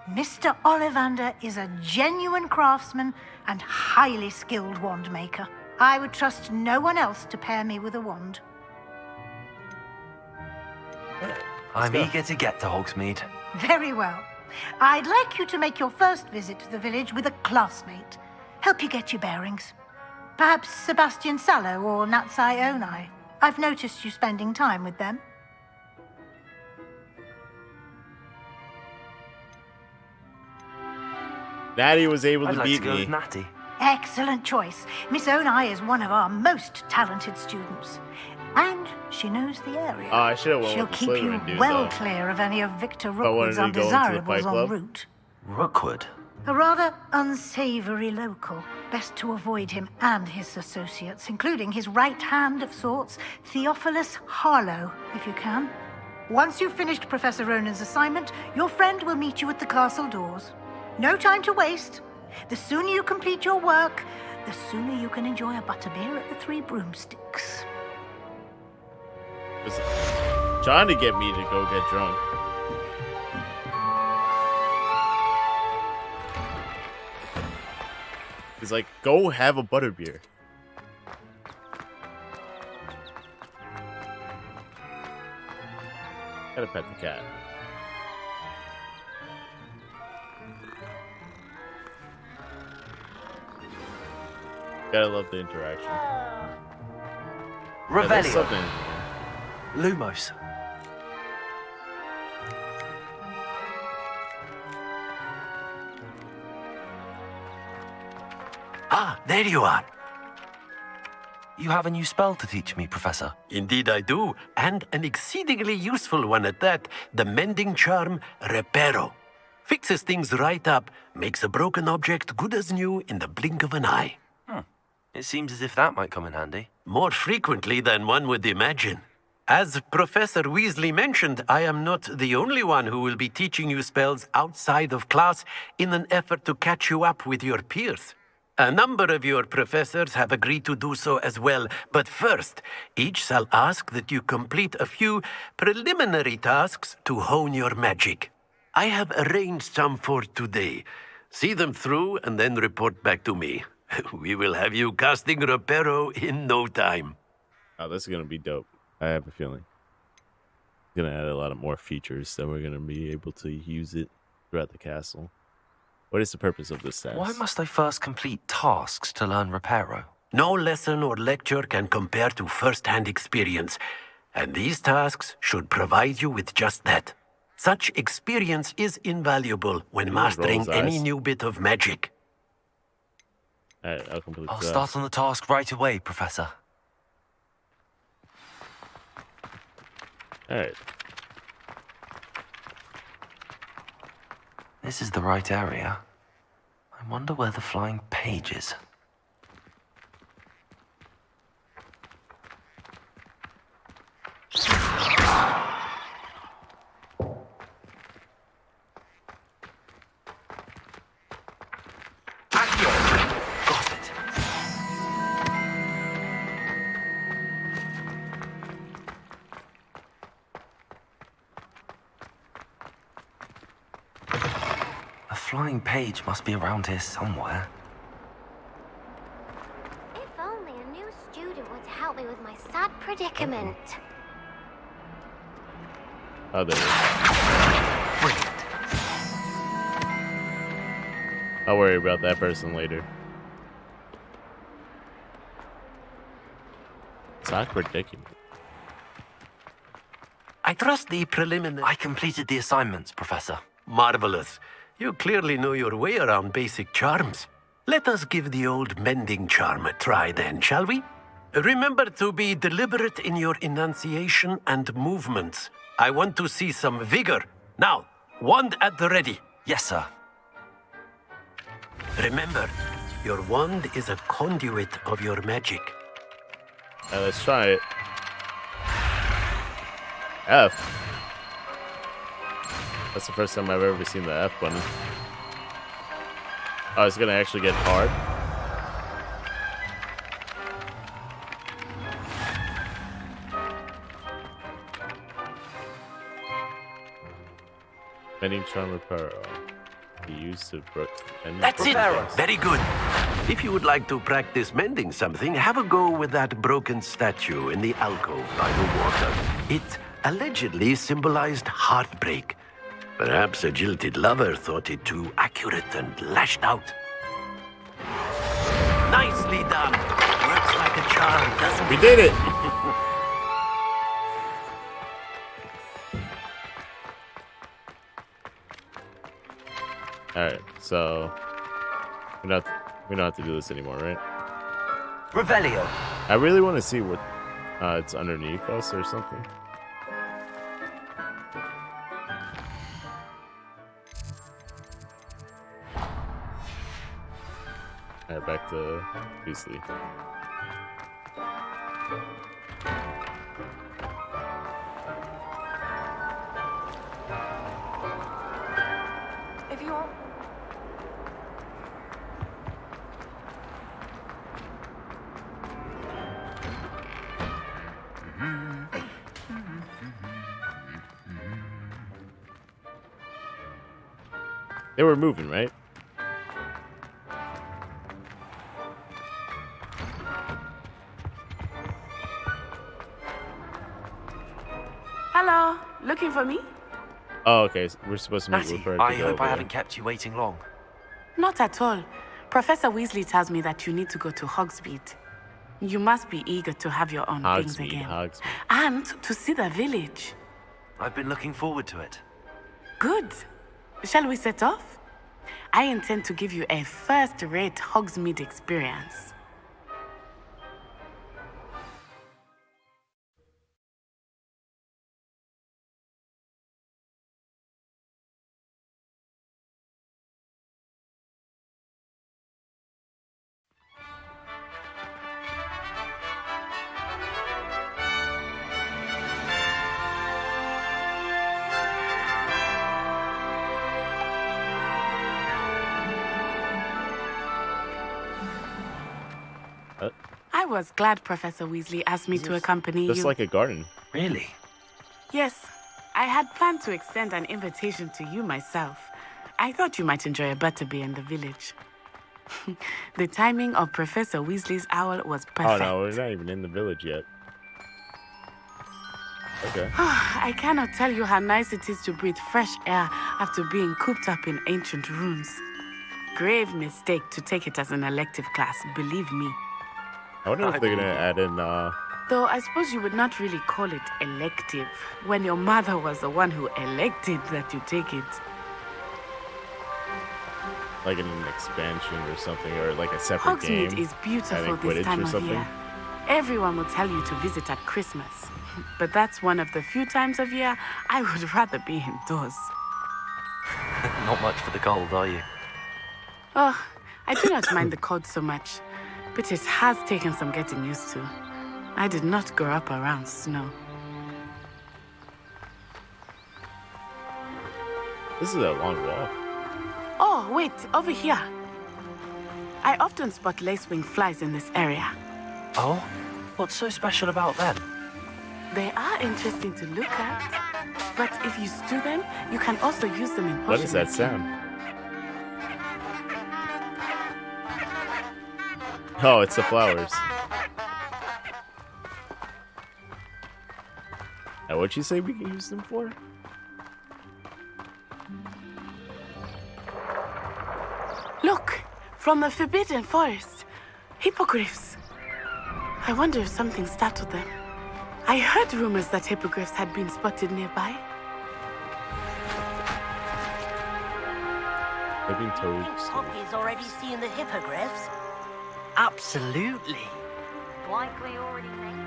Mr. Ollivander is a genuine craftsman and highly skilled wand maker. I would trust no one else to pair me with a wand. I'm eager to get to Hogsmeade. Very well. I'd like you to make your first visit to the village with a classmate. Help you get your bearings. Perhaps Sebastian Sallow or Natsai Onai. I've noticed you spending time with them. Natty was able I'd to like beat to go me. with Natty. Excellent choice. Miss Onai is one of our most talented students. And she knows the area. Oh, I should have went She'll with the keep you Slytherin dude, well though. clear of any of Victor I wanted Rookwood's to go into the undesirables Fight en Club. route. Rookwood? A rather unsavory local. Best to avoid him and his associates, including his right hand of sorts, Theophilus Harlow, if you can. Once you've finished Professor Ronan's assignment, your friend will meet you at the castle doors. No time to waste. The sooner you complete your work, the sooner you can enjoy a butterbeer at the Three Broomsticks. Was trying to get me to go get drunk. He's like, go have a butterbeer. Gotta pet the cat. Gotta love the interaction. Yeah, there's Revelio. something. Lumos. Ah, there you are. You have a new spell to teach me, Professor. Indeed I do, and an exceedingly useful one at that, the mending charm Reparo. Fixes things right up, makes a broken object good as new in the blink of an eye. It seems as if that might come in handy. More frequently than one would imagine. As Professor Weasley mentioned, I am not the only one who will be teaching you spells outside of class in an effort to catch you up with your peers. A number of your professors have agreed to do so as well, but first, each shall ask that you complete a few preliminary tasks to hone your magic. I have arranged some for today. See them through and then report back to me. We will have you casting Reparo in no time. Oh, this is gonna be dope. I have a feeling. It's gonna add a lot of more features that we're gonna be able to use it throughout the castle. What is the purpose of this task? Why must I first complete tasks to learn Reparo? No lesson or lecture can compare to first-hand experience, and these tasks should provide you with just that. Such experience is invaluable when mastering any new bit of magic. Alright, I'll complete I'll the start on the task right away, Professor. Alright. This is the right area. I wonder where the flying page is. A flying page must be around here somewhere. If only a new student were to help me with my sad predicament. Oh, there it is. I'll worry about that person later. It's not predicament. I trust the preliminary... I completed the assignments, Professor. Marvelous. You clearly know your way around basic charms. Let us give the old mending charm a try then, shall we? Remember to be deliberate in your enunciation and movements. I want to see some vigor. Now, wand at the ready. Yes, sir. Remember, your wand is a conduit of your magic. Let's try it. F. That's the first time I've ever seen the F button. Oh, it's gonna actually get hard. Mending charm repair. Be used to That's it! Very good. If you would like to practice mending something, have a go with that broken statue in the alcove by the water. It allegedly symbolized heartbreak. Perhaps a jilted lover thought it too accurate and lashed out. Nicely done. Works like a charm, doesn't it? We did it! Alright, so we don't have to do this anymore, right? Revelio. I really want to see what it's underneath us or something. Alright, back to Beasley. If you want. They were moving, right? Hello, looking for me? Oh, okay. So we're supposed to meet Natty, with her. I hope I haven't kept you waiting long. Not at all. Professor Weasley tells me that you need to go to Hogsmeade. You must be eager to have your own things again. Hogsmeade. And to see the village. I've been looking forward to it. Good. Shall we set off? I intend to give you a first-rate Hogsmeade experience. I was glad Professor Weasley asked me to accompany you. Just like a garden. Really? Yes, I had planned to extend an invitation to you myself. I thought you might enjoy a butterbeer in the village. The timing of Professor Weasley's owl was perfect. Oh no, we're not even in the village yet. Okay. I cannot tell you how nice it is to breathe fresh air after being cooped up in ancient rooms. Grave mistake to take it as an elective class, believe me. I wonder if they're gonna add in Though I suppose you would not really call it elective when your mother was the one who elected that you take it. like an expansion or something, or like a separate game. Hogsmeade is beautiful Quidditch this time or of something. year. Everyone will tell you to visit at Christmas. But that's one of the few times of year I would rather be indoors. Not much for the cold, are you? Oh, I do not mind the cold so much, but it has taken some getting used to. I did not grow up around snow. This is a long walk. Oh, wait, over here. I often spot lacewing flies in this area. Oh? What's so special about them? They are interesting to look at, but if you stew them, you can also use them in potion What is that making. sound? Oh, it's the flowers. Now, what'd you say we can use them for? Look, from the Forbidden Forest. Hippogriffs. I wonder if something startled them. I heard rumors that hippogriffs had been spotted nearby. Living toads. Poppy's already seen the hippogriffs. Absolutely. Like we already think.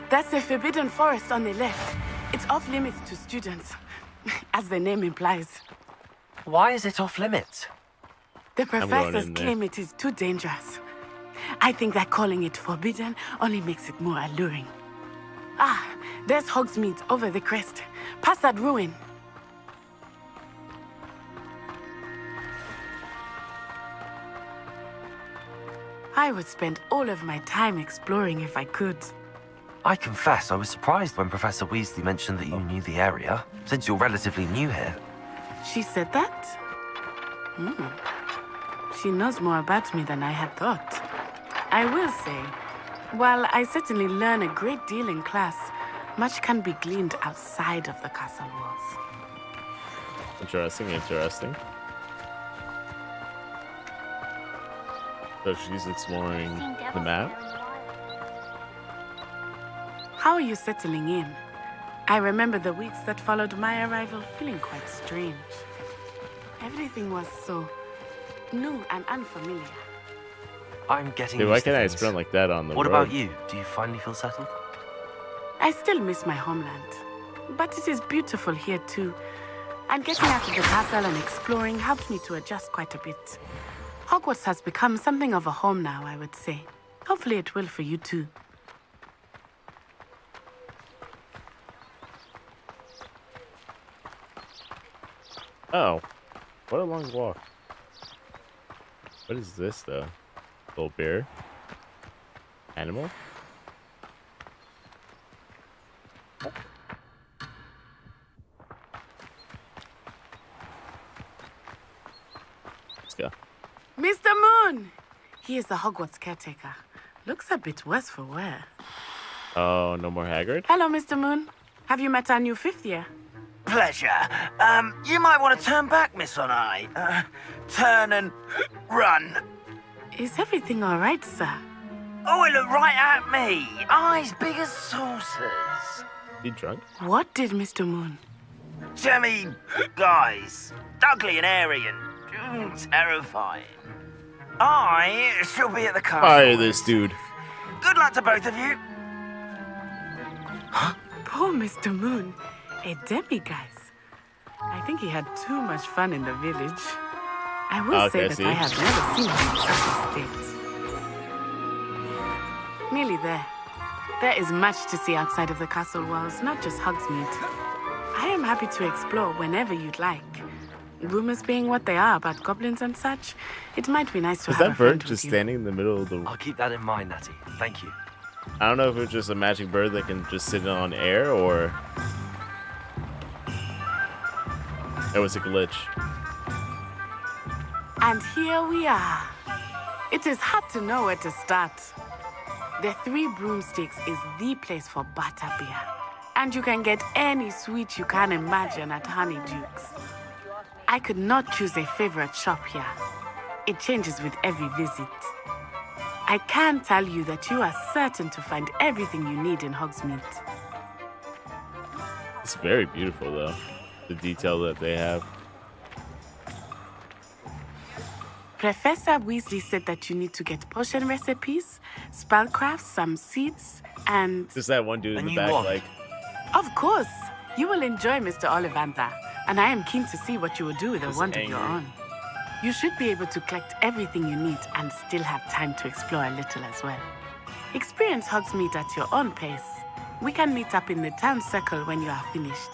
That's the Forbidden Forest on the left. It's off limits to students, as the name implies. Why is it off limits? The going professors in there. claim it is too dangerous. I think that calling it forbidden only makes it more alluring. Ah, there's Hogsmeade over the crest. Past that ruin. I would spend all of my time exploring if I could. I confess I was surprised when Professor Weasley mentioned that you knew the area, since you're relatively new here. She said that? She knows more about me than I had thought. I will say, while I certainly learn a great deal in class, much can be gleaned outside of the castle walls. Interesting, interesting. So she's exploring the map. How are you settling in? I remember the weeks that followed my arrival feeling quite strange. Everything was so new and unfamiliar. I'm getting Dude, used why to can't I things. sprint like that on the What road? about you? Do you finally feel settled? I still miss my homeland, but it is beautiful here too. And getting out of the castle and exploring helped me to adjust quite a bit. Hogwarts has become something of a home now, I would say. Hopefully it will for you too. Oh, what a long walk. What is this, though? Little bear? Animal? Let's go. Mr. Moon! He is the Hogwarts caretaker. Looks a bit worse for wear. Oh, no more Hagrid? Hello, Mr. Moon. Have you met our new fifth year? Pleasure. You might want to turn back, Miss Onai. Turn and run. Is everything all right, sir? Oh, it looked right at me. Eyes big as saucers. You drunk? What did Mr. Moon? Jemmy, guys. Ugly and airy and terrifying. I shall be at the castle. Fire this dude. Good luck to both of you. Poor Mr. Moon. A demiguise. I think he had too much fun in the village. I will say that I have never seen him in such a state. Nearly there. There is much to see outside of the castle walls, not just Hogsmeade. I am happy to explore whenever you'd like. Rumors being what they are about goblins and such, it might be nice to Is have a that friend bird with just you. standing in the middle of the... I'll keep that in mind, Natty. Thank you. I don't know if it's just a magic bird that can just sit on air, or... it was a glitch. And here we are. It is hard to know where to start. The Three Broomsticks is the place for butterbeer. And you can get any sweet you can imagine at Honeydukes. I could not choose a favorite shop here. It changes with every visit. I can tell you that you are certain to find everything you need in Hogsmeade. It's very beautiful, though. The detail that they have. Professor Weasley said that you need to get potion recipes, spellcrafts, some seeds, and... Just that one dude in the back, like... Of course! You will enjoy Mr. Ollivander, and I am keen to see what you will do with a Just wand of your angry. own. You should be able to collect everything you need and still have time to explore a little as well. Experience Hogsmeade at your own pace. We can meet up in the town circle when you are finished.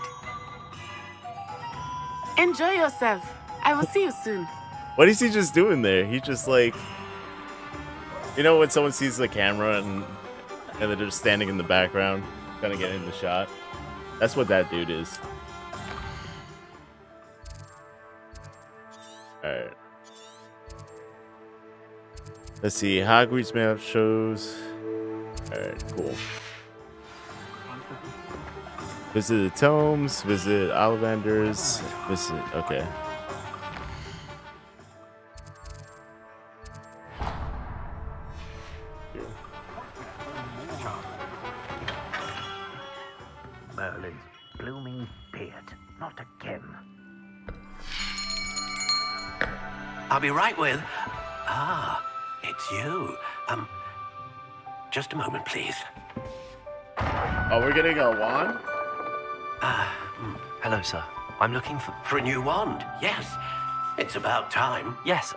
Enjoy yourself. I will see you soon. What is he just doing there? He just like... You know when someone sees the camera and they're just standing in the background, trying to get in the shot? That's what that dude is. Alright. Let's see. Hogwarts map shows. Alright, cool. Visit the tomes, visit Ollivanders, visit... Okay. Merlin's blooming beard. Not again. I'll be right with... Ah, it's you. Just a moment, please. Oh, we're getting a wand? Hello, sir. I'm looking for... For a new wand, yes. It's about time. Yes,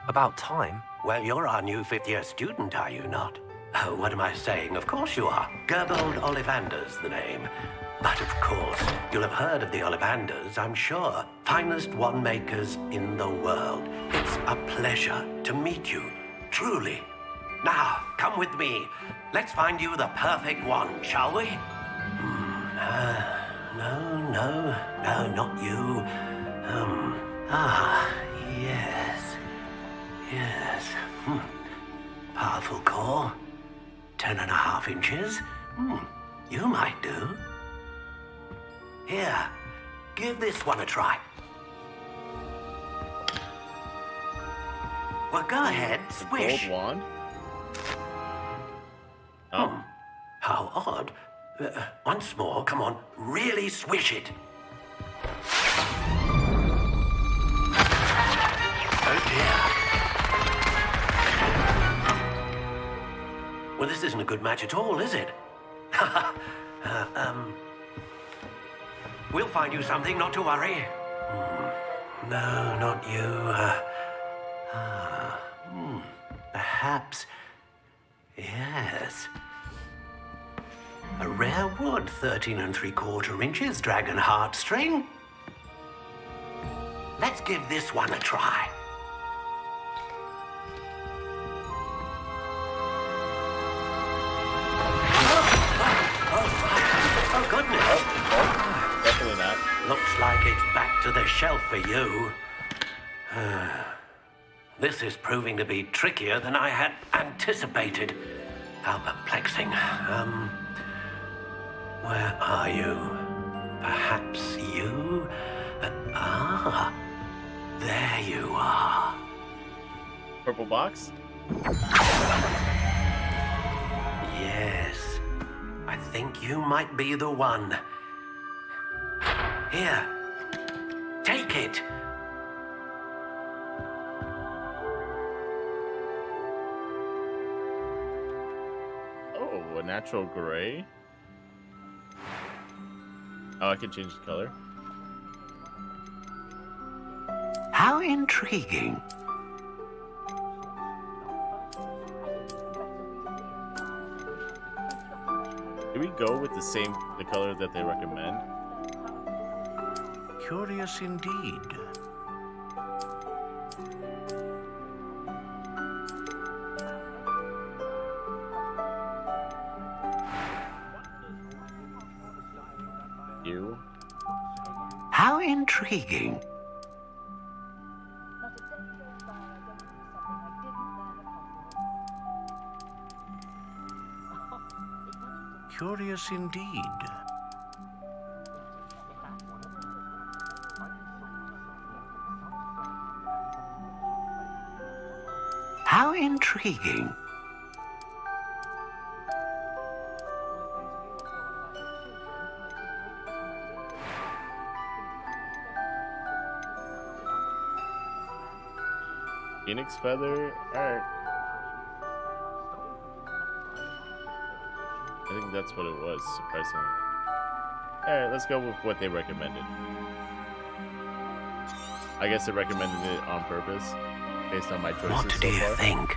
about time? Well, you're our new fifth-year student, are you not? Oh, what am I saying? Of course you are. Gerbold Ollivander's the name. But of course, you'll have heard of the Ollivanders, I'm sure. Finest wand makers in the world. It's a pleasure to meet you, truly. Now, come with me. Let's find you the perfect wand, shall we? No, not you. Yes. Powerful core. 10.5 inches. You might do. Here, give this one a try. Well, go ahead, swish. Gold wand? How odd. Once more, come on, really swish it. Oh dear. Well, this isn't a good match at all, is it? We'll find you something, not to worry. No, not you. Perhaps. Yes. A rare wood, 13 3/4 inches, dragon heartstring. Let's give this one a try. Oh, goodness. Definitely not. Looks like it's back to the shelf for you. This is proving to be trickier than I had anticipated. How perplexing. Where are you? Perhaps you? There you are. Purple box? Yes. I think you might be the one. Here. Take it. Oh, a natural gray? Oh, I can change the color. How intriguing. Do we go with the color that they recommend? Curious indeed. You? How intriguing. Curious indeed. How intriguing. Phoenix feather? Alright. I think that's what it was, surprisingly. Alright, let's go with what they recommended. I guess they recommended it on purpose, based on my choices. What do you think?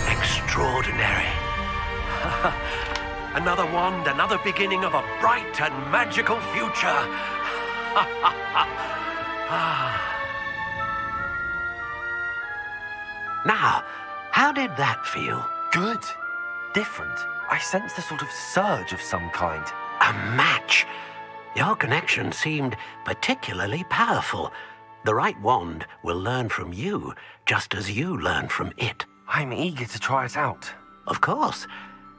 Extraordinary. Another wand, another beginning of a bright and magical future. Now, how did that feel? Good. Different. I sensed a sort of surge of some kind. A match. Your connection seemed particularly powerful. The right wand will learn from you, just as you learn from it. I'm eager to try it out. Of course.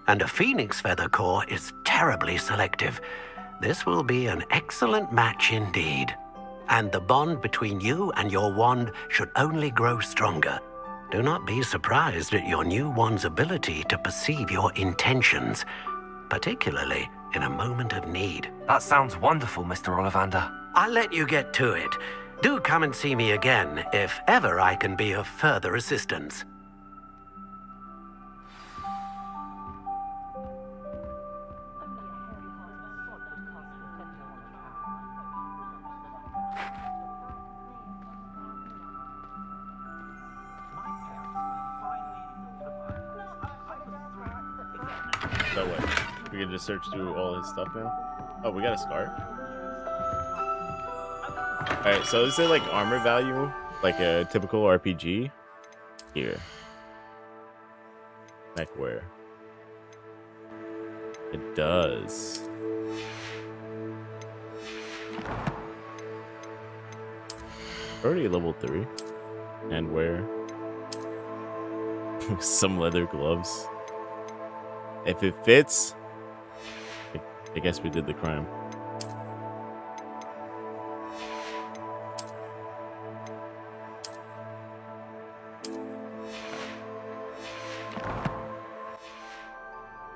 And a phoenix feather core is terribly selective. This will be an excellent match indeed. and the bond between you and your wand should only grow stronger. Do not be surprised at your new wand's ability to perceive your intentions, particularly in a moment of need. That sounds wonderful, Mr. Ollivander. I'll let you get to it. Do come and see me again if ever I can be of further assistance. So what? We can just search through all his stuff now? Oh, we got a scarf? Alright, so is it like armor value? Like a typical RPG? Here. Neckwear. It does. Already level 3. And wear some leather gloves. If it fits, I guess we did the crime.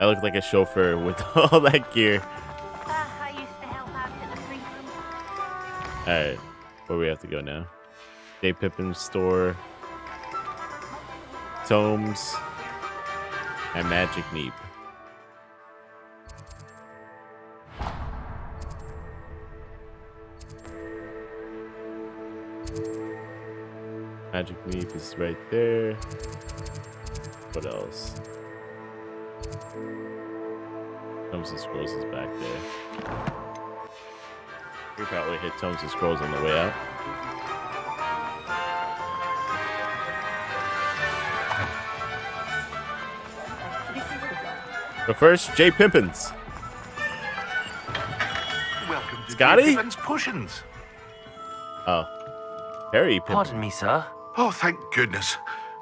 I look like a chauffeur with all that gear. I used to help out at the free room. Alright, where we have to go now? J. Pippin's store, tomes, and Magic Neep. Magic Neep is right there. What else? Tomes and Scrolls is back there. We probably hit Tomes and Scrolls on the way out. But first, J. Pippin's. Welcome to Scotty? J. Pippin's Potions. Oh. Harry Pippin. Pardon me, sir. Oh, thank goodness.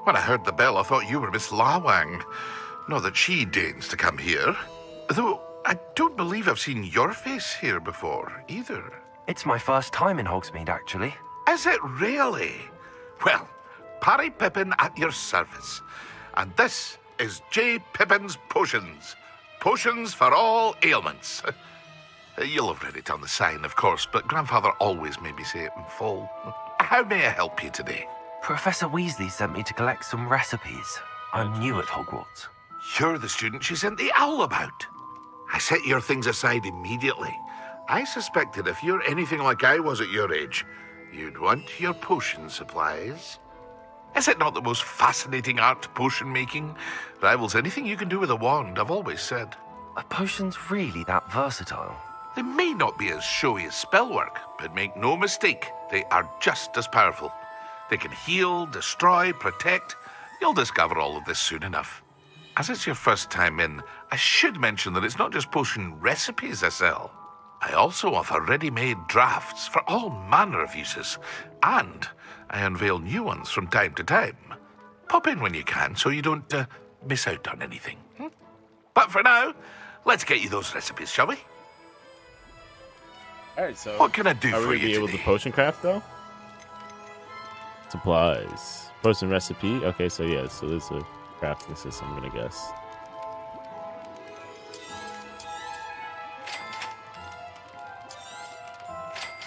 When I heard the bell, I thought you were Miss Lawang. Not that she deigns to come here. Though, I don't believe I've seen your face here before, either. It's my first time in Hogsmeade, actually. Is it really? Well, Parry Pippin at your service. And this is J. Pippin's Potions. Potions for all ailments. You'll have read it on the sign, of course, but Grandfather always made me say it in full. How may I help you today? Professor Weasley sent me to collect some recipes. I'm new at Hogwarts. You're the student she sent the owl about. I set your things aside immediately. I suspected if you're anything like I was at your age, you'd want your potion supplies. Is it not the most fascinating art, potion making? Rivals anything you can do with a wand, I've always said. Are potions really that versatile? They may not be as showy as spellwork, but make no mistake, they are just as powerful. They can heal, destroy, protect. You'll discover all of this soon enough. As it's your first time in, I should mention that it's not just potion recipes I sell. I also offer ready-made drafts for all manner of uses, and I unveil new ones from time to time. Pop in when you can so you don't miss out on anything. But for now, let's get you those recipes, shall we? Alright, so what can I do are for we you gonna be able today? to potion craft though? Supplies. Potion recipe. Okay, so yeah, so there's a crafting system, I'm gonna guess.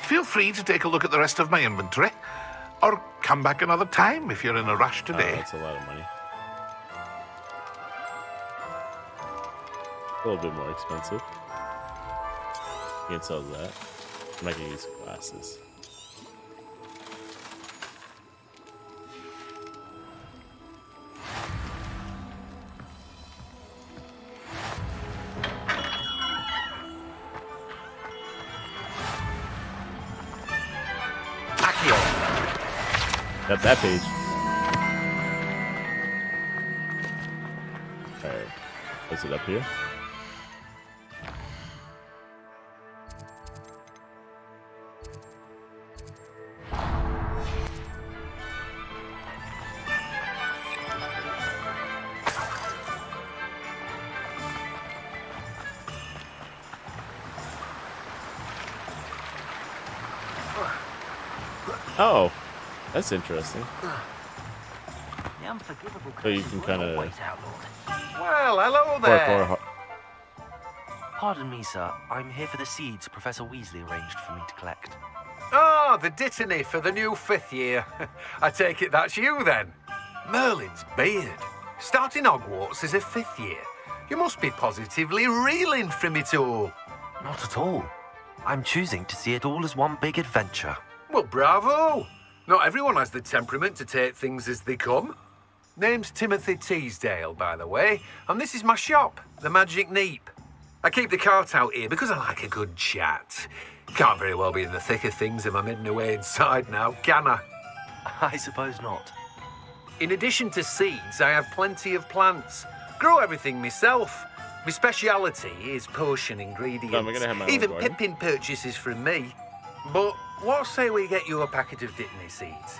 Feel free to take a look at the rest of my inventory, or come back another time if you're in a rush today. That's a lot of money. A little bit more expensive. You can sell that. I'm not gonna use glasses. Got that page. Alright. Is it up here? Oh, that's interesting. The unforgivable So you curses can were kind of always outlawed. Well, hello there. Pardon me, sir. I'm here for the seeds Professor Weasley arranged for me to collect. Ah, the dittany for the new 5th year. I take it that's you then. Merlin's beard. Starting Hogwarts as a 5th year. You must be positively reeling from it all. Not at all. I'm choosing to see it all as one big adventure. Well, bravo. Not everyone has the temperament to take things as they come. Name's Timothy Teasdale, by the way, and this is my shop, the Magic Neep. I keep the cart out here because I like a good chat. Can't very well be in the thick of things if I'm hidden away inside now, can I? I suppose not. In addition to seeds, I have plenty of plants. Grow everything myself. My speciality is potion ingredients. I'm gonna have my own Even garden. Pippin purchases from me. But what say we get you a packet of Dittany seeds?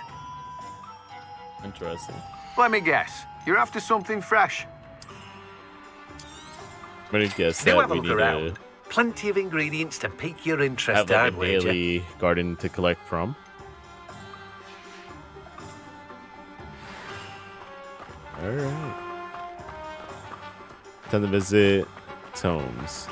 Interesting. Let me guess. You're after something fresh. I'm gonna guess Do that have a we look need around. to Plenty of ingredients to pique your interest, have like I'd a wager. daily garden to collect from. All right. Time to visit Tomes.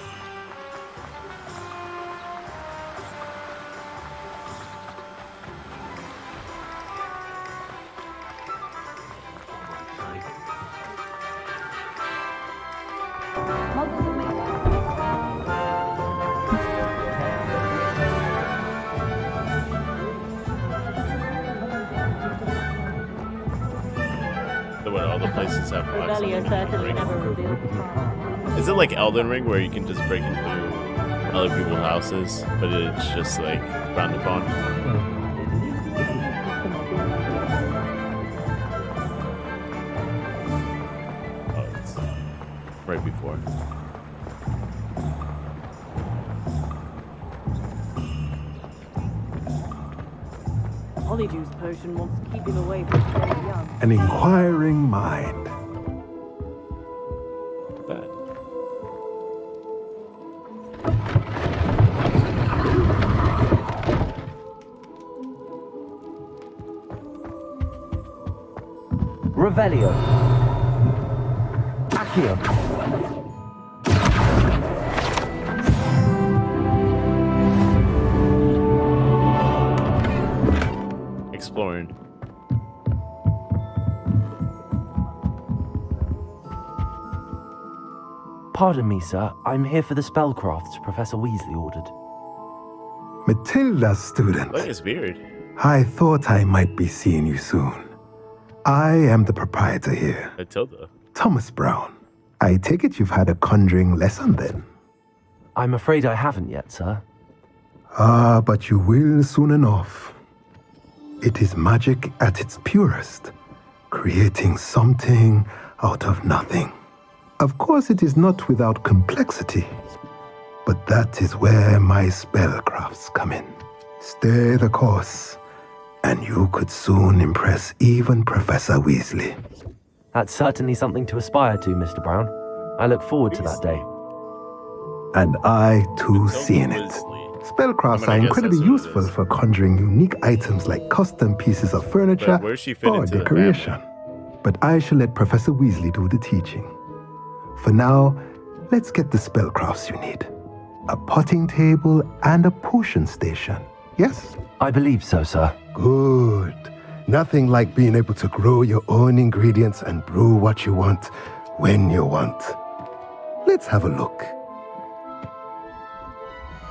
So what, all the places have blocks on them? Is it like Elden Ring where you can just break into other people's houses, but it's just like frowned upon? Oh, it's right before. Honeydews potion wants to keep him away from very young. An inquiring mind. Revelio. Accio. Exploring. Pardon me, sir. I'm here for the spellcrafts Professor Weasley ordered. Matilda's student. Look at his beard. I thought I might be seeing you soon. I am the proprietor here, Matilda. Thomas Brown. I take it you've had a conjuring lesson then? I'm afraid I haven't yet, sir. Ah, but you will soon enough. It is magic at its purest, creating something out of nothing. Of course, it is not without complexity, but that is where my spellcrafts come in. Stay the course, and you could soon impress even Professor Weasley. That's certainly something to aspire to, Mr. Brown. I look forward to that day. And I too seen it. Spellcrafts are incredibly useful for conjuring unique items like custom pieces of furniture But where's she fit or into the decoration. But I shall let Professor Weasley do the teaching. For now, let's get the spellcrafts you need. A potting table and a potion station, yes? I believe so, sir. Good. Nothing like being able to grow your own ingredients and brew what you want when you want. Let's have a look.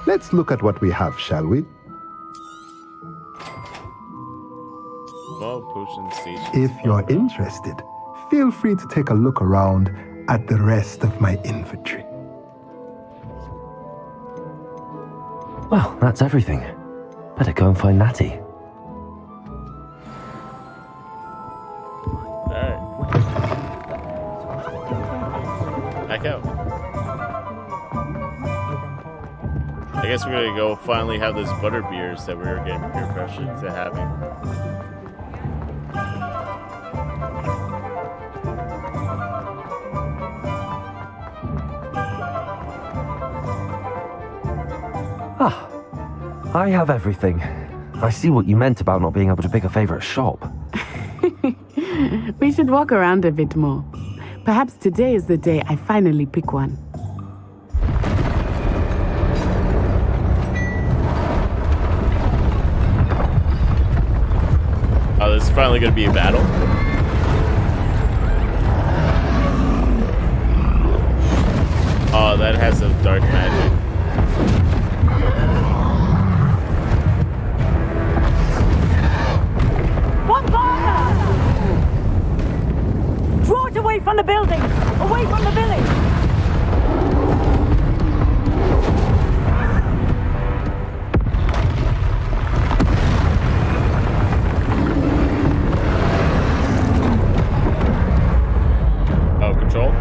Let's look at what we have, shall we? Well, potion station. If you're interested, feel free to take a look around at the rest of my inventory. Well, that's everything. Better go and find Natty. Back out. I guess we're gonna go finally have those butter beers that we were getting peer pressure to having. Ah, I have everything. I see what you meant about not being able to pick a favorite shop. We should walk around a bit more. Perhaps today is the day I finally pick one. Oh, this is finally going to be a battle. Oh, that has a dark magic. One fire! Draw it away from the building! Away from the village! Oh, control?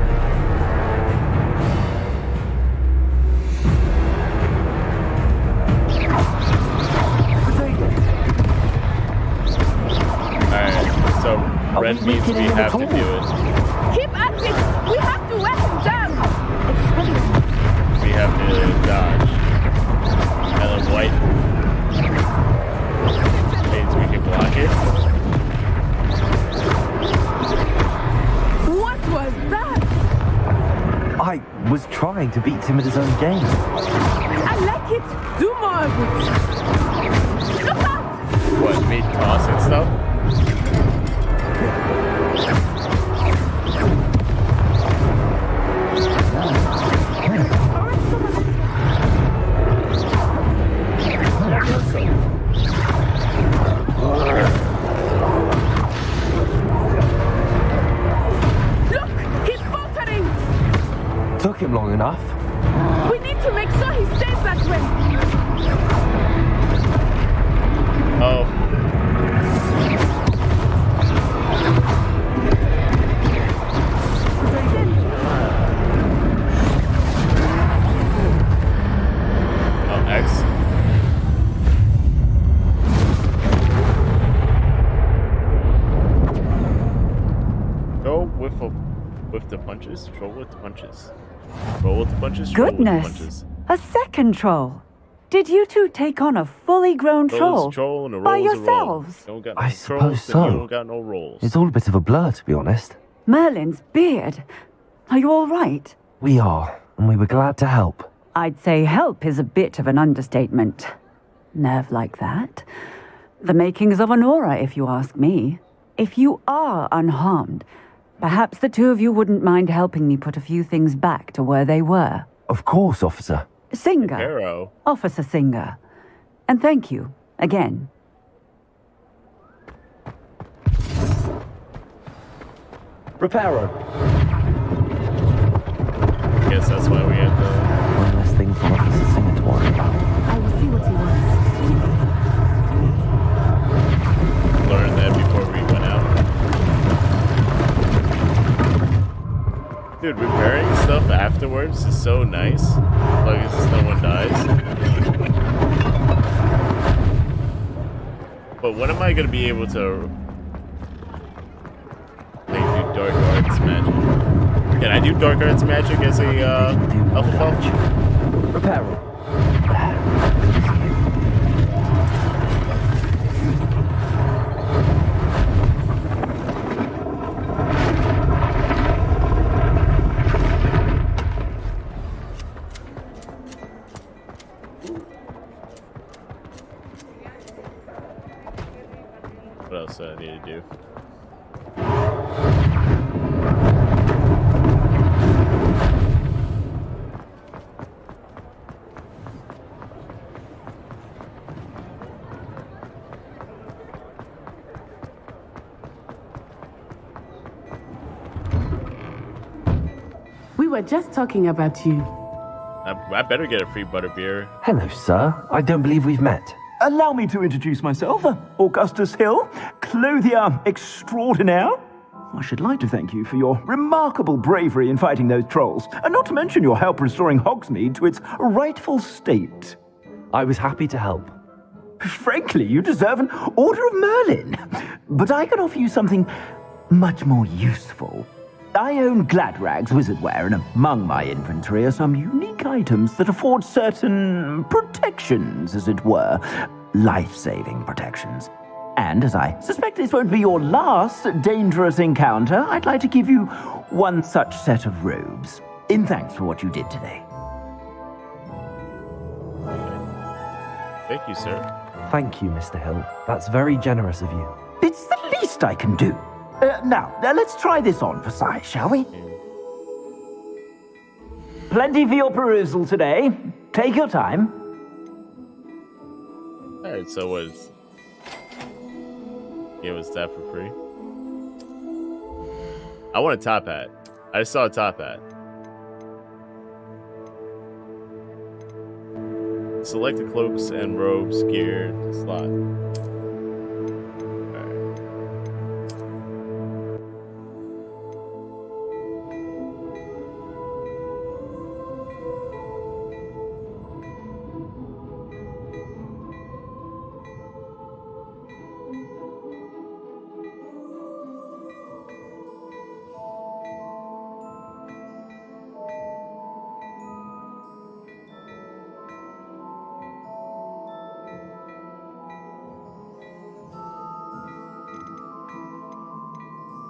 Red means we have to do it. Keep at it! We have to wet him down! We have to dodge. And then white means we can block it. What was that? I was trying to beat him at his own game. I like it! Do more of it! Look out! What, me tossing stuff? Look! He's faltering! Took him long enough. We need to make sure he stays that way! Oh. With the punches, troll with the punches. Roll with the punches, troll with the punches. Goodness! A second troll! Did you two take on a fully grown troll? Troll and a by roll yourselves? You don't got no I trolls, suppose so. You don't got no rolls. It's all a bit of a blur, to be honest. Merlin's beard. Are you all right? We are, and we were glad to help. I'd say help is a bit of an understatement. Nerve like that. The makings of an aura, if you ask me. If you are unharmed, perhaps the two of you wouldn't mind helping me put a few things back to where they were. Of course, officer. Singer. Arrow. Officer Singer. And thank you, again. Reparo. Guess that's why we had the... One less thing for Officer Singer to worry about. I will see what he wants. Learned that before we went out. Dude, repairing stuff afterwards is so nice. As long as no one dies. But when am I going to be able to... do dark arts magic? Can I do dark arts magic as a, Hufflepuff? Reparo. What else do I need to do? We were just talking about you. I better get a free butterbeer. Hello, sir. I don't believe we've met. Allow me to introduce myself, Augustus Hill, clothier extraordinaire. I should like to thank you for your remarkable bravery in fighting those trolls, and not to mention your help restoring Hogsmeade to its rightful state. I was happy to help. Frankly, you deserve an Order of Merlin, but I can offer you something much more useful. I own Gladrag's wizardware, and among my inventory are some unique items that afford certain protections, as it were. life-saving protections. And as I suspect this won't be your last dangerous encounter, I'd like to give you one such set of robes, in thanks for what you did today. Thank you, sir. Thank you, Mr. Hill. That's very generous of you. It's the least I can do. Now, let's try this on for size, shall we? Plenty for your perusal today. Take your time. Alright, so was gave us that for free. I want a top hat. I just saw a top hat. Select the cloaks and robes gear slot.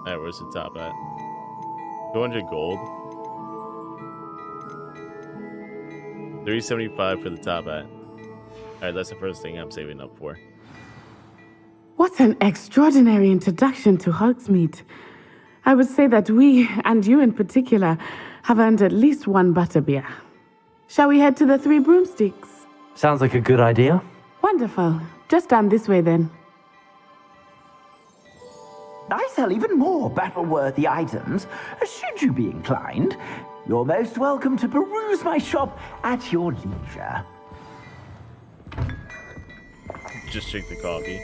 Alright, where's the top at? 200 gold. 375 for the top hat. Alright, that's the first thing I'm saving up for. What an extraordinary introduction to Hogsmeade. I would say that we, and you in particular, have earned at least one butterbeer. Shall we head to the Three Broomsticks? Sounds like a good idea. Wonderful. Just down this way then. I sell even more battle-worthy items. Should you be inclined, you're most welcome to peruse my shop at your leisure. Just drink the coffee.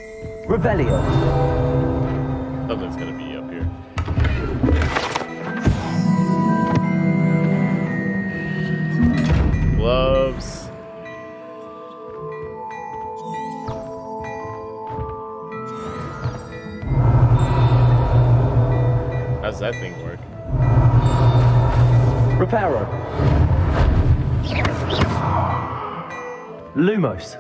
Revelio. Something's gonna be up here. Gloves. How's that thing work? Reparo. Lumos.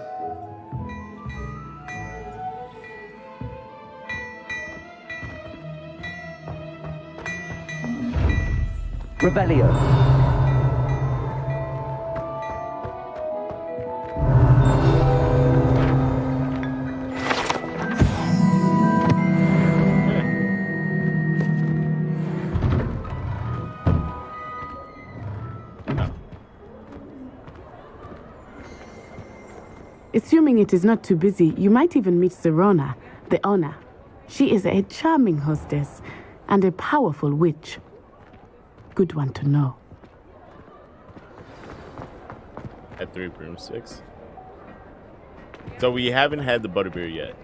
Revelio. Assuming it is not too busy, you might even meet Serona, the owner. She is a charming hostess and a powerful witch. Good one to know. At 3 broomsticks. So we haven't had the butterbeer yet.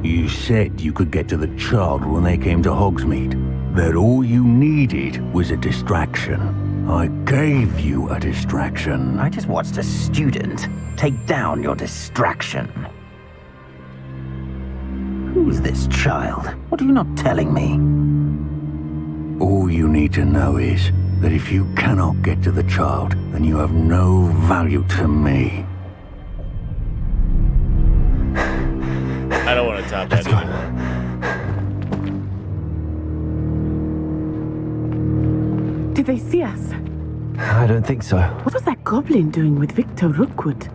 You said you could get to the child when they came to Hogsmeade. That all you needed was a distraction. I gave you a distraction. I just watched a student take down your distraction. Who's this child? What are you not telling me? All you need to know is that if you cannot get to the child, then you have no value to me. I don't want to top that anymore. Did they see us? I don't think so. What was that goblin doing with Victor Rookwood?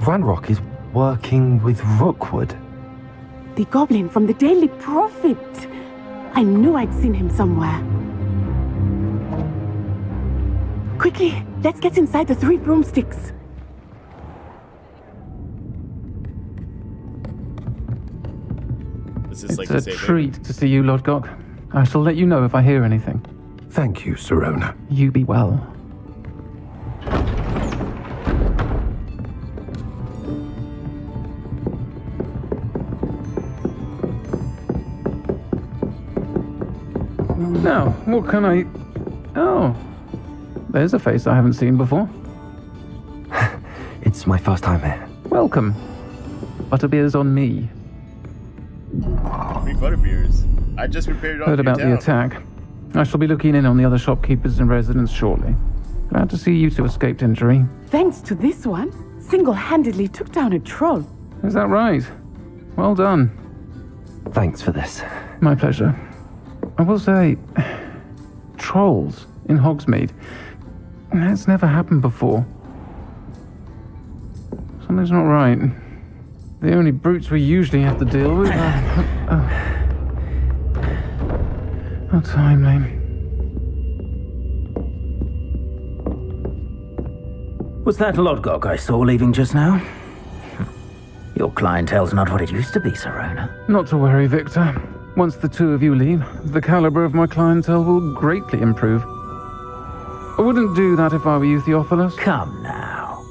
Ranrock is working with Rookwood. The goblin from the Daily Prophet. I knew I'd seen him somewhere. Quickly, let's get inside the Three Broomsticks. Is this like It's a treat to see you, Lord Gok. I shall let you know if I hear anything. Thank you, Serona. You be well. Now, what can I... Oh, there's a face I haven't seen before. It's my first time here. Welcome. Butterbeer's on me. Free butterbeers. I just repaired all Heard about the attack. I shall be looking in on the other shopkeepers and residents shortly. Glad to see you two escaped injury. Thanks to this one, single-handedly took down a troll. Is that right? Well done. Thanks for this. My pleasure. I will say, trolls in Hogsmeade. That's never happened before. Something's not right. The only brutes we usually have to deal with are... How timely. Was that Lodgok I saw leaving just now? Your clientele's not what it used to be, Serona. Not to worry, Victor. Once the two of you leave, the caliber of my clientele will greatly improve. I wouldn't do that if I were you, Theophilus. Come now.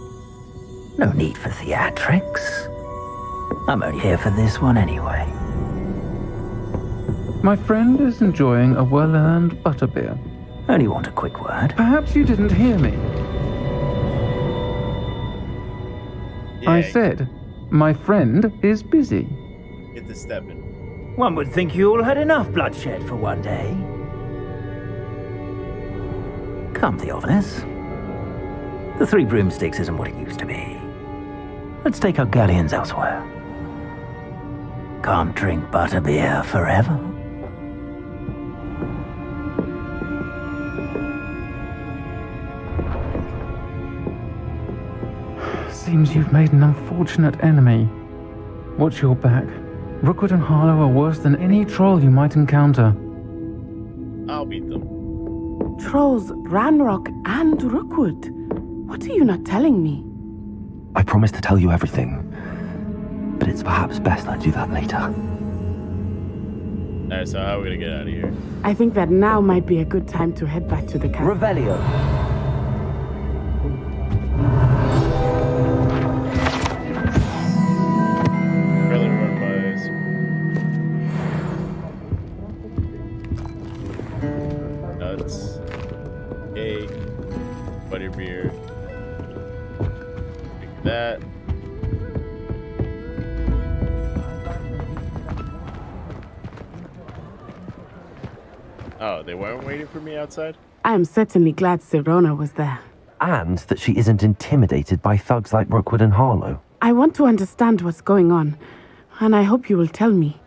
No need for theatrics. I'm only here for this one anyway. My friend is enjoying a well-earned butterbeer. Only want a quick word. Perhaps you didn't hear me. I said, my friend is busy. Get the step in. One would think you all had enough bloodshed for one day. Come, Theophilus. The Three Broomsticks isn't what it used to be. Let's take our galleons elsewhere. Can't drink butterbeer forever. Seems you've made an unfortunate enemy. Watch your back. Rookwood and Harlow are worse than any troll you might encounter. I'll beat them. Trolls, Ranrock, and Rookwood. What are you not telling me? I promised to tell you everything, but it's perhaps best I do that later. Alright, so how are we gonna get out of here? I think that now might be a good time to head back to the castle. Revelio. Nuts, egg, butterbeer. Pick that. Oh, they weren't waiting for me outside? I am certainly glad Serona was there. And that she isn't intimidated by thugs like Rookwood and Harlow. I want to understand what's going on, and I hope you will tell me.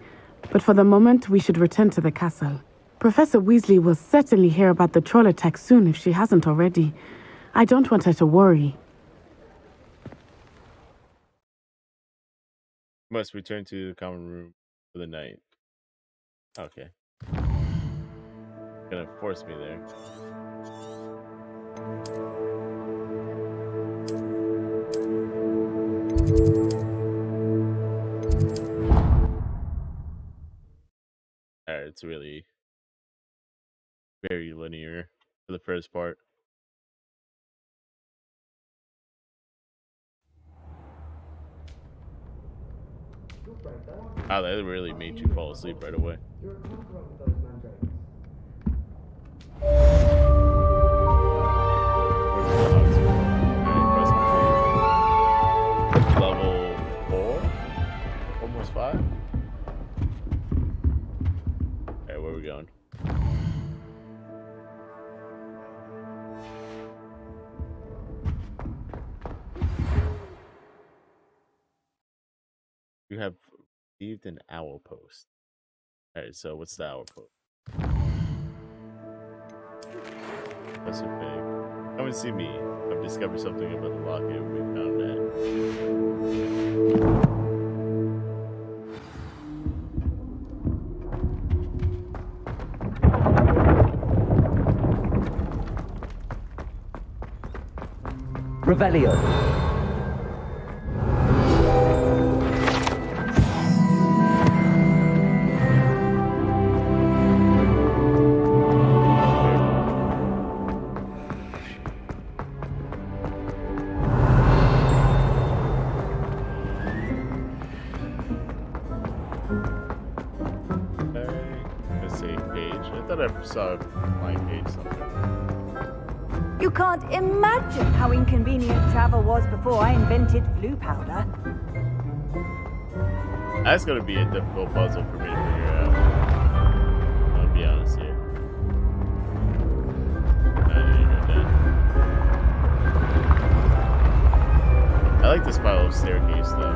But for the moment, we should return to the castle. Professor Weasley will certainly hear about the troll attack soon if she hasn't already. I don't want her to worry. Must return to the common room for the night. Okay. Gonna force me there. Alright, it's really very linear for the first part. Oh, that really made you fall asleep right away. Level 4? Almost 5? Alright, where are we going? You have received an owl post. Alright, so what's the owl post? That's a big. Come and see me. I've discovered something about the locket we found Revelio. I saw a blank page somewhere. You can't imagine how inconvenient travel was before I invented blue powder. That's gonna be a difficult puzzle for me to figure out. like the spiral staircase, though.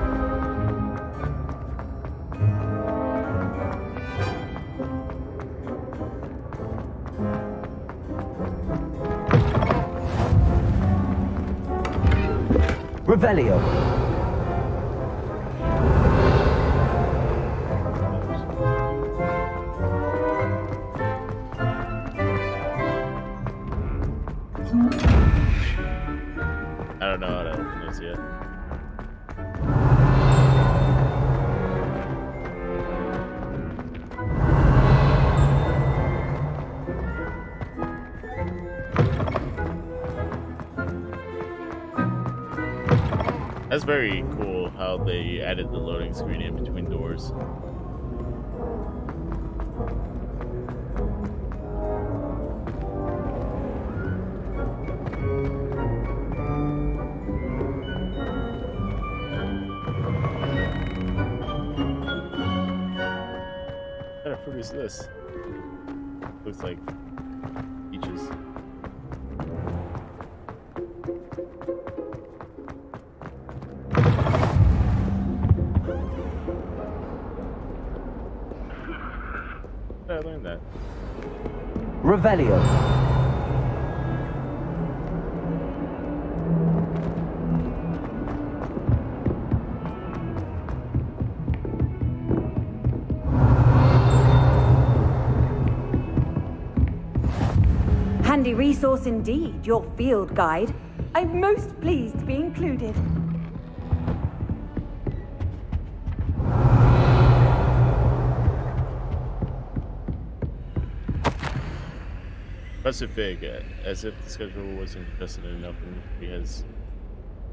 Revelio. I don't know how to open this yet. That's very cool how they added the loading screen in between doors. What kind of fruit is this? Looks like peaches. I learned that. Revelio. Handy resource indeed, your field guide. I'm most pleased to be included. Professor Fig, as if the schedule wasn't congested enough, and he has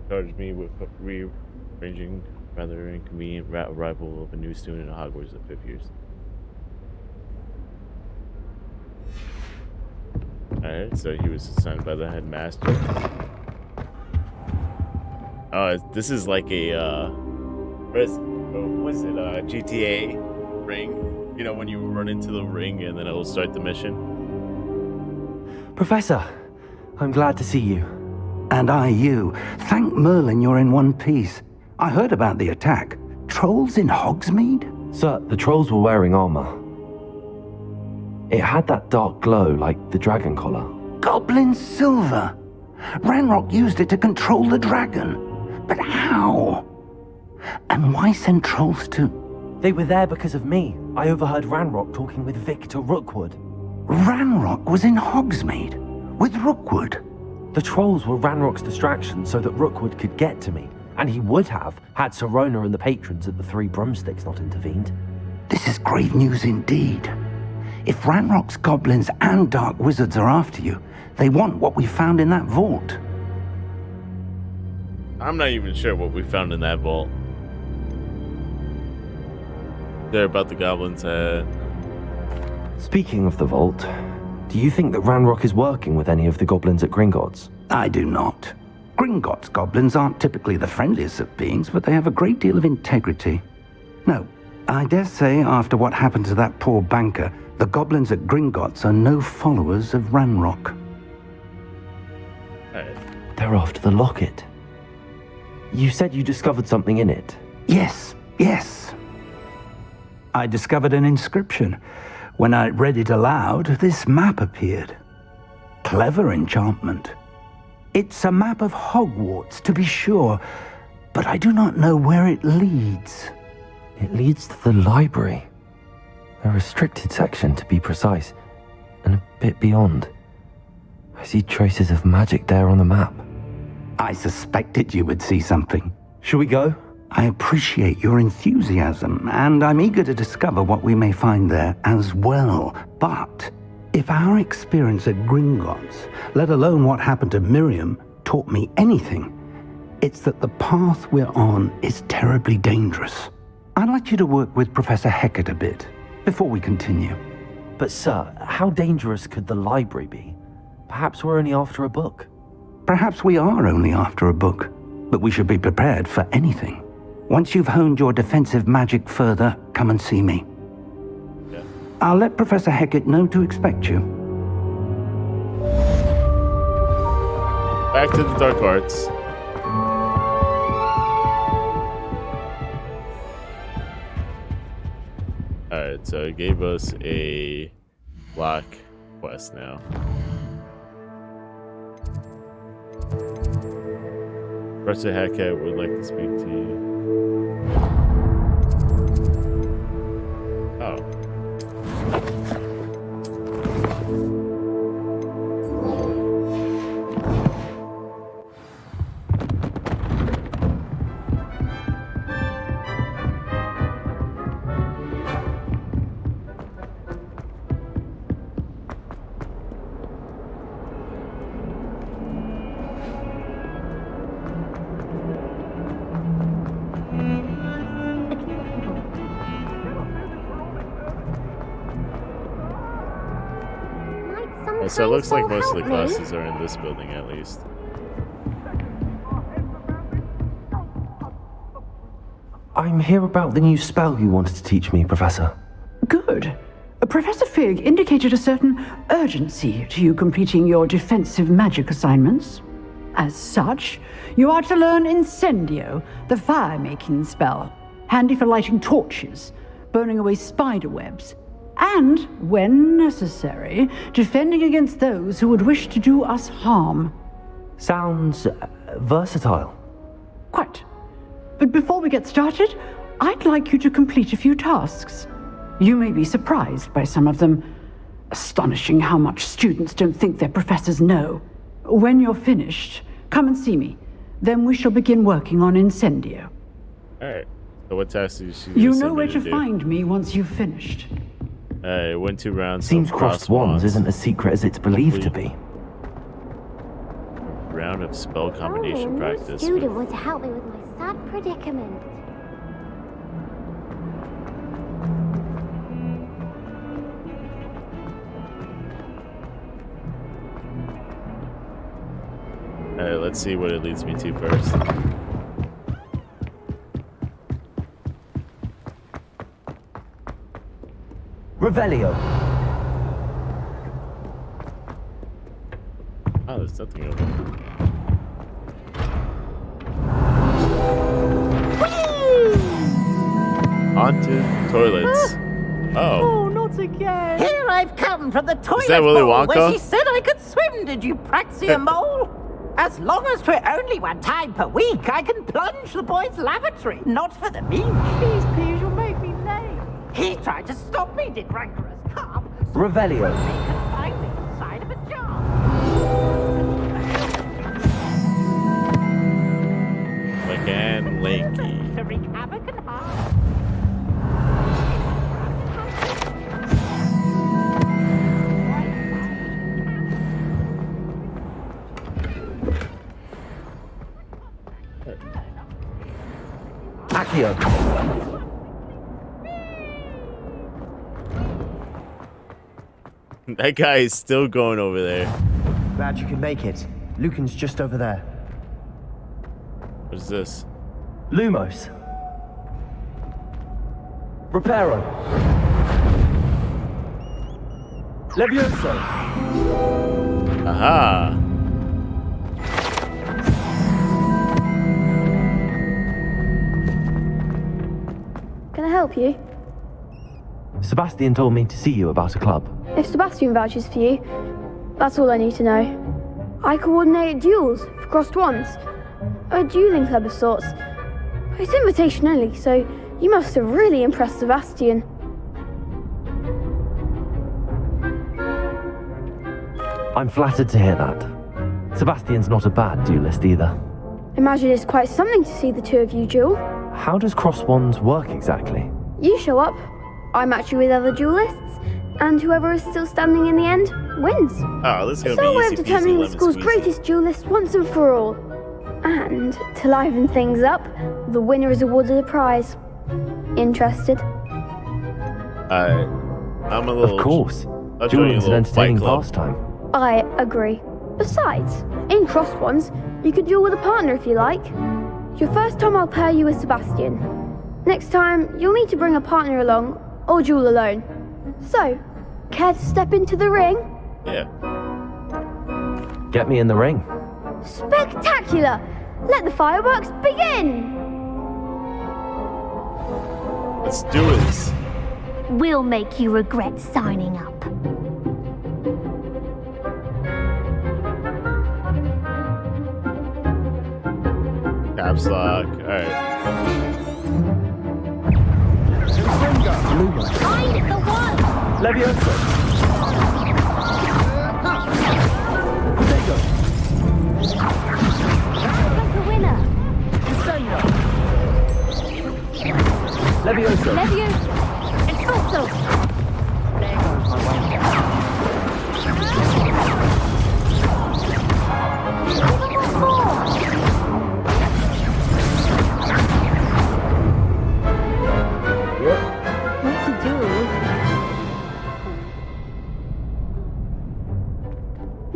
charged me with rearranging rather inconvenient arrival of a new student at Hogwarts at 5th years. Alright, so he was assigned by the headmaster. Oh, this is like a, what was it, GTA ring? You know, when you run into the ring and then it will start the mission? Professor, I'm glad to see you. And I you. Thank Merlin you're in one piece. I heard about the attack. Trolls in Hogsmeade? Sir, the trolls were wearing armor. It had that dark glow like the dragon collar. Goblin silver. Ranrock used it to control the dragon. But how? And why send trolls to... They were there because of me. I overheard Ranrock talking with Victor Rookwood. Ranrock was in Hogsmeade with Rookwood. The trolls were Ranrock's distraction so that Rookwood could get to me, and he would have had Sirona and the patrons at the Three Broomsticks not intervened. This is grave news indeed. If Ranrock's goblins and dark wizards are after you, they want what we found in that vault. I'm not even sure what we found in that vault. They're about the goblins' head. Speaking of the vault, do you think that Ranrock is working with any of the goblins at Gringotts? I do not. Gringotts goblins aren't typically the friendliest of beings, but they have a great deal of integrity. No, I dare say after what happened to that poor banker, the goblins at Gringotts are no followers of Ranrock. They're after the locket. You said you discovered something in it. Yes. I discovered an inscription. When I read it aloud, this map appeared. Clever enchantment. It's a map of Hogwarts, to be sure, but I do not know where it leads. It leads to the library. A restricted section, to be precise, and a bit beyond. I see traces of magic there on the map. I suspected you would see something. Shall we go? I appreciate your enthusiasm, and I'm eager to discover what we may find there as well. But if our experience at Gringotts, let alone what happened to Miriam, taught me anything, it's that the path we're on is terribly dangerous. I'd like you to work with Professor Hecat a bit before we continue. But sir, how dangerous could the library be? Perhaps we're only after a book. Perhaps we are only after a book, but we should be prepared for anything. Once you've honed your defensive magic further, come and see me. Yeah. I'll let Professor Hecat know to expect you. Back to the dark arts. so it gave us a block quest now. Professor Hackett would like to speak to you. Oh. So it looks like most of the classes are in this building, at least. I'm here about the new spell you wanted to teach me, Professor. Good. Professor Fig indicated a certain urgency to you completing your defensive magic assignments. As such, you are to learn Incendio, the fire-making spell, handy for lighting torches, burning away spider webs, and, when necessary, defending against those who would wish to do us harm. Sounds versatile. Quite. But before we get started, I'd like you to complete a few tasks. You may be surprised by some of them. Astonishing how much students don't think their professors know. When you're finished, come and see me. Then we shall begin working on Incendio. Alright. So what tasks is she You know where to find me once you've finished. Win 2 rounds. Seems crossed wands isn't as secret as it's believed to be. Round of spell combination practice. Student want to help me with my sad predicament. Alright, let's see what it leads me to first. Revelio. Oh, there's nothing over there. Haunted toilets. Oh. Not again. Here I've come from the toilet that Willy bowl where Wonka? she said I could swim, did you praxia mole? As long as for only 1 time per week, I can plunge the boys' lavatory. Not for the mean. Please, you'll make me late. He tried to stop me, did rancorous carp. Revelio. Find me inside of a jar. McCann Lakey. To wreak havoc and harm. Accio. That guy is still going over there. Glad you could make it. Lucan's just over there. What is this? Lumos. Reparo. Levioso. Aha. Can I help you? Sebastian told me to see you about a club. If Sebastian vouches for you, that's all I need to know. I coordinate duels for crossed wands. A dueling club of sorts. It's invitation only, so you must have really impressed Sebastian. I'm flattered to hear that. Sebastian's not a bad duelist either. Imagine it's quite something to see the two of you duel. How does cross wands work exactly? You show up, I match you with other duelists, and whoever is still standing in the end wins. Oh, this is It's gonna our be way easy of determining the peasy, school's lemon squeezy. greatest duelist once and for all. And to liven things up, the winner is awarded a prize. Interested? I'm a little. Of course. I'll show you a Dueling's an little Fight entertaining Club. pastime. I agree. Besides, in crossed ones, you could duel with a partner if you like. Your first time I'll pair you with Sebastian. Next time, you'll need to bring a partner along, or duel alone. So, care to step into the ring? Yeah. Get me in the ring. Spectacular! Let the fireworks begin! Let's do this. will make you regret signing up. Caps lock. Alright. Find the one! Leviosa! Potato! Like a winner! Incendio! Leviosa! Leviosa! Espresso! There goes my way. Even more! What to do?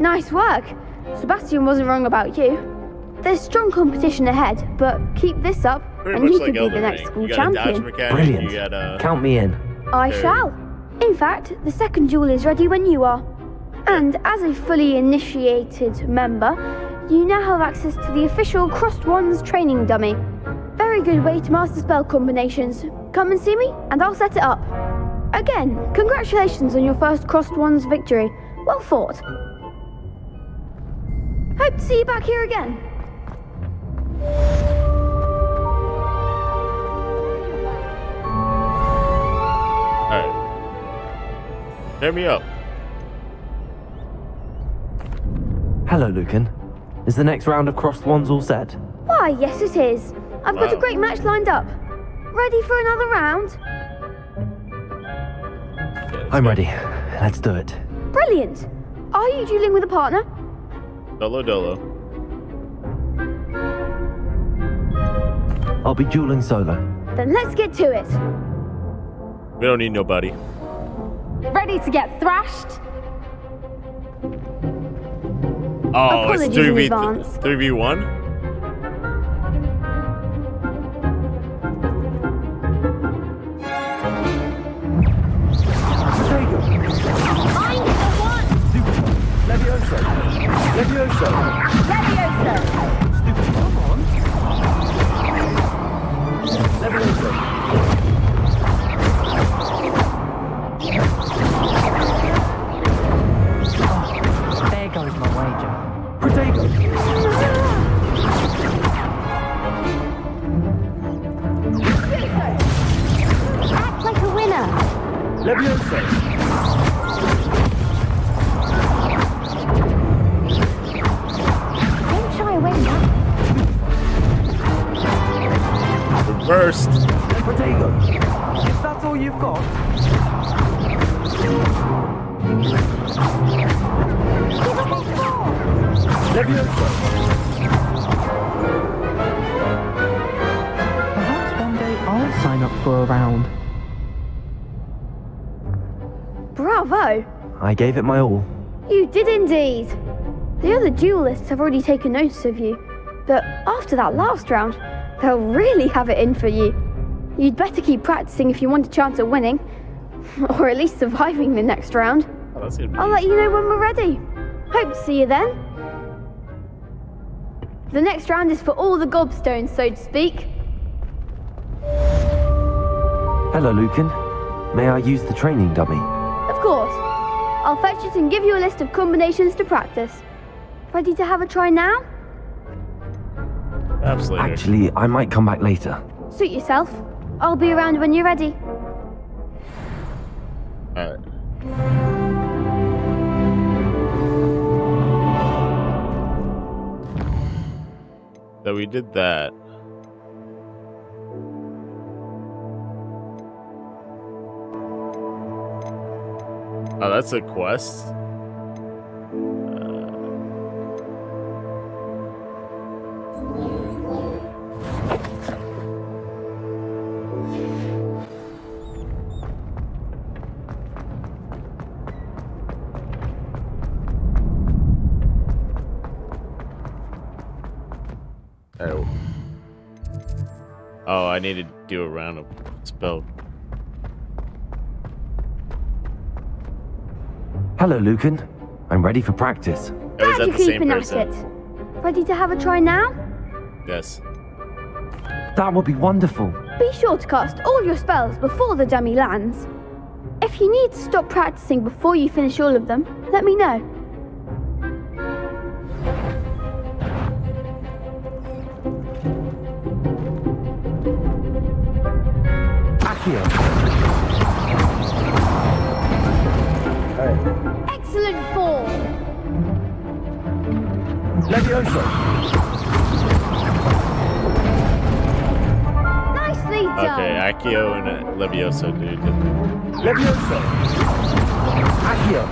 Nice work. Sebastian wasn't wrong about you. There's strong competition ahead, but keep this up Pretty and much you like could be Elden the next Ring. school You got a dodge champion. mechanic, Brilliant. you got Count me in. I shall. In fact, the second duel is ready when you are. And as a fully initiated member, you now have access to the official Crossed Wands training dummy. Very good way to master spell combinations. Come and see me, and I'll set it up. Again, congratulations on your first Crossed Wands victory. Well fought. Hope to see you back here again. Alright. Tear me up. Hello, Lucan. Is the next round of Crossed Wands all set? Why, yes it is. I've got a Wow. great match lined up. Ready for another round? I'm ready. Let's do it. Brilliant. Are you dueling with a partner? Dolo Dolo. I'll be dueling solo. Then let's get to it. We don't need nobody. Ready to get thrashed? Oh, it's Apologies in advance. 3v1? Find the one! Leviosa! Leviosa! Leviosa! Stupid, come on! Leviosa! There goes my wager. Potato! Act like a winner! Leviosa! Don't shy away now. Reversed. Potato! If that's all you've got. Leviosa! Perhaps one day I'll sign up for a round. Bravo! I gave it my all. You did indeed. The other duelists have already taken notice of you, but after that last round, they'll really have it in for you. You'd better keep practicing if you want a chance at winning, or at least surviving the next round. Oh, that's gonna be I'll let you know when we're ready. Hope to see you then. The next round is for all the gobstones, so to speak. Hello, Lucan. May I use the training dummy? Of course. I'll fetch it and give you a list of combinations to practice. Ready to have a try now? Absolutely. Actually, I might come back later. Suit yourself. I'll be around when you're ready. Alright. So we did that. Oh, that's a quest? Oh. Oh, I need to do a round of spell. Hello, Lucan. I'm ready for practice. Oh, is Glad that you're the same keeping at person? it. Ready to have a try now? Yes. That would be wonderful. Be sure to cast all your spells before the dummy lands. If you need to stop practicing before you finish all of them, let me know. Accio. Excellent form. Levioso. Nicely done. Okay, Accio and Levioso, dude. Levioso. Accio.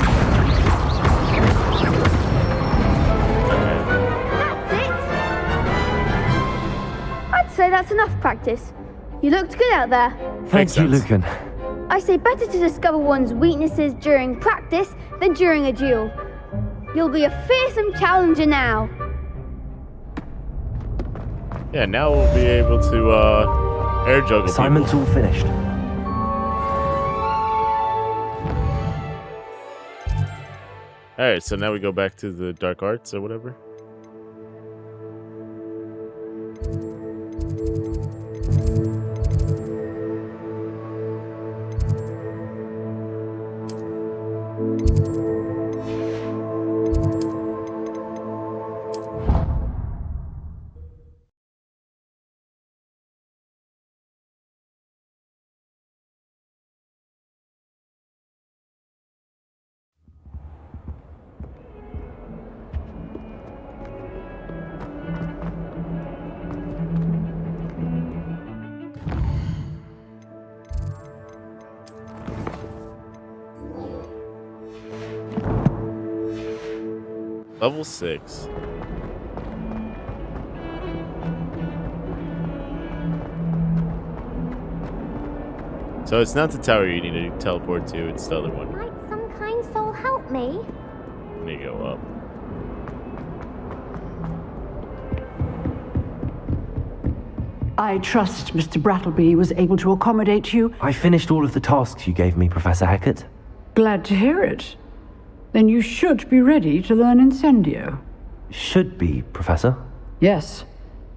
I'd say that's enough practice. You looked good out there. Thank you, Lucan. I say better to discover one's weaknesses during practice than during a duel. You'll be a fearsome challenger now. Yeah, now we'll be able to air juggle. Assignment's all finished. Alright, so now we go back to the dark arts or whatever. Level 6. So it's not the tower you need to teleport to, it's the other one. Might some kind soul help me? Let me go up. I trust Mr. Brattleby was able to accommodate you. I finished all of the tasks you gave me, Professor Hackett. Glad to hear it. Then you should be ready to learn Incendio. Should be, Professor. Yes.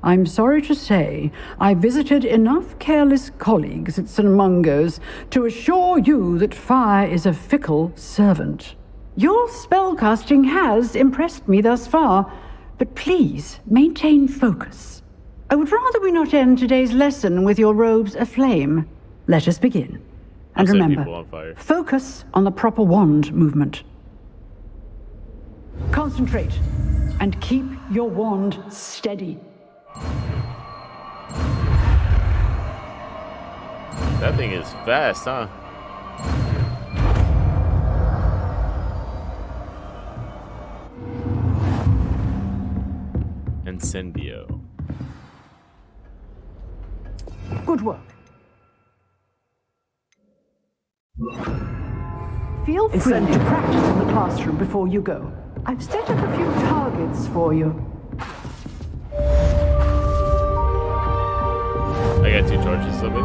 I'm sorry to say, I visited enough careless colleagues at St. Mungo's to assure you that fire is a fickle servant. Your spellcasting has impressed me thus far, but please maintain focus. I would rather we not end today's lesson with your robes aflame. Let us begin. And I'll set remember, people on fire. focus on the proper wand movement. Concentrate and keep your wand steady. That thing is fast, huh? Incendio. Good work. Feel free to practice in the classroom before you go. I've set up a few targets for you. I got 2 charges of it.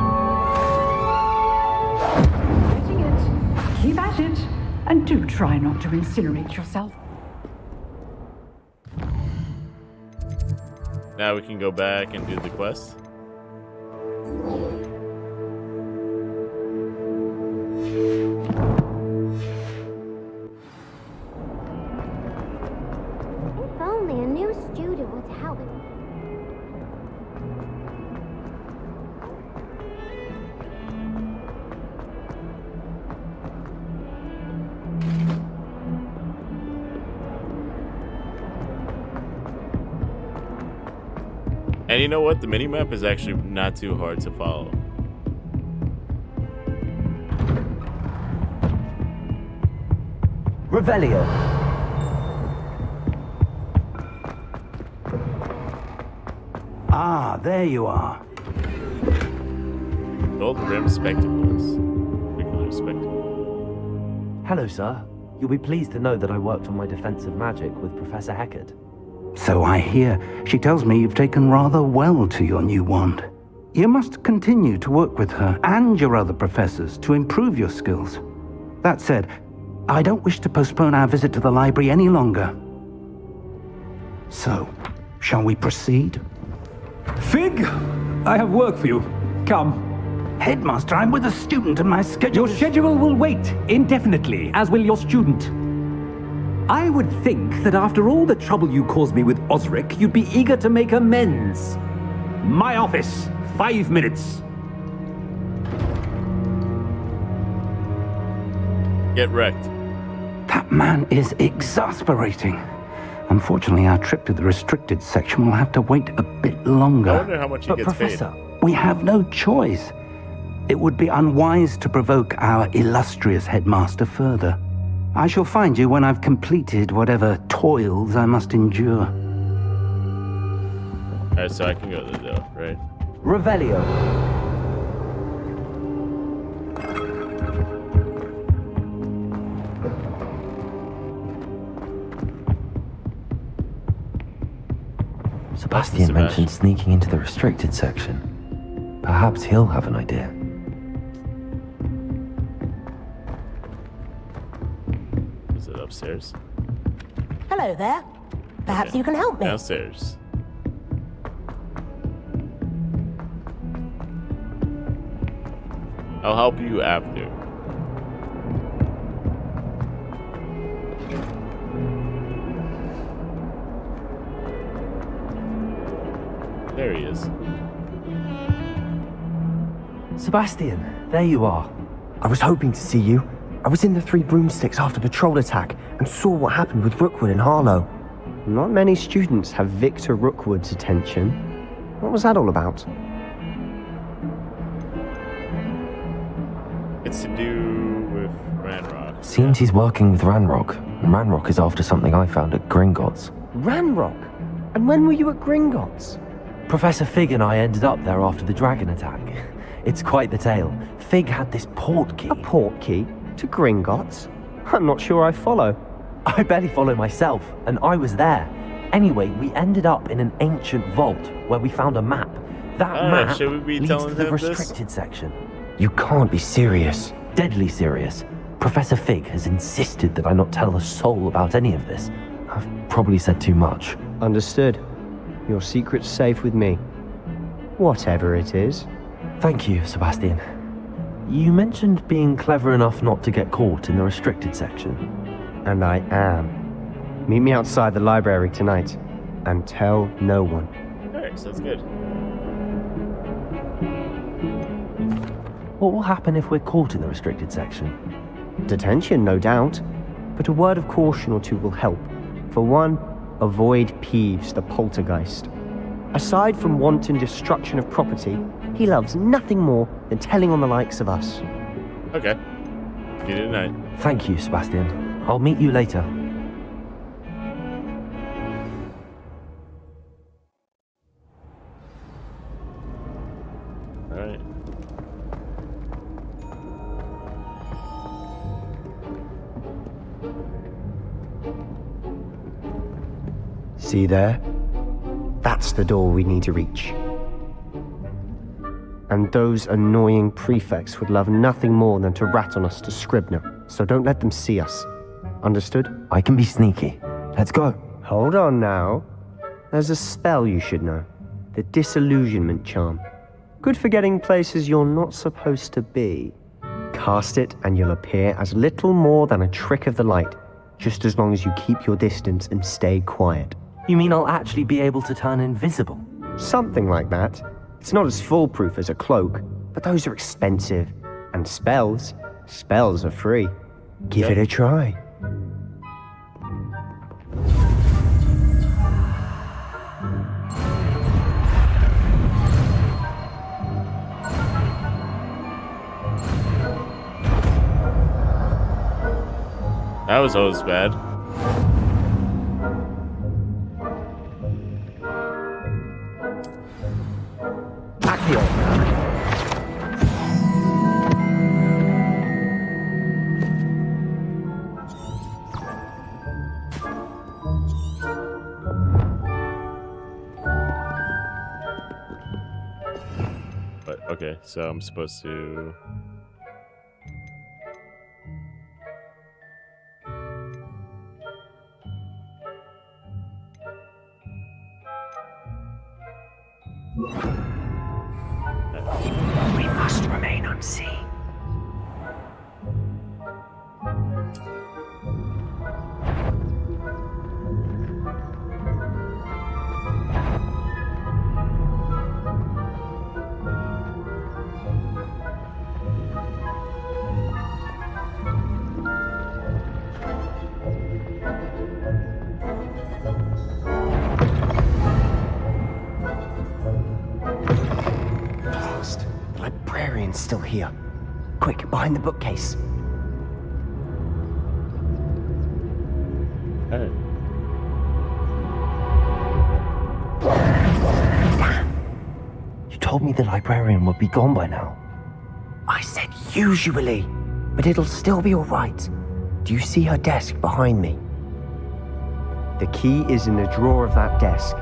Getting it. Keep at it. And do try not to incinerate yourself. Now we can go back and do the quest. If only a new student would help. And you know what? The minimap is actually not too hard to follow. Revelio. Ah, there you are. Gold rim spectacles. Regular spectacles. Hello, sir. You'll be pleased to know that I worked on my defensive magic with Professor Hackett. So I hear. She tells me you've taken rather well to your new wand. You must continue to work with her and your other professors to improve your skills. That said, I don't wish to postpone our visit to the library any longer. So, shall we proceed? Fig, I have work for you. Come. Headmaster, I'm with a student and my schedule... Your schedule will wait indefinitely, as will your student. I would think that after all the trouble you caused me with Osric, you'd be eager to make amends. My office, 5 minutes. Get wrecked. That man is exasperating. Unfortunately, our trip to the restricted section will have to wait a bit longer. I wonder how much he gets Professor, paid. We have no choice. It would be unwise to provoke our illustrious headmaster further. I shall find you when I've completed whatever toils I must endure. Alright, so I can go to the door, right? Revelio. Sebastian mentioned sneaking into the restricted section. Perhaps he'll have an idea. Is it upstairs? Hello there. Perhaps Okay. you can help me. Downstairs. I'll help you after. There he is. Sebastian, there you are. I was hoping to see you. I was in the Three Broomsticks after the troll attack and saw what happened with Rookwood and Harlow. Not many students have Victor Rookwood's attention. What was that all about? It's to do with Ranrock. Seems he's working with Ranrock, and Ranrock is after something I found at Gringotts. Ranrock? And when were you at Gringotts? Professor Fig and I ended up there after the dragon attack. It's quite the tale. Fig had this port key. A port key? To Gringotts? I'm not sure I follow. I barely follow myself, and I was there. Anyway, we ended up in an ancient vault where we found a map. That map should we be leads telling to the him this? restricted section. You can't be serious. Deadly serious. Professor Fig has insisted that I not tell a soul about any of this. I've probably said too much. Understood. Your secret's safe with me. Whatever it is. Thank you, Sebastian. You mentioned being clever enough not to get caught in the restricted section. And I am. Meet me outside the library tonight. And tell no one. Alright, sounds good. What will happen if we're caught in the restricted section? Detention, no doubt. But a word of caution or two will help. For one, avoid Peeves, the poltergeist. Aside from wanton destruction of property, he loves nothing more than telling on the likes of us. Okay. Good night. Thank you, Sebastian. I'll meet you later. Alright. See there? That's the door we need to reach. And those annoying prefects would love nothing more than to rat on us to Scribner, so don't let them see us. Understood? I can be sneaky. Let's go. Hold on now. There's a spell you should know. The Disillusionment Charm. Good for getting places you're not supposed to be. Cast it and you'll appear as little more than a trick of the light, just as long as you keep your distance and stay quiet. You mean I'll actually be able to turn invisible? Something like that. It's not as foolproof as a cloak, but those are expensive. And spells are free. Give it a try. That was always bad. But okay, so I'm supposed to. must remain unseen. Blast. The librarian's still here. Quick, behind the bookcase. Hey. Damn. You told me the librarian would be gone by now. I said usually, but it'll still be alright. Do you see her desk behind me? The key is in the drawer of that desk.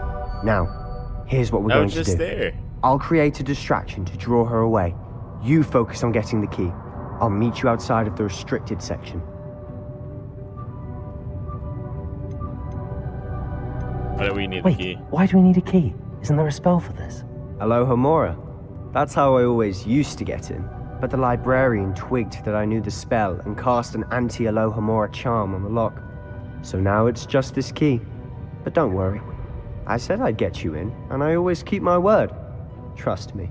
Now, here's what we're going to do. Just there. I'll create a distraction to draw her away. You focus on getting the key. I'll meet you outside of the restricted section. Why do we need a key? Why do we need a key? Isn't there a spell for this? Alohomora. That's how I always used to get in. But the librarian twigged that I knew the spell and cast an anti-Alohomora charm on the lock. So now it's just this key. But don't worry. I said I'd get you in, and I always keep my word. Trust me.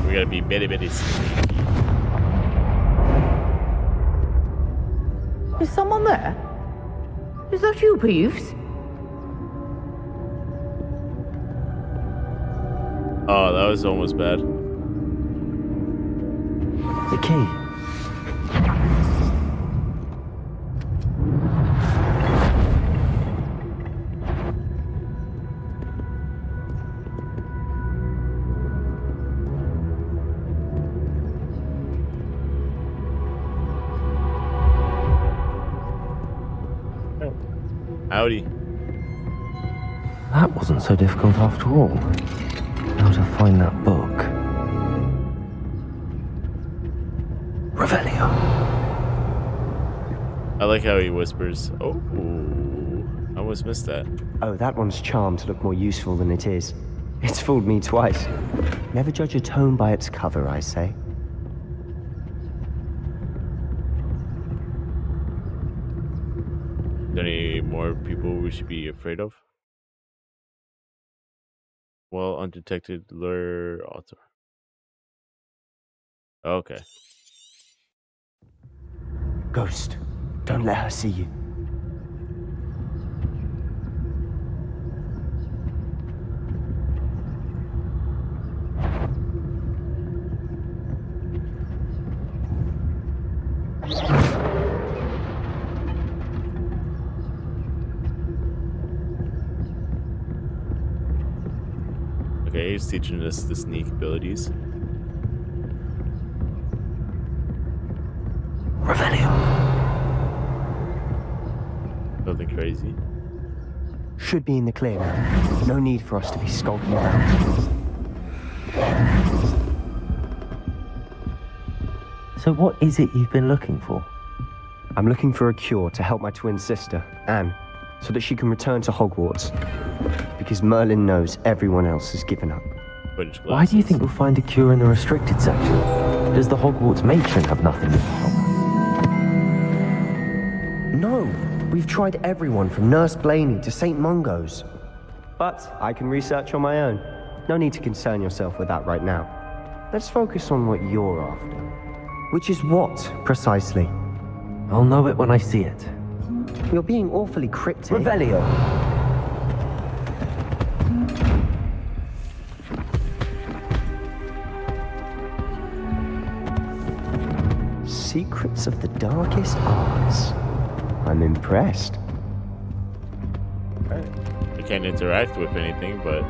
We gotta be very sneaky. Is someone there? Is that you, Peeves? Oh, that was almost bad. The key. Howdy. That wasn't so difficult after all. How to find that book. Revelio. I like how he whispers. Oh, I almost missed that. Oh, that one's charmed to look more useful than it is. It's fooled me twice. Never judge a tome by its cover, I say. Any more people we should be afraid of? Well, undetected lure author. Okay. Ghost, don't let her see you. Okay, he's teaching us the sneak abilities. Revelio. Nothing crazy. Should be in the clear now. No need for us to be skulking around. So what is it you've been looking for? I'm looking for a cure to help my twin sister, Anne, so that she can return to Hogwarts. Because Merlin knows everyone else has given up. Why do you think we'll find a cure in the restricted section? Does the Hogwarts matron have nothing to help? No, we've tried everyone from Nurse Blaney to St. Mungo's. But I can research on my own. No need to concern yourself with that right now. Let's focus on what you're after. Which is what, precisely? I'll know it when I see it. You're being awfully cryptic. Revelio. Secrets of the darkest arts. I'm impressed. I can't interact with anything, but...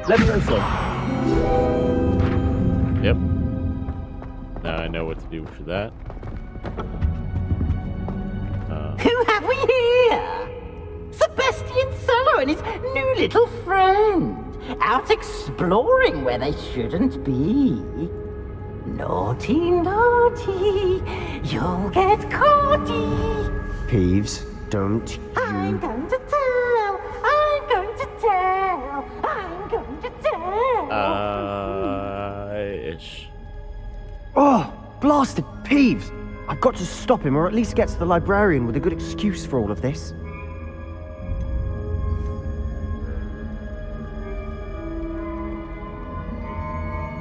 Levioso. Yep. Now I know what to do for that. Who have we here? Sebastian Cello and his new little friend. Out exploring where they shouldn't be. Naughty, naughty, you'll get caughty. Peeves, don't you... I'm going to tell, I'm going to tell, I'm going to tell. Ish. Oh, blasted Peeves! I've got to stop him, or at least get to the librarian with a good excuse for all of this.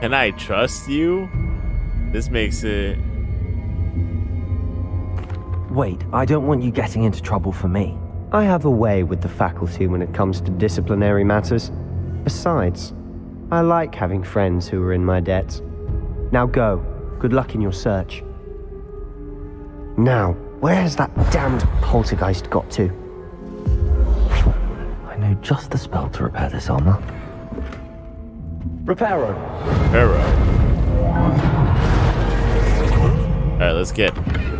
Can I trust you? This makes it... Wait, I don't want you getting into trouble for me. I have a way with the faculty when it comes to disciplinary matters. Besides, I like having friends who are in my debt. Now go. Good luck in your search. Now, where's that damned poltergeist got to? I know just the spell to repair this armor. Reparo. Alright, let's get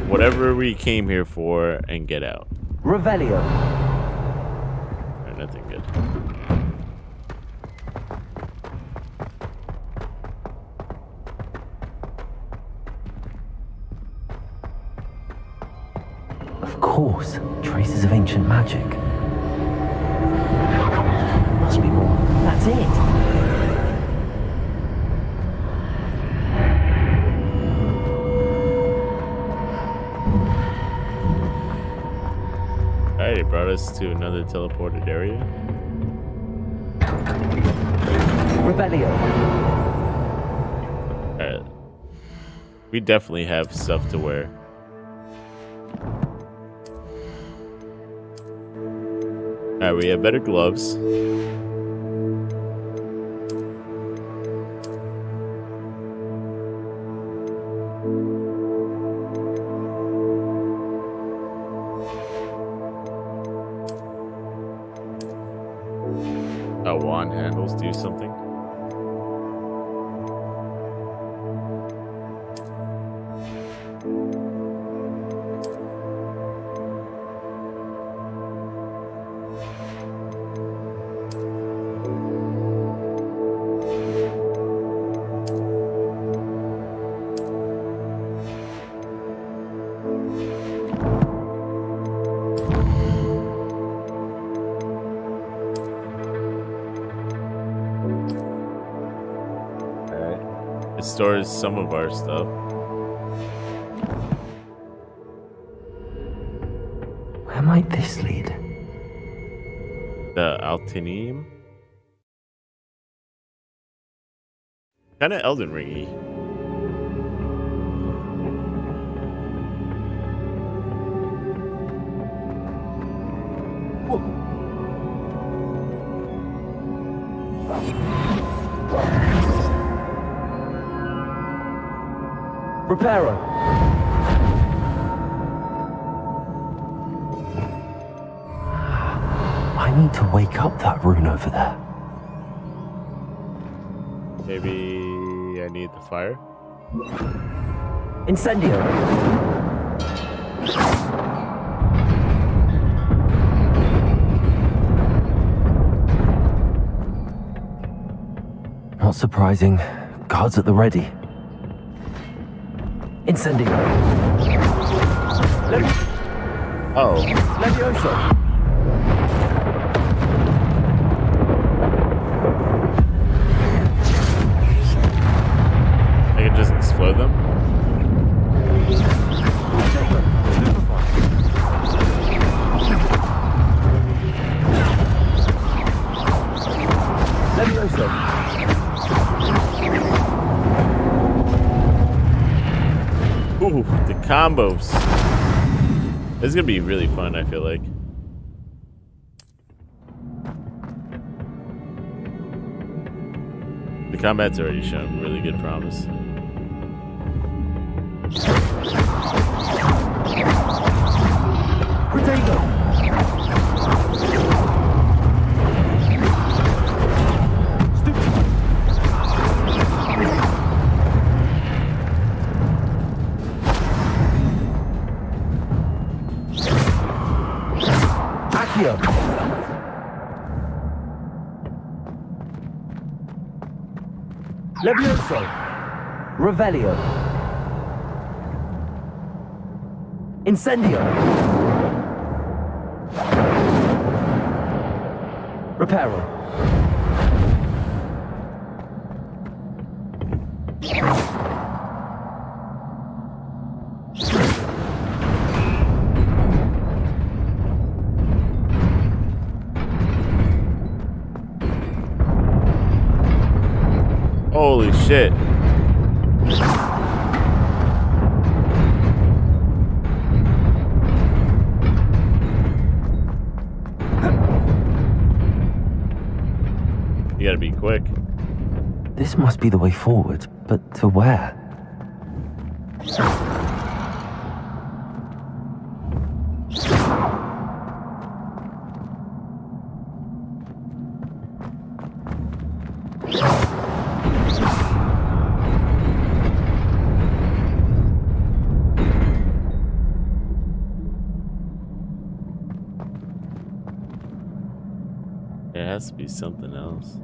whatever we came here for and get out. Revelio. Alright, nothing good. Of course, traces of ancient magic. Must be more. That's it. Alright, it brought us to another teleported area. Revelio. Alright. We definitely have stuff to wear. Alright, we have better gloves. Wand handles do something. Stores some of our stuff. Where might this lead? The Altinium? Kinda Elden Ringy. Reparo. I need to wake up that rune over there. Maybe I need the fire? Incendio. Not surprising. Guards at the ready. Incendio. Oh. Levioso. I can just explode them? Levioso. Ooh, the combos. This is gonna be really fun, I feel like. The combat's already shown really good promise. Accio. Levioso. Revelio. Incendio. Reparo. Holy shit. You gotta be quick. This must be the way forward, but to where? It has to be something else.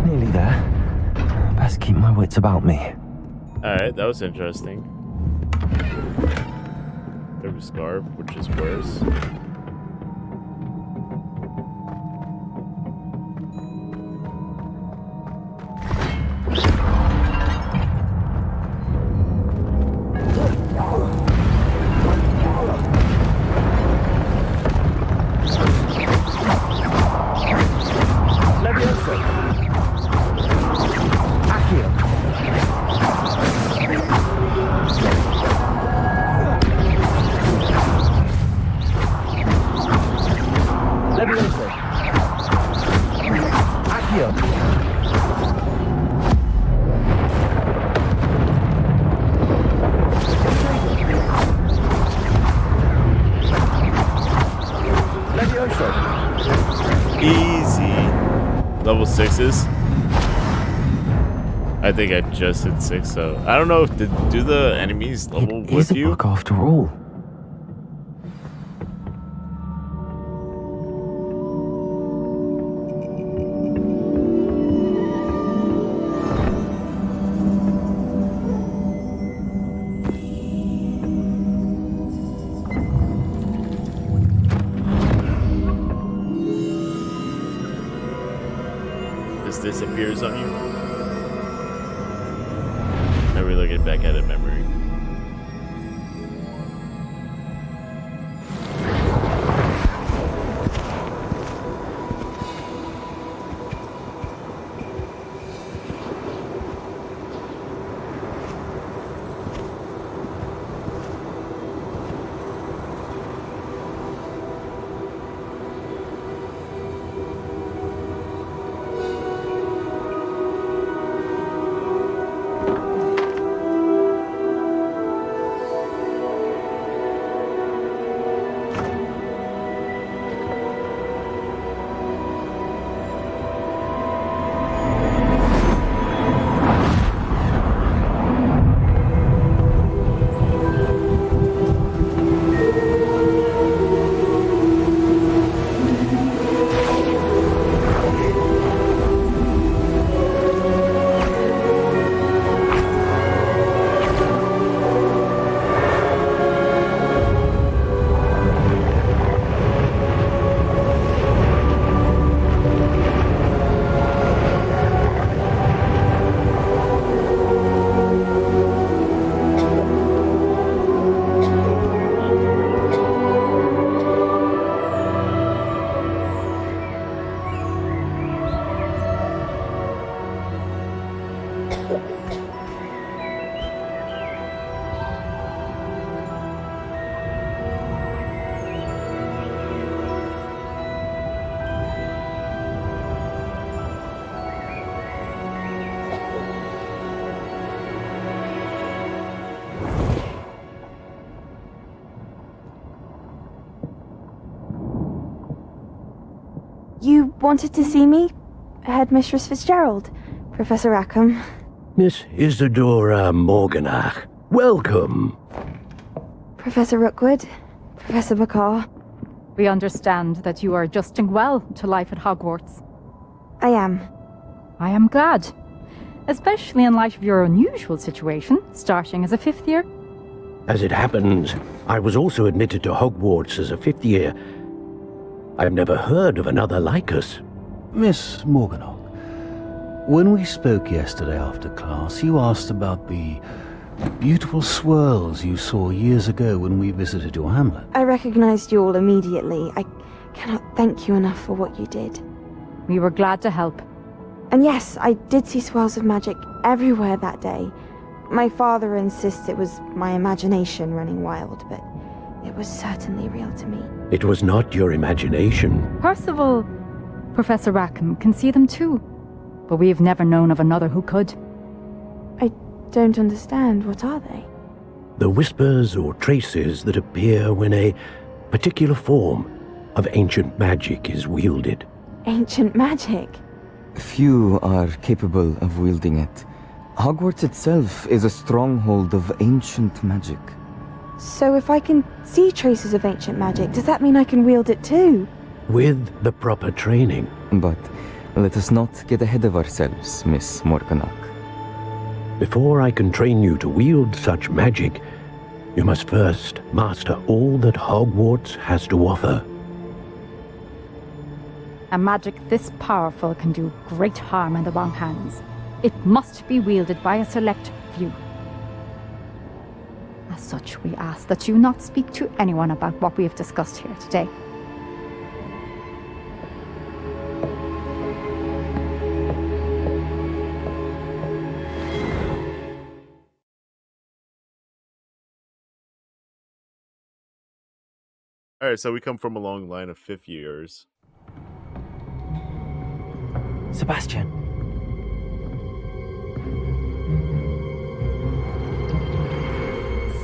Nearly there. Best keep my wits about me. Alright, that was interesting. There was Scarf, which is worse. Levioso. Accio. Levioso. Accio. Levioso. Easy. Level 6s. I think I just hit 6, so I don't know if do the enemies level It with is a you? book after all. This disappears on you? Are we looking back at it memory? You wanted to see me? Headmistress Fitzgerald, Professor Rackham. Miss Isadora Morganach, welcome. Professor Rookwood, Professor Bakar. We understand that you are adjusting well to life at Hogwarts. I am. I am glad. Especially in light of your unusual situation, starting as a 5th year. As it happens, I was also admitted to Hogwarts as a 5th year. I've never heard of another like us. Miss Morganach, when we spoke yesterday after class, you asked about the beautiful swirls you saw years ago when we visited your hamlet. I recognized you all immediately. I cannot thank you enough for what you did. We were glad to help. And yes, I did see swirls of magic everywhere that day. My father insists it was my imagination running wild, but it was certainly real to me. It was not your imagination. Percival, Professor Rackham can see them too, but we have never known of another who could. I don't understand. What are they? The whispers or traces that appear when a particular form of ancient magic is wielded. Ancient magic? Few are capable of wielding it. Hogwarts itself is a stronghold of ancient magic. So if I can see traces of ancient magic, does that mean I can wield it too? With the proper training. But let us not get ahead of ourselves, Miss Morganach. Before I can train you to wield such magic, you must first master all that Hogwarts has to offer. A magic this powerful can do great harm in the wrong hands. It must be wielded by a select few. As such, we ask that you not speak to anyone about what we have discussed here today. All right, so we come from a long line of 5th years. Sebastian.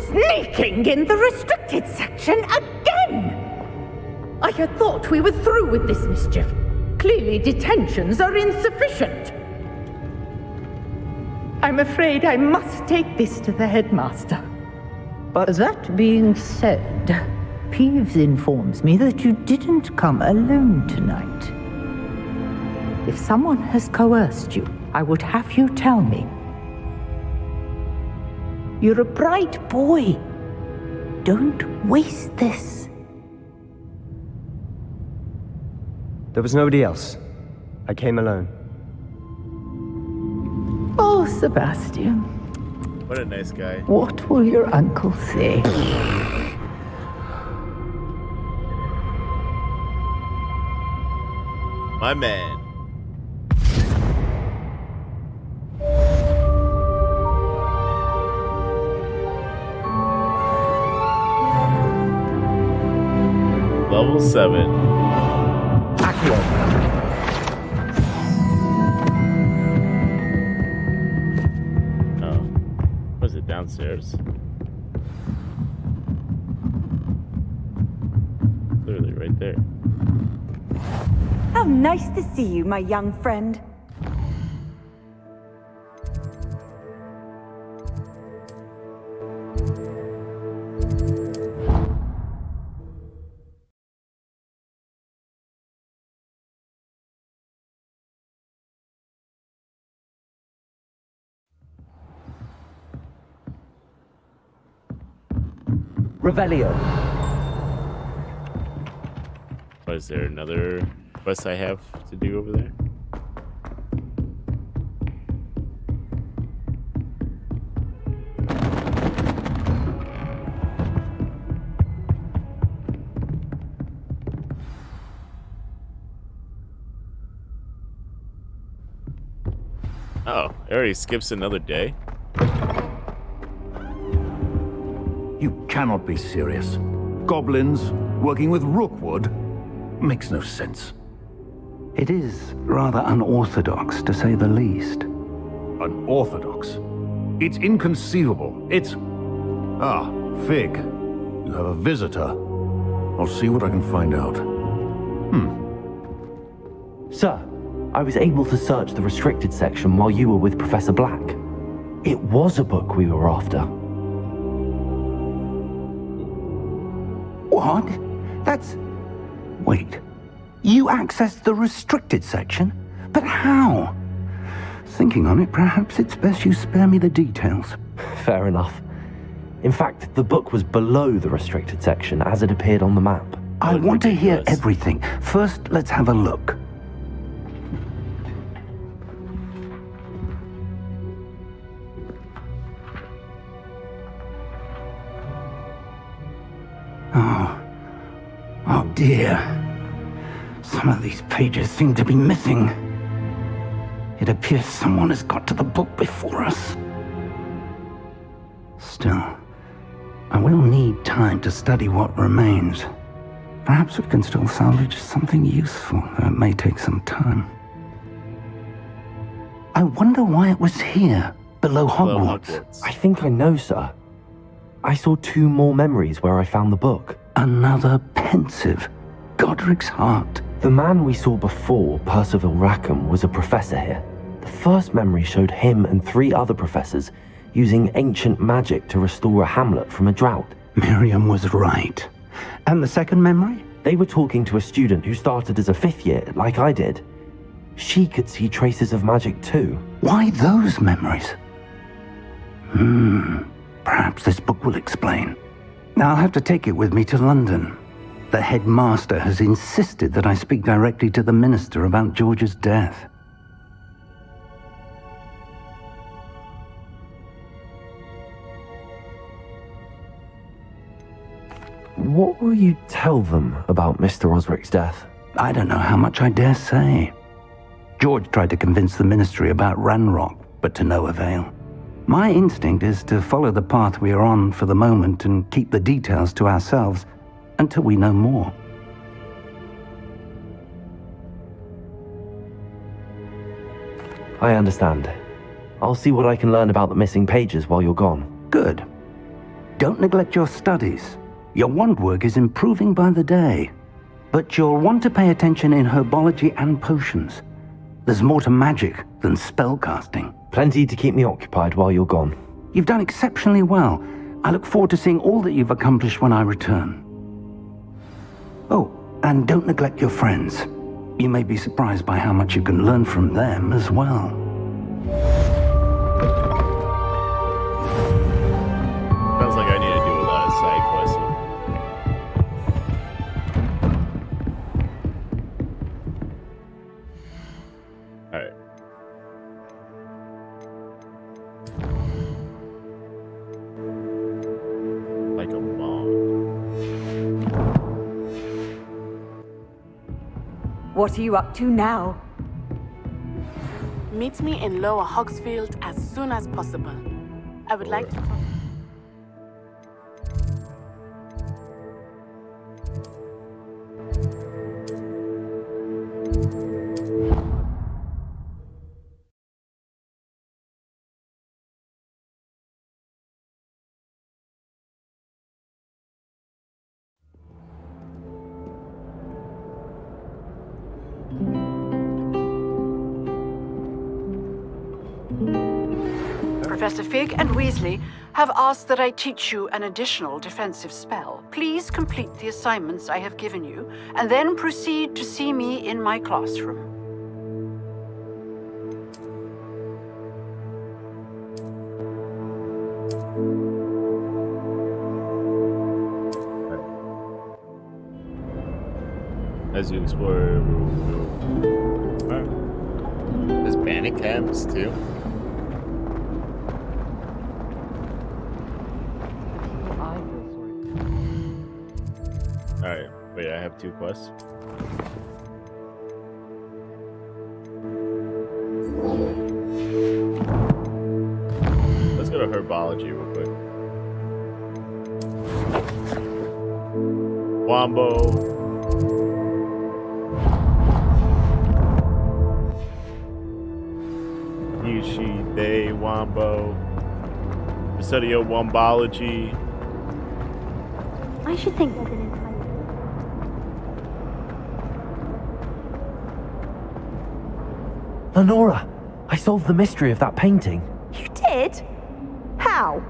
Sneaking in the restricted section again! I had thought we were through with this mischief. Clearly detentions are insufficient. I'm afraid I must take this to the headmaster. But that being said, Peeves informs me that you didn't come alone tonight. If someone has coerced you, I would have you tell me. You're a bright boy. Don't waste this. There was nobody else. I came alone. Oh, Sebastian. What a nice guy. What will your uncle say? My man. Level 7. Oh. Was it downstairs? Clearly right there. How nice to see you, my young friend. Revelio. Was there another quest I have to do over there? Oh, it already skips another day? You cannot be serious. Goblins working with Rookwood makes no sense. It is rather unorthodox, to say the least. Unorthodox? It's inconceivable. It's... Ah, Fig. You have a visitor. I'll see what I can find out. Sir, I was able to search the restricted section while you were with Professor Black. It was a book we were after. What? That's... Wait. You accessed the restricted section? But how? Thinking on it, perhaps it's best you spare me the details. Fair enough. In fact, the book was below the restricted section as it appeared on the map. I want to hear everything. First, let's have a look. Oh dear. Some of these pages seem to be missing. It appears someone has got to the book before us. Still, I will need time to study what remains. Perhaps we can still salvage something useful, though it may take some time. I wonder why it was here, below Hogwarts. I think I know, sir. I saw 2 more memories where I found the book. Another pensive. Godric's heart. The man we saw before, Percival Rackham, was a professor here. The first memory showed him and 3 other professors using ancient magic to restore a hamlet from a drought. Miriam was right. And the second memory? They were talking to a student who started as a 5th year, like I did. She could see traces of magic too. Why those memories? Perhaps this book will explain. I'll have to take it with me to London. The headmaster has insisted that I speak directly to the minister about George's death. What will you tell them about Mr. Osric's death? I don't know how much I dare say. George tried to convince the ministry about Ranrock, but to no avail. My instinct is to follow the path we are on for the moment and keep the details to ourselves until we know more. I understand. I'll see what I can learn about the missing pages while you're gone. Good. Don't neglect your studies. Your wand work is improving by the day. But you'll want to pay attention in herbology and potions. There's more to magic than spellcasting. Plenty to keep me occupied while you're gone. You've done exceptionally well. I look forward to seeing all that you've accomplished when I return. Oh, and don't neglect your friends. You may be surprised by how much you can learn from them as well. Sounds like I need to do a lot of side quests. Alright. Like a bomb. What are you up to now? Meet me in Lower Hogsfield as soon as possible. I would like to talk. Professor Fig and Weasley have asked that I teach you an additional defensive spell. Please complete the assignments I have given you, and then proceed to see me in my classroom. As you explore... Alright. There's bandit camps too. Alright, wait, I have 2 quests. Let's go to herbology real quick. Wombo. Yushi, they, Wombo. Study of Wombology. I should think there's an entire... Lenora, I solved the mystery of that painting. You did? How?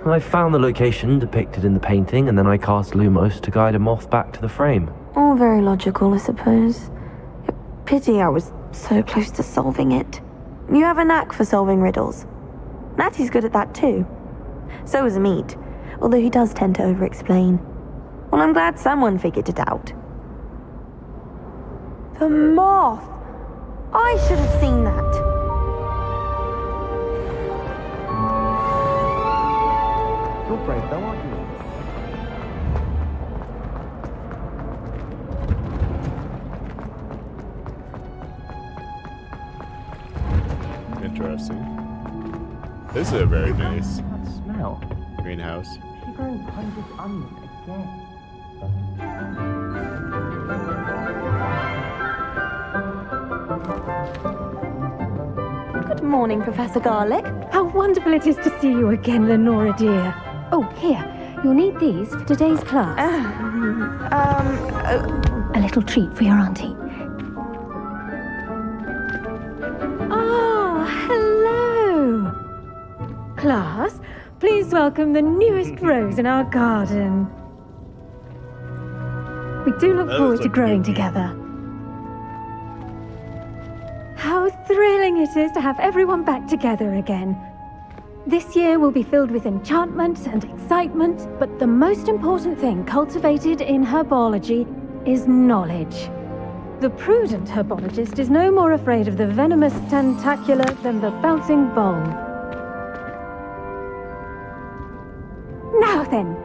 I found the location depicted in the painting, and then I cast Lumos to guide a moth back to the frame. All very logical, I suppose. Pity I was so close to solving it. You have a knack for solving riddles. Natty's good at that too. So is Amit, although he does tend to over-explain. Well, I'm glad someone figured it out. The moth! I should have seen that. You're brave though, aren't you? Interesting. This is a very nice Smell. greenhouse. She's growing hundreds onion again. Good morning, Professor Garlic. How wonderful it is to see you again, Lenora dear. Oh, here. You'll need these for today's class. A little treat for your auntie. Ah, hello. Class, please welcome the newest rose in our garden. We do look forward to growing together. How thrilling it is to have everyone back together again. This year will be filled with enchantment and excitement, but the most important thing cultivated in herbology is knowledge. The prudent herbologist is no more afraid of the venomous tentacula than the bouncing bulb. Now then,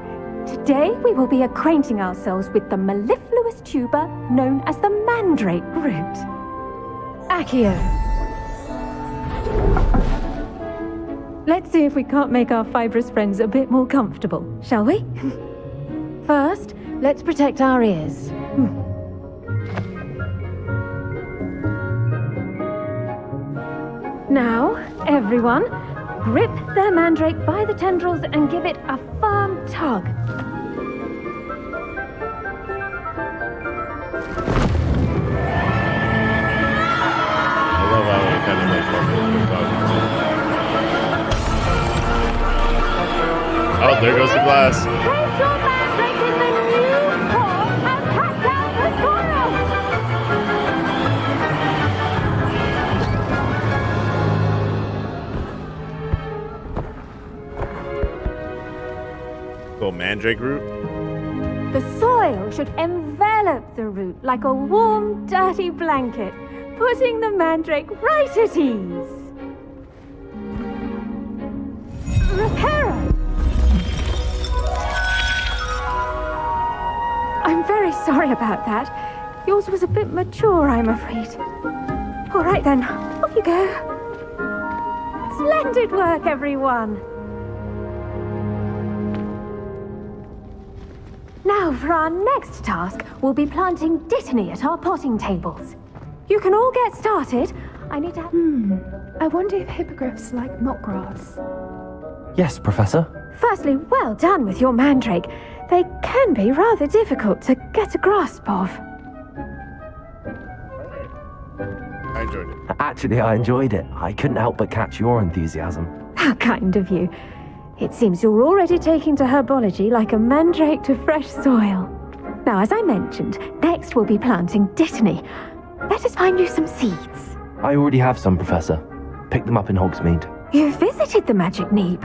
today we will be acquainting ourselves with the mellifluous tuber known as the mandrake root. Accio. Let's see if we can't make our fibrous friends a bit more comfortable, shall we? First, let's protect our ears. Now, everyone, grip their mandrake by the tendrils and give it a firm tug. I love how it kind of like oh, there goes the glass. Place your mandrake in the new pot and pack down the soil. Little mandrake root. The soil should envelop the root like a warm, dirty blanket, putting the mandrake right at ease. Reparo! I'm very sorry about that. Yours was a bit mature, I'm afraid. All right then, off you go. Splendid work, everyone. Now, for our next task, we'll be planting dittany at our potting tables. You can all get started. I need to have... I wonder if hippogriffs like knotgrass. Yes, Professor. Firstly, well done with your mandrake. They can be rather difficult to get a grasp of. I enjoyed it. Actually, I enjoyed it. I couldn't help but catch your enthusiasm. How kind of you. It seems you're already taking to herbology like a mandrake to fresh soil. Now, as I mentioned, next we'll be planting dittany. Let us find you some seeds. I already have some, Professor. Picked them up in Hogsmeade. You visited the Magic Neep.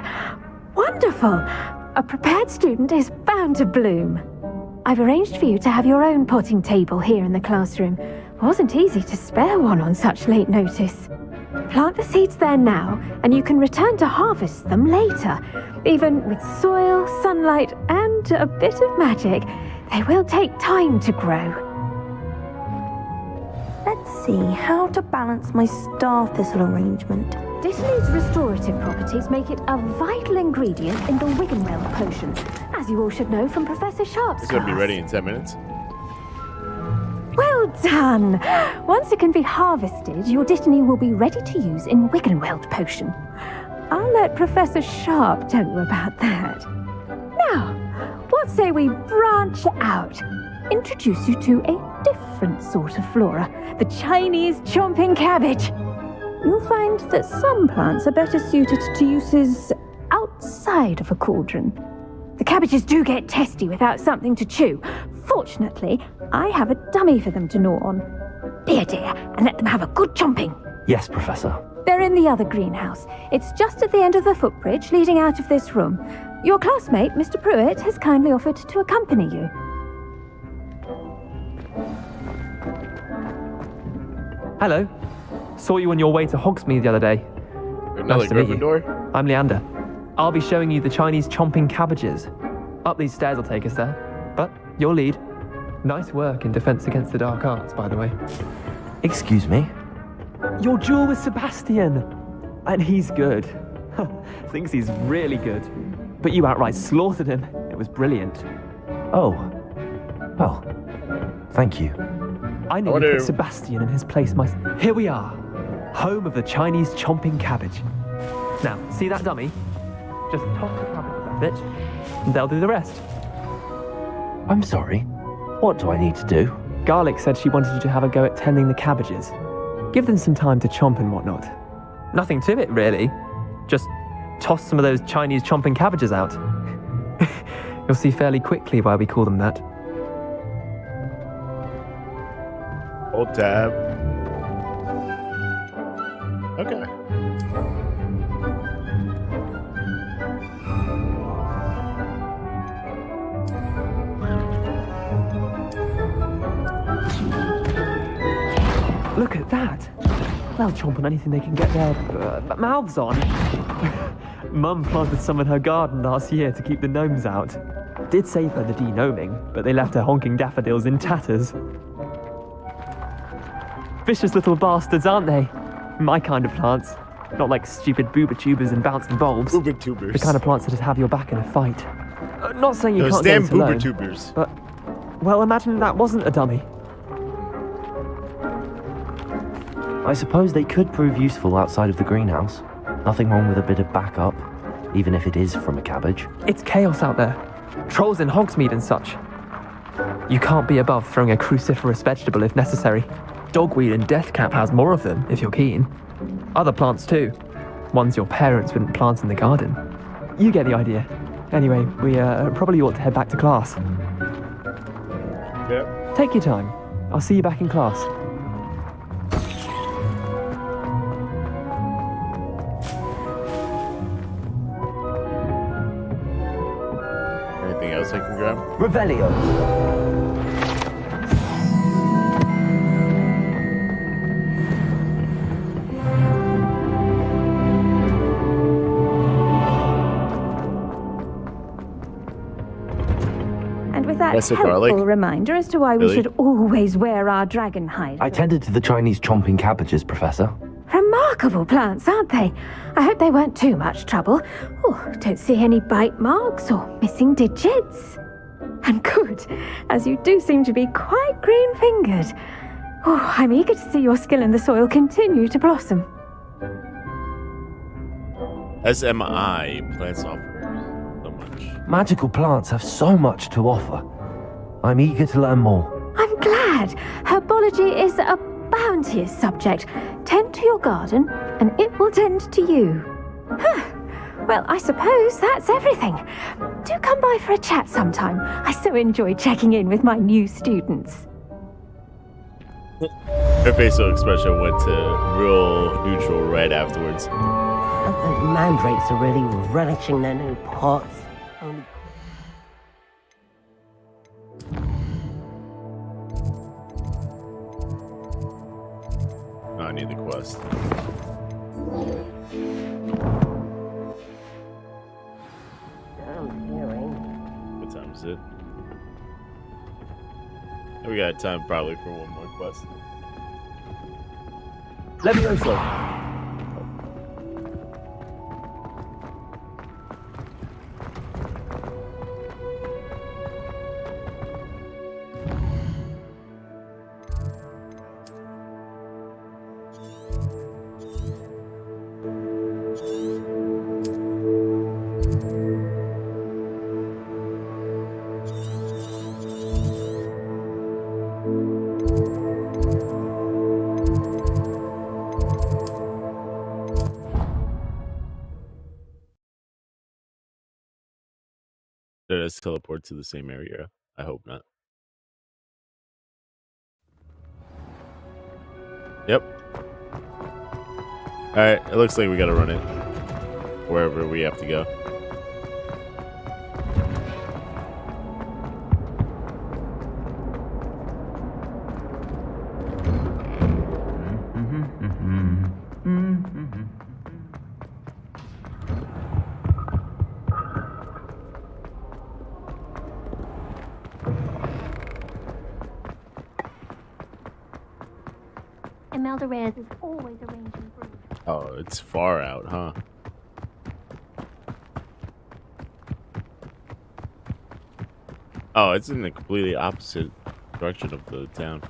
Wonderful. A prepared student is bound to bloom. I've arranged for you to have your own potting table here in the classroom. Wasn't easy to spare one on such late notice. Plant the seeds there now, and you can return to harvest them later. Even with soil, sunlight, and a bit of magic, they will take time to grow. Let's see how to balance my star thistle arrangement. Dittany's restorative properties make it a vital ingredient in the Wiggenweld potion, as you all should know from Professor Sharp's It's going to be class. ready in 10 minutes. Well done! Once it can be harvested, your dittany will be ready to use in Wiggenweld potion. I'll let Professor Sharp tell you about that. Now, what say we branch out? Introduce you to a different sort of flora, the Chinese chomping cabbage. You'll find that some plants are better suited to uses outside of a cauldron. The cabbages do get testy without something to chew. Fortunately, I have a dummy for them to gnaw on. Be a dear and let them have a good chomping. Yes, Professor. They're in the other greenhouse. It's just at the end of the footbridge leading out of this room. Your classmate, Mr. Pruitt, has kindly offered to accompany you. Hello. Saw you on your way to Hogsmeade the other day. Another Nice to meet you. Gryffindor? I'm Leander. I'll be showing you the Chinese chomping cabbages. Up these stairs will take us there. But your lead. Nice work in Defense Against the Dark Arts, by the way. Excuse me? Your duel with Sebastian. And he's good. Thinks he's really good. But you outright slaughtered him. It was brilliant. Oh. Well, thank you. I nearly put Sebastian in his place myself. Here we are. Home of the Chinese chomping cabbage. Now, see that dummy? Just toss the cabbages at it, and they'll do the rest. I'm sorry. What do I need to do? Garlic said she wanted you to have a go at tending the cabbages. Give them some time to chomp and whatnot. Nothing to it, really. Just toss some of those Chinese chomping cabbages out. You'll see fairly quickly why we call them that. Hold tab. Okay. Look at that. They'll chomp on anything they can get their mouths on. Mum planted some in her garden last year to keep the gnomes out. Did save her the de-gnoming, but they left her honking daffodils in tatters. Vicious little bastards, aren't they? My kind of plants. Not like stupid booba-tubers and bouncing bulbs. Booba-tubers. The kind of plants that'd have your back in a fight. Not saying you Those can't damn get it alone, booba-tubers. but, well, imagine that wasn't a dummy. I suppose they could prove useful outside of the greenhouse. Nothing wrong with a bit of backup, even if it is from a cabbage. It's chaos out there. Trolls in Hogsmeade and such. You can't be above throwing a cruciferous vegetable if necessary. Dogweed and deathcap has more of them, if you're keen. Other plants too. Ones your parents wouldn't plant in the garden. You get the idea. Anyway, we probably ought to head back to class. Yep. Take your time. I'll see you back in class. Anything else I can grab? Revelio. And with that That's a helpful garlic. reminder as to why we Really? should always wear our dragon hide. I tended to the Chinese chomping cabbages, Professor. Remarkable plants, aren't they? I hope they weren't too much trouble. Oh, don't see any bite marks or missing digits. And good, as you do seem to be quite green-fingered. Oh, I'm eager to see your skill in the soil continue to blossom. SMI plants offer so much. Magical plants have so much to offer. I'm eager to learn more. I'm glad. Herbology is a bounteous subject. Tend to your garden, and it will tend to you. Huh. Well, I suppose that's everything. Do come by for a chat sometime. I so enjoy checking in with my new students. Her facial expression went to real neutral right afterwards. The mandrakes are really relishing their new pots. Only I need the quest. What time is it? We got time probably for one more quest. Levioso. us teleport to the same area? I hope not. Yep. Alright, it looks like we gotta run it. Wherever we have to go. Imelda Reyes is always arranging brews. Oh, it's far out, huh? Oh, it's in the completely opposite direction of the town.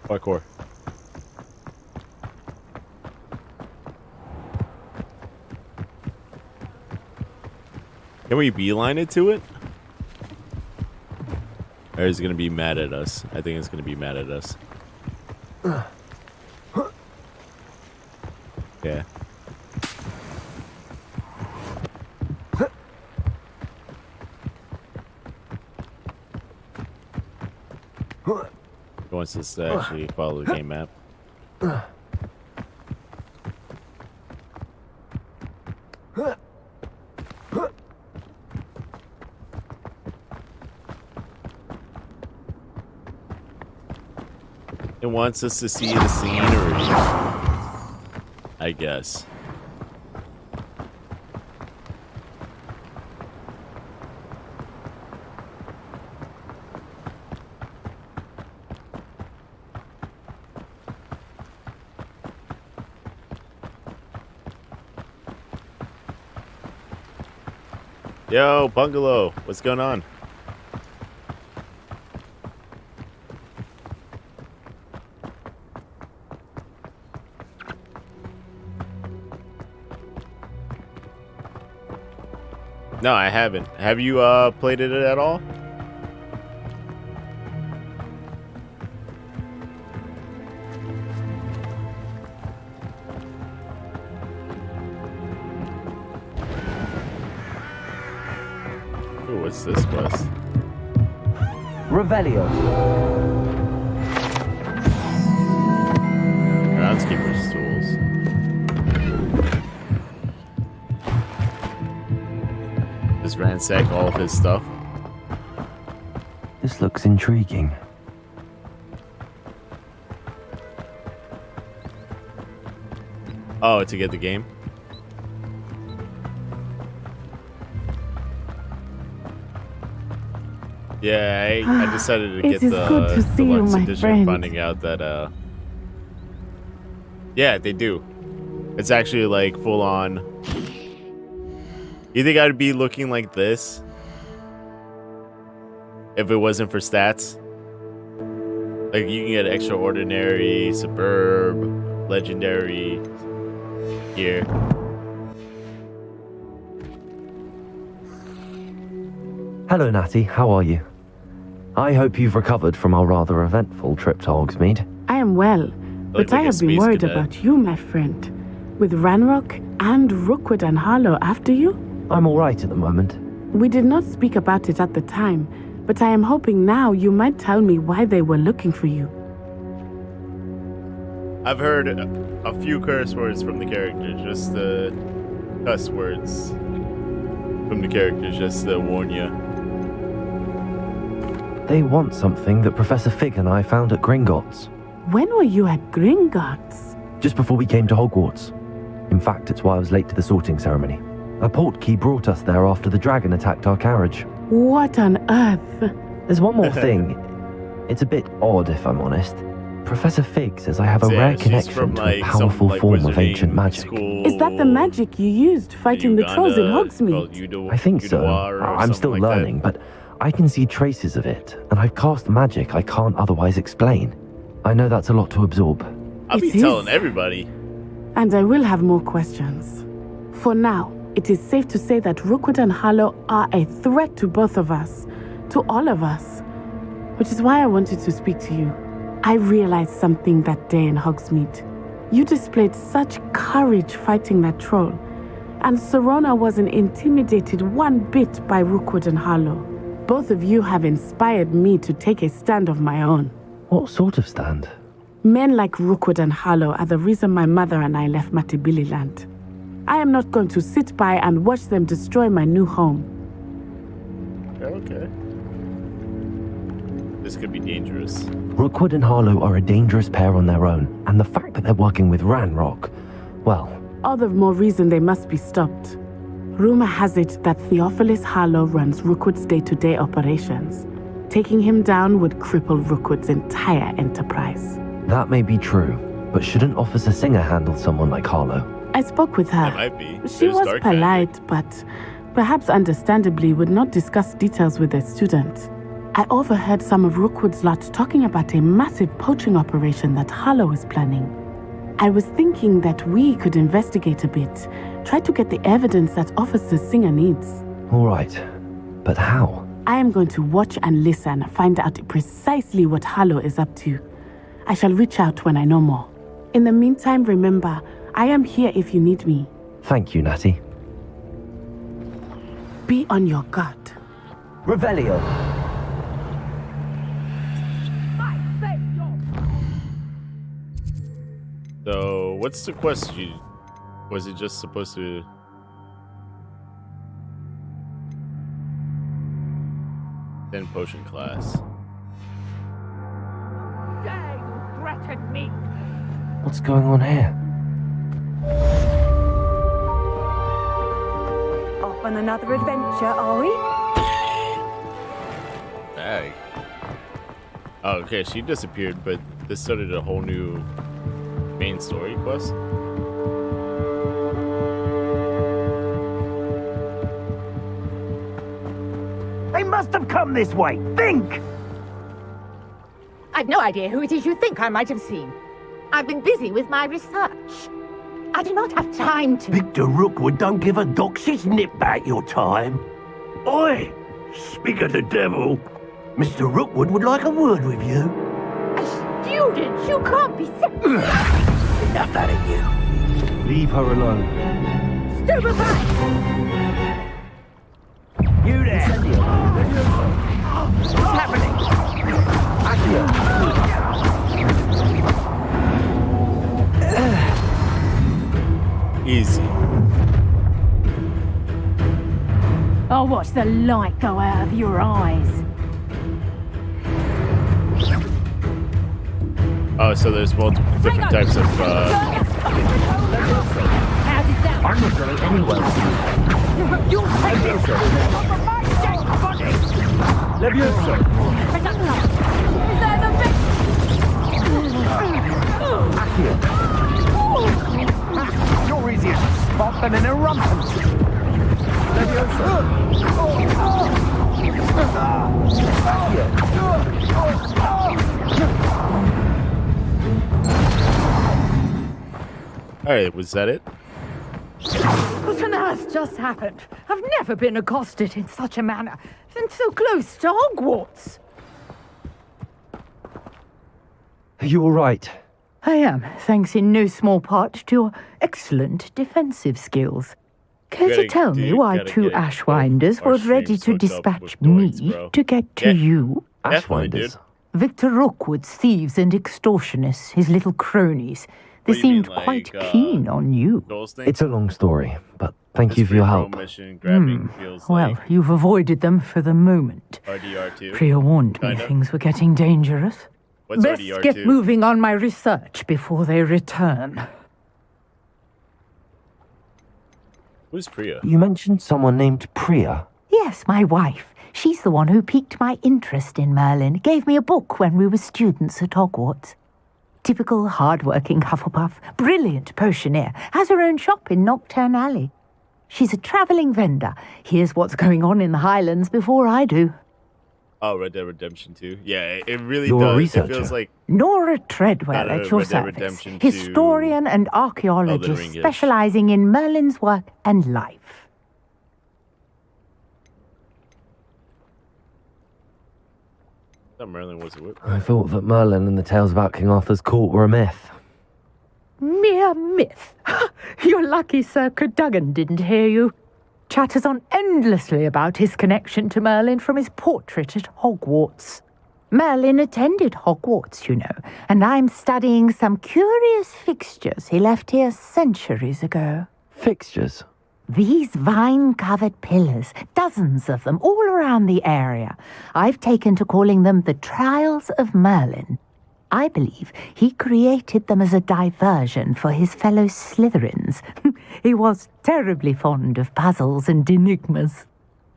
Parkour. Can we beeline it to it? Or is it going to be mad at us? I think it's going to be mad at us. Yeah. It wants us to actually follow the game map. It wants us to see the scenery, I guess. Yo, Bungalow, what's going on? No, I haven't. Have you played it at all? Ooh, what's this quest? Revelio. Groundskeeper's tools. Just ransack all of his stuff. This looks intriguing. Oh, to get the game? Yeah, I decided to get the deluxe edition, finding out that yeah, they do. It's actually like full on. You think I'd be looking like this if it wasn't for stats? Like you can get extraordinary, superb, legendary here. Hello, Natty. How are you? I hope you've recovered from our rather eventful trip to Hogsmeade. I am well, but I have been worried about you, my friend. With Ranrock and Rookwood and Harlow after you? I'm all right at the moment. We did not speak about it at the time, but I am hoping now you might tell me why they were looking for you. I've heard a few curse words from the characters, just the cuss words from the characters, just to warn you. They want something that Professor Fig and I found at Gringotts. When were you at Gringotts? Just before we came to Hogwarts. In fact, it's why I was late to the sorting ceremony. A portkey brought us there after the dragon attacked our carriage. What on earth? There's one more thing. It's a bit odd, if I'm honest. Professor Fig says I have a rare connection to a powerful form of ancient magic. Is that the magic you used fighting the trolls in Hogsmeade? I think so. I'm still learning, but I can see traces of it, and I've cast magic I can't otherwise explain. I know that's a lot to absorb. I'll be telling everybody. And I will have more questions. For now, it is safe to say that Rookwood and Harlow are a threat to both of us, to all of us. Which is why I wanted to speak to you. I realized something that day in Hogsmeade. You displayed such courage fighting that troll, and Serona wasn't intimidated one bit by Rookwood and Harlow. Both of you have inspired me to take a stand of my own. What sort of stand? Men like Rookwood and Harlow are the reason my mother and I left Matabeleland. I am not going to sit by and watch them destroy my new home. Okay. This could be dangerous. Rookwood and Harlow are a dangerous pair on their own, and the fact that they're working with Ranrock, well... All the more reason they must be stopped. Rumor has it that Theophilus Harlow runs Rookwood's day-to-day operations. Taking him down would cripple Rookwood's entire enterprise. That may be true, but shouldn't Officer Singer handle someone like Harlow? I spoke with her. It might be. She was polite, but perhaps understandably would not discuss details with a student. I overheard some of Rookwood's lot talking about a massive poaching operation that Harlow is planning. I was thinking that we could investigate a bit, try to get the evidence that Officer Singer needs. All right, but how? I am going to watch and listen, find out precisely what Harlow is up to. I shall reach out when I know more. In the meantime, remember, I am here if you need me. Thank you, Natty. Be on your guard. Revelio. So, what's the question? Was it just supposed to... Then potion class. Dare you threaten me? What's going on here? Off on another adventure, are we? Bag. Oh, okay, she disappeared, but this started a whole new main story quest. They must have come this way. Think! I've no idea who it is you think I might have seen. I've been busy with my research. I do not have time to... Victor Rookwood don't give a doxy's nip back your time. Oi! Speak of the devil. Mr. Rookwood would like a word with you. A student? You can't be... Enough out of you. Leave her alone. Stupefy! You there! What's happening? Easy. I'll watch the light go out of your eyes. Oh, so there's multiple different types of, I'm not going anywhere. You'll take this! My dead body! Levioso! Is that the best? You're easier to spot than an irrumpent. Alright, was that it? What on earth just happened? I've never been accosted in such a manner, and so close to Hogwarts. Are you all right? I am, thanks in no small part to your excellent defensive skills. Care to tell me why two Ashwinders were ready to dispatch me to get to you? Ashwinders? Victor Rookwood's thieves and extortionists, his little cronies. They seemed quite keen on you. It's a long story, but thank you for your help. Well, you've avoided them for the moment. RDR2. Priya warned me things were getting dangerous. What's Best RDR2? get moving on my research before they return. Who's Priya? You mentioned someone named Priya. Yes, my wife. She's the one who piqued my interest in Merlin. Gave me a book when we were students at Hogwarts. Typical hard-working Hufflepuff, brilliant potioneer, has her own shop in Nocturne Alley. She's a travelling vendor. Hears what's going on in the Highlands before I do. Oh, Red Dead Redemption 2. Yeah, it really You're a does. It researcher. feels like Nora Treadwell Red at your Dead service, Redemption 2, historian and Elden archaeologist Ring-ish. specializing in Merlin's work and life. I thought Merlin was a whip. I thought that Merlin and the tales about King Arthur's court were a myth. Mere myth. You're lucky Sir Cadogan didn't hear you. Chatters on endlessly about his connection to Merlin from his portrait at Hogwarts. Merlin attended Hogwarts, you know, and I'm studying some curious fixtures he left here centuries ago. Fixtures? These vine-covered pillars, dozens of them, all around the area. I've taken to calling them the Trials of Merlin. I believe he created them as a diversion for his fellow Slytherins. He was terribly fond of puzzles and enigmas.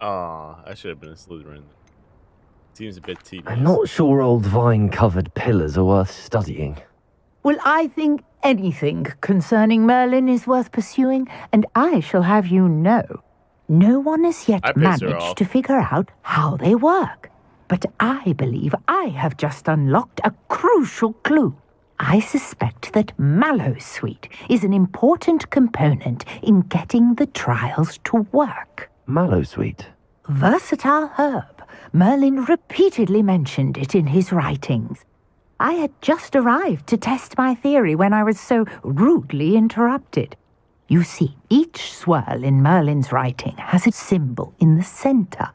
Ah, I should have been a Slytherin. Seems a bit tedious. I'm not sure old vine-covered pillars are worth studying. Well, I think anything concerning Merlin is worth pursuing, and I shall have you know, no one has yet managed to figure out how they work. But I believe I have just unlocked a crucial clue. I suspect that Mallowsweet is an important component in getting the trials to work. Mallowsweet? Versatile herb. Merlin repeatedly mentioned it in his writings. I had just arrived to test my theory when I was so rudely interrupted. You see, each swirl in Merlin's writing has a symbol in the center.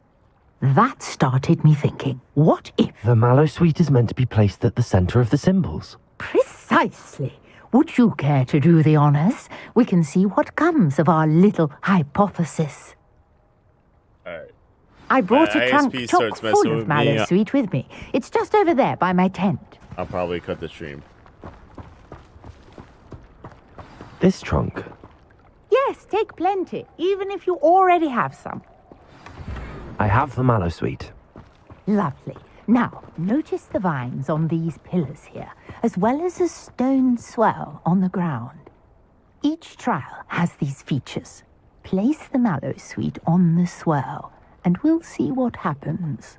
That started me thinking, what if... The Mallowsweet is meant to be placed at the center of the symbols. Precisely. Would you care to do the honors? We can see what comes of our little hypothesis. Alright. I brought a trunk ISP chock starts messing full of with me. Mallowsweet with me. It's just over there by my tent. I'll probably cut the stream. This trunk? Yes, take plenty, even if you already have some. I have the Mallowsweet. Lovely. Now, notice the vines on these pillars here, as well as a stone swell on the ground. Each trial has these features. Place the Mallowsweet on the swell, and we'll see what happens.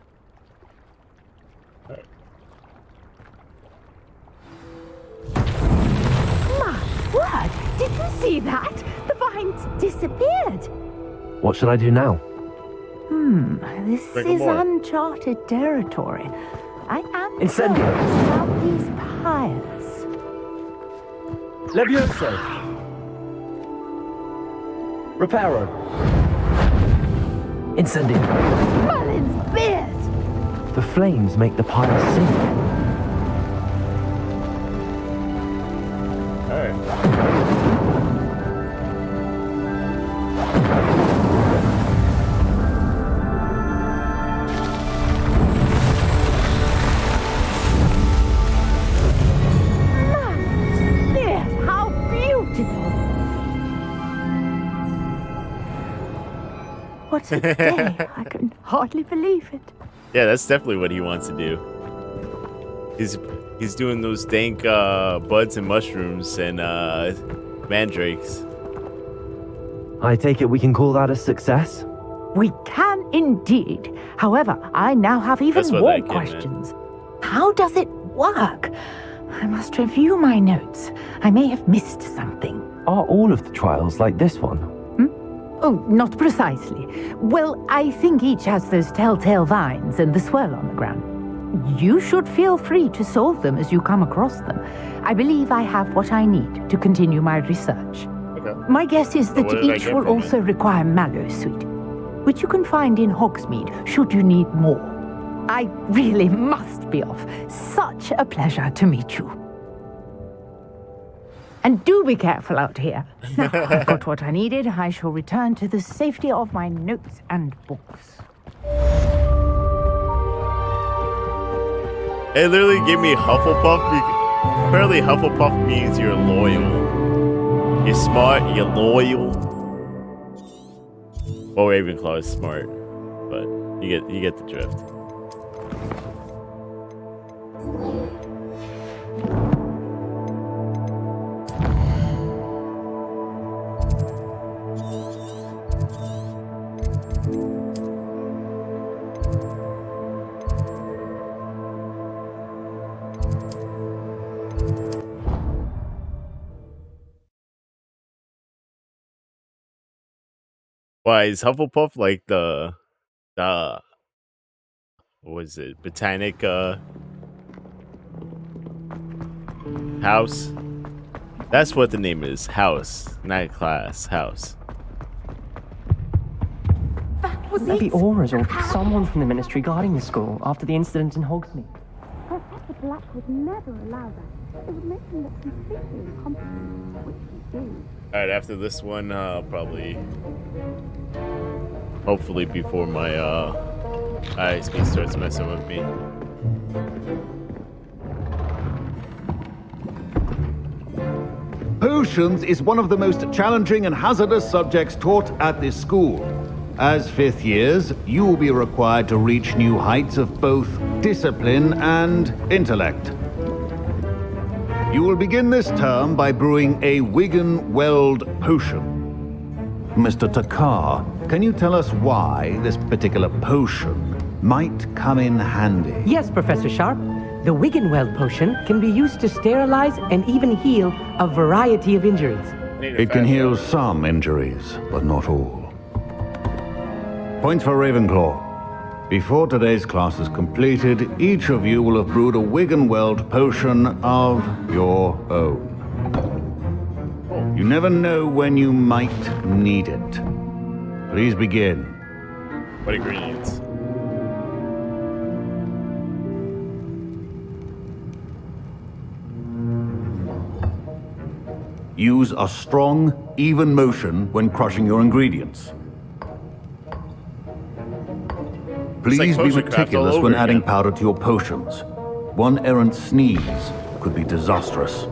My word! Did you see that? The vines disappeared. What should I do now? This is uncharted territory. I am Incendio. curious about these pyres. Levioso. Reparo. Incendio. Merlin's beard! The flames make the pyre sing. How beautiful! What a day! I can hardly believe it. Yeah, that's definitely what he wants to do. He's doing those dank buds and mushrooms and mandrakes. I take it we can call that a success? We can indeed. However, I now have even That's what more that kid meant. questions. How does it work? I must review my notes. I may have missed something. Are all of the trials like this one? Oh, not precisely. Well, I think each has those telltale vines and the swirl on the ground. You should feel free to solve them as you come across them. I believe I have what I need to continue my research. Okay. My guess is that what did I each get will from also require Mallowsweet, which you can find in Hogsmeade should you need more. I really must be off. Such a pleasure to meet you. And do be careful out here. Now, I've got what I needed. I shall return to the safety of my notes and books. It literally gave me Hufflepuff. Apparently Hufflepuff means you're loyal. You're smart, you're loyal. Well, Ravenclaw is smart, but you get the drift. Why is Hufflepuff like the what was it? Botanic house? That's what the name is. House. Not class. House. Wouldn't there be auras or someone from the ministry guarding the school after the incident in Hogsmeade? Professor Black would never allow that. It would make him look completely incompetent, which he do. Alright, after this one, probably... Hopefully before my, ISP starts messing with me. Potions is one of the most challenging and hazardous subjects taught at this school. As fifth years, you will be required to reach new heights of both discipline and intellect. You will begin this term by brewing a Wigan-Weld potion. Mr. Takar, can you tell us why this particular potion might come in handy? Yes, Professor Sharp. The Wigan-Weld potion can be used to sterilize and even heal a variety of injuries. It can heal some injuries, but not all. Points for Ravenclaw. Before today's class is completed, each of you will have brewed a Wigan-Weld potion of your own. You never know when you might need it. Please begin. What ingredients? Use a strong, even motion when crushing your ingredients. Please be meticulous when adding powder to your potions. One errant sneeze could be disastrous.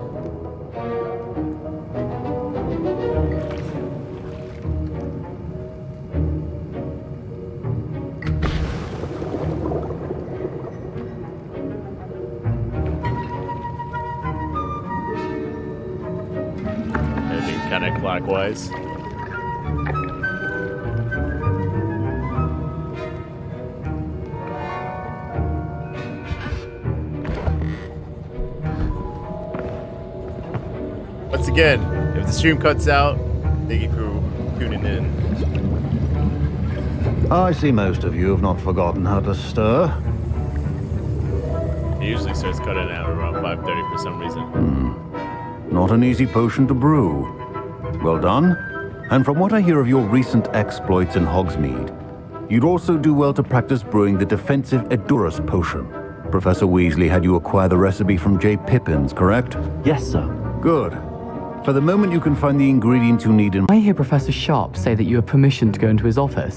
Kind of clockwise. Once again, if the stream cuts out, thank you for tuning in. I see most of you have not forgotten how to stir. It usually starts cutting out around 5:30 for some reason. Not an easy potion to brew. Well done. And from what I hear of your recent exploits in Hogsmeade, you'd also do well to practice brewing the defensive Edurus potion. Professor Weasley had you acquire the recipe from J. Pippins, correct? Yes, sir. Good. For the moment, you can find the ingredients you need in... I hear Professor Sharp say that you have permission to go into his office.